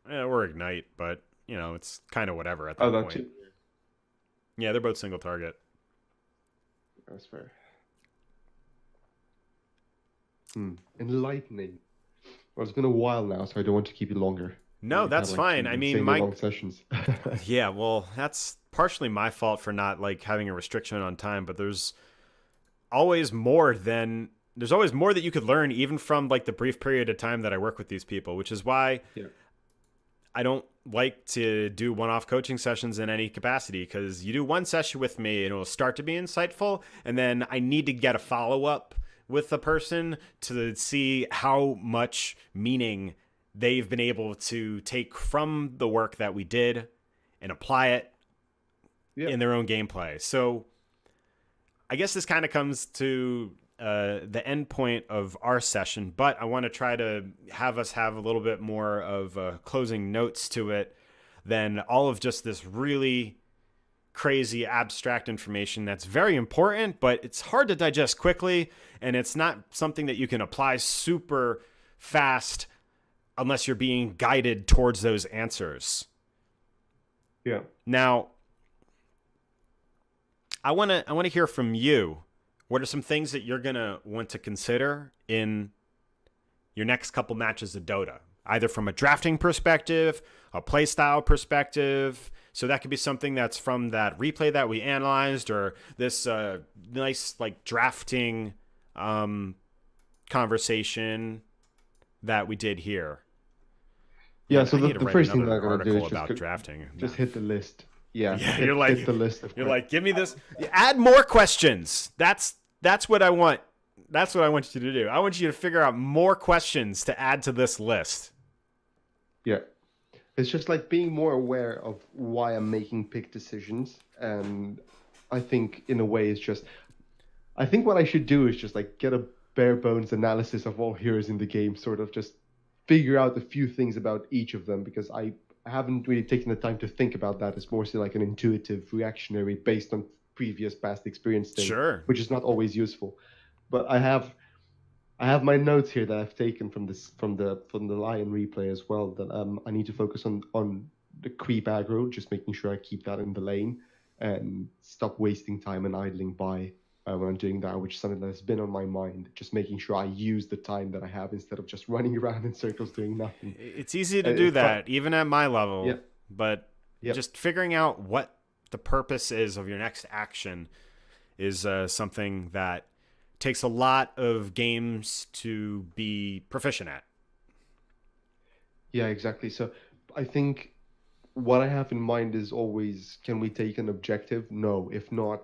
Speaker 2: Yeah, or Ignite, but you know it's kind of whatever at that point.
Speaker 1: Too.
Speaker 2: Yeah, they're both single target.
Speaker 1: That's fair. Enlightening. Well, it's been a while now, so I don't want to keep you longer.
Speaker 2: No, that's fine. I mean, my
Speaker 1: long sessions.
Speaker 2: yeah, well, that's partially my fault for not like having a restriction on time, but there's always more that you could learn even from like the brief period of time that I work with these people, which is why I don't like to do one-off coaching sessions in any capacity, because you do one session with me and it'll start to be insightful, and then I need to get a follow-up with the person to see how much meaning they've been able to take from the work that we did and apply it in their own gameplay. So I guess this kind of comes to the end point of our session, but I want to try to have us have a little bit more of closing notes to it than all of just this really crazy abstract information that's very important, but it's hard to digest quickly, and it's not something that you can apply super fast unless you're being guided towards those answers.
Speaker 1: Yeah.
Speaker 2: Now, I want to hear from you. What are some things that you're going to want to consider in your next couple matches of Dota? Either from a drafting perspective, a playstyle perspective. So that could be something that's from that replay that we analyzed, or this nice like drafting conversation that we did here.
Speaker 1: Yeah,
Speaker 2: And
Speaker 1: so
Speaker 2: I
Speaker 1: the
Speaker 2: need to write
Speaker 1: first thing
Speaker 2: another
Speaker 1: that I'm going to do is
Speaker 2: article about drafting.
Speaker 1: just hit the list. Yeah,
Speaker 2: you're like,
Speaker 1: hit the list.
Speaker 2: You're like, give me this. Add more questions. That's what I want. That's what I want you to do. I want you to figure out more questions to add to this list.
Speaker 1: Yeah. It's just like being more aware of why I'm making pick decisions. And I think in a way it's just, I think what I should do is just like get a bare bones analysis of all heroes in the game, sort of just figure out a few things about each of them, because I haven't really taken the time to think about that. It's mostly like an intuitive, reactionary, based on previous past experience thing,
Speaker 2: Sure.
Speaker 1: which is not always useful. But I have my notes here that I've taken from the Lion replay as well, that I need to focus on the creep aggro, just making sure I keep that in the lane and stop wasting time and idling by when I'm doing that, which is something that has been on my mind, just making sure I use the time that I have instead of just running around in circles doing nothing.
Speaker 2: It's easy to do that, even at my level,
Speaker 1: Yeah.
Speaker 2: but just figuring out what the purpose is of your next action is something that takes a lot of games to be proficient at.
Speaker 1: Yeah, exactly. So I think what I have in mind is always, can we take an objective? No. If not,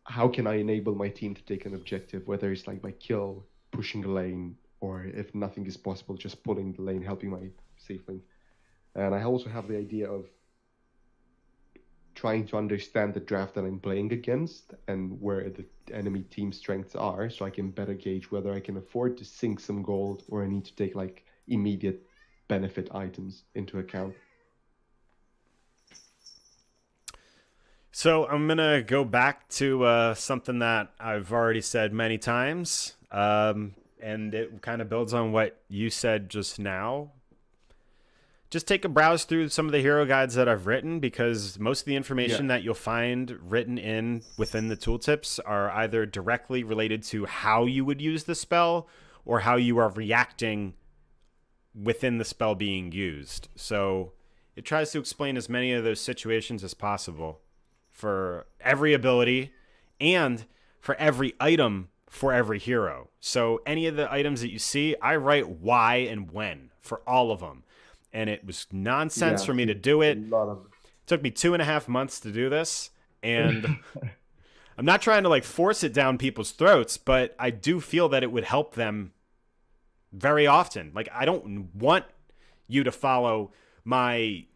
Speaker 1: how can I enable my team to take an objective, whether it's like by kill, pushing the lane, or if nothing is possible, just pulling the lane, helping my safe lane. And I also have the idea of trying to understand the draft that I'm playing against and where the enemy team strengths are, so I can better gauge whether I can afford to sink some gold or I need to take like immediate benefit items into account.
Speaker 2: So I'm going to go back to something that I've already said many times, and it kind of builds on what you said just now. Just take a browse through some of the hero guides that I've written, because most of the information that you'll find written in within the tooltips are either directly related to how you would use the spell or how you are reacting within the spell being used. So it tries to explain as many of those situations as possible for every ability and for every item for every hero. So any of the items that you see, I write why and when for all of them. And it was nonsense for me to do it. It took me 2.5 months to do this. And I'm not trying to like force it down people's throats, but I do feel that it would help them very often. Like, I don't want you to follow my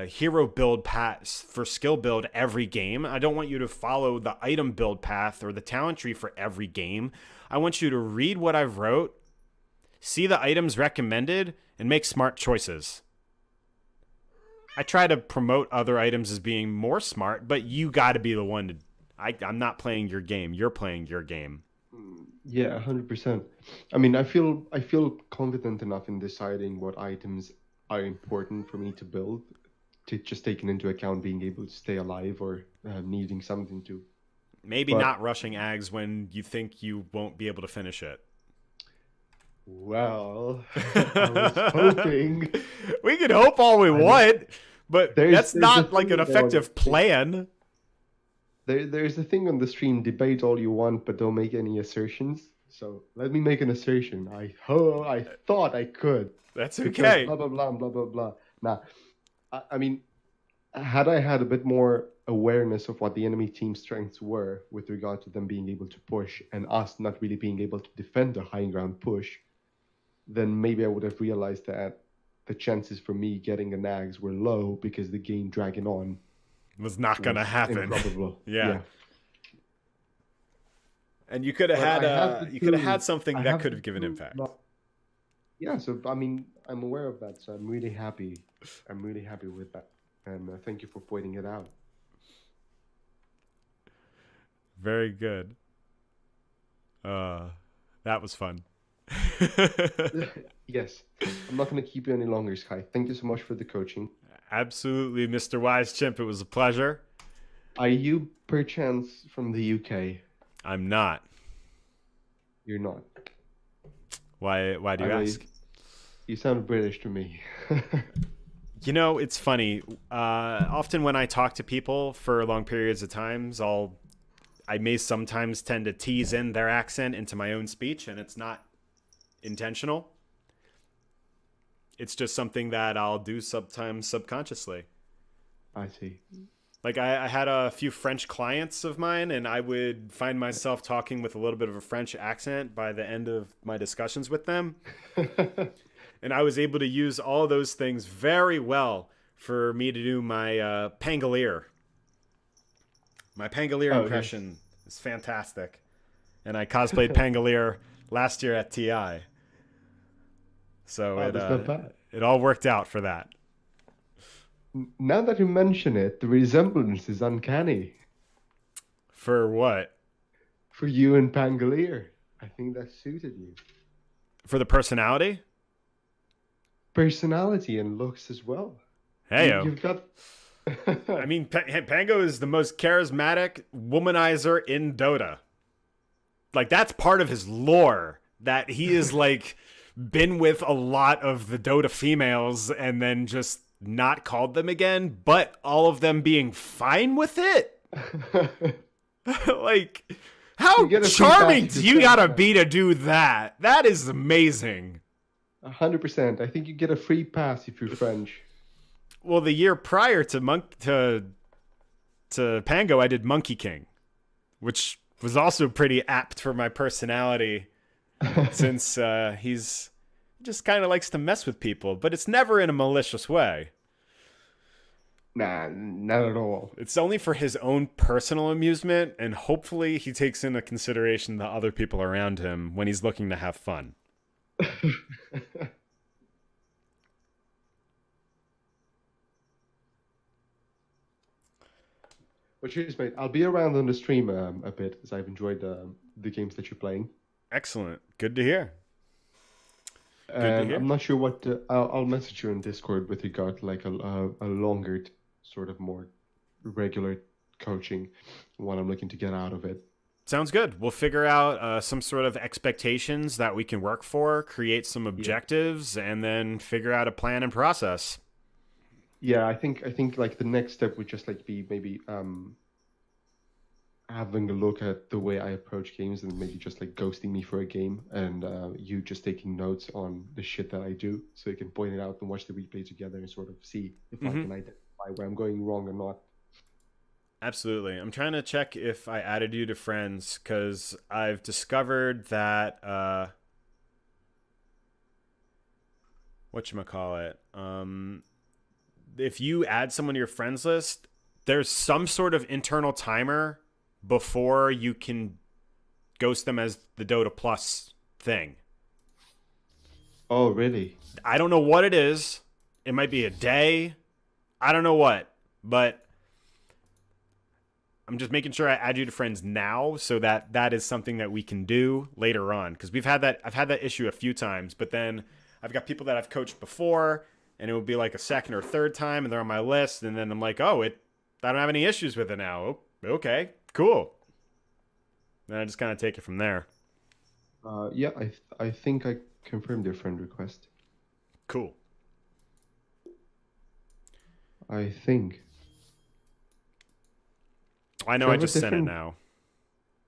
Speaker 2: hero build path for skill build every game. I don't want you to follow the item build path or the talent tree for every game. I want you to read what I've wrote, see the items recommended, and make smart choices. I try to promote other items as being more smart, but you got to be the one to... I'm not playing your game. You're playing your game.
Speaker 1: Yeah, 100%. I mean, I feel confident enough in deciding what items are important for me to build, to just taking into account being able to stay alive or needing something to.
Speaker 2: Maybe not rushing Ags when you think you won't be able to finish it.
Speaker 1: Well, I was hoping.
Speaker 2: We can hope all we want, but that's not like an effective plan.
Speaker 1: There's a thing on the stream, debate all you want, but don't make any assertions. So let me make an assertion. I thought I could.
Speaker 2: That's okay.
Speaker 1: Blah, blah, blah, blah, blah, blah. Now, I mean, had I had a bit more awareness of what the enemy team's strengths were with regard to them being able to push and us not really being able to defend the high ground push, then maybe I would have realized that the chances for me getting an Ags were low because the game dragging on
Speaker 2: was not going to happen.
Speaker 1: Improbable.
Speaker 2: Yeah. And you could have had something that could have given impact.
Speaker 1: Yeah, so I mean, I'm aware of that, so I'm really happy. I'm really happy with that, and thank you for pointing it out.
Speaker 2: Very good. That was fun.
Speaker 1: Yes, I'm not going to keep you any longer, Sky. Thank you so much for the coaching.
Speaker 2: Absolutely, Mr. WiseChimp. It was a pleasure.
Speaker 1: Are you perchance from the UK?
Speaker 2: I'm not.
Speaker 1: You're not.
Speaker 2: Why do you ask?
Speaker 1: You sound British to me.
Speaker 2: You know, it's funny. Often when I talk to people for long periods of times, I may sometimes tend to tease in their accent into my own speech, and it's not intentional. It's just something that I'll do sometimes subconsciously.
Speaker 1: I see.
Speaker 2: Like I had a few French clients of mine, and I would find myself talking with a little bit of a French accent by the end of my discussions with them. And I was able to use all of those things very well for me to do my Pangolier. My Pangolier impression is fantastic. And I cosplayed Pangolier last year at TI. So it all worked out for that.
Speaker 1: Now that you mention it, the resemblance is uncanny.
Speaker 2: For what?
Speaker 1: For you and Pangolier. I think that suited you.
Speaker 2: For the personality?
Speaker 1: Personality and looks as well.
Speaker 2: Heyo.
Speaker 1: You've got...
Speaker 2: I mean, Pango is the most charismatic womanizer in Dota. Like, that's part of his lore. That he is, like, been with a lot of the Dota females and then just not called them again, but all of them being fine with it. Like, how charming do you gotta be to do that? That is amazing.
Speaker 1: 100%. I think you get a free pass if you're French.
Speaker 2: Well, the year prior to Pango, I did Monkey King, which was also pretty apt for my personality, since he's just kind of likes to mess with people, but it's never in a malicious way.
Speaker 1: Nah, not at all.
Speaker 2: It's only for his own personal amusement, and hopefully he takes into consideration the other people around him when he's looking to have fun.
Speaker 1: Well, cheers, mate. I'll be around on the stream a bit, as I've enjoyed the games that you're playing.
Speaker 2: Excellent. Good to hear.
Speaker 1: I'm not sure what... I'll message you on Discord with regard to like a longer, sort of more regular coaching, what I'm looking to get out of it.
Speaker 2: Sounds good. We'll figure out some sort of expectations that we can work for, create some objectives, and then figure out a plan and process. Yeah,
Speaker 1: I think like the next step would just like be maybe having a look at the way I approach games and maybe just like ghosting me for a game, and you just taking notes on the shit that I do, so you can point it out and watch the replay together and sort of see if I can identify where I'm going wrong or not.
Speaker 2: Absolutely. I'm trying to check if I added you to friends, because I've discovered that whatchamacallit, if you add someone to your friends list, there's some sort of internal timer before you can ghost them as the Dota Plus thing.
Speaker 1: Oh, really?
Speaker 2: I don't know what it is. It might be a day. I don't know what, but I'm just making sure I add you to friends now, so that that is something that we can do later on, because I've had that issue a few times, but then I've got people that I've coached before, and it would be like a second or third time, and they're on my list, and then I'm like, oh, I don't have any issues with it now. Oh, okay, cool. Then I just kind of take it from there.
Speaker 1: Yeah, I think I confirmed your friend request.
Speaker 2: Cool.
Speaker 1: I think.
Speaker 2: I know
Speaker 1: Do you
Speaker 2: I
Speaker 1: have a
Speaker 2: just sent it
Speaker 1: different-
Speaker 2: now.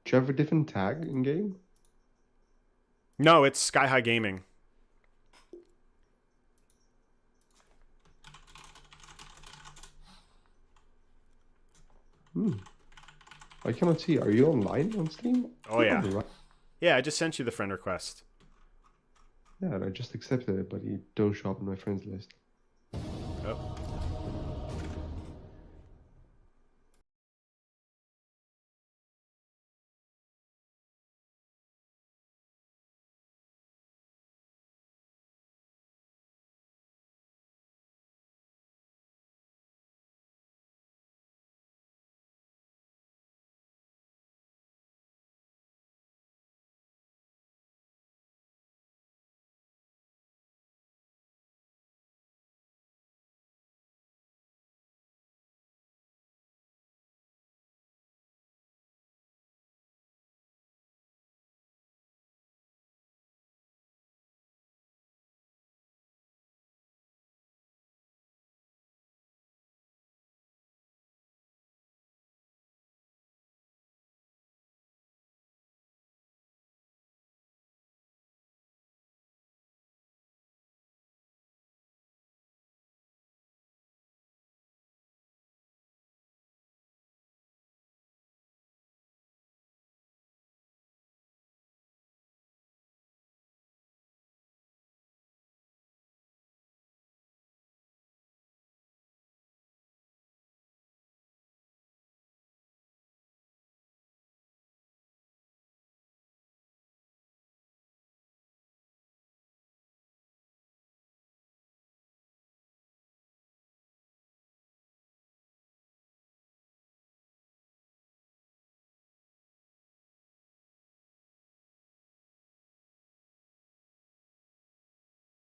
Speaker 1: Do you have a different tag in game?
Speaker 2: No, it's sKaiHIGgaming.
Speaker 1: I cannot see. Are you online on Steam?
Speaker 2: Oh, yeah.
Speaker 1: Right.
Speaker 2: Yeah, I just sent you the friend request.
Speaker 1: Yeah, and I just accepted it, but you don't show up on my friends list.
Speaker 2: Oh.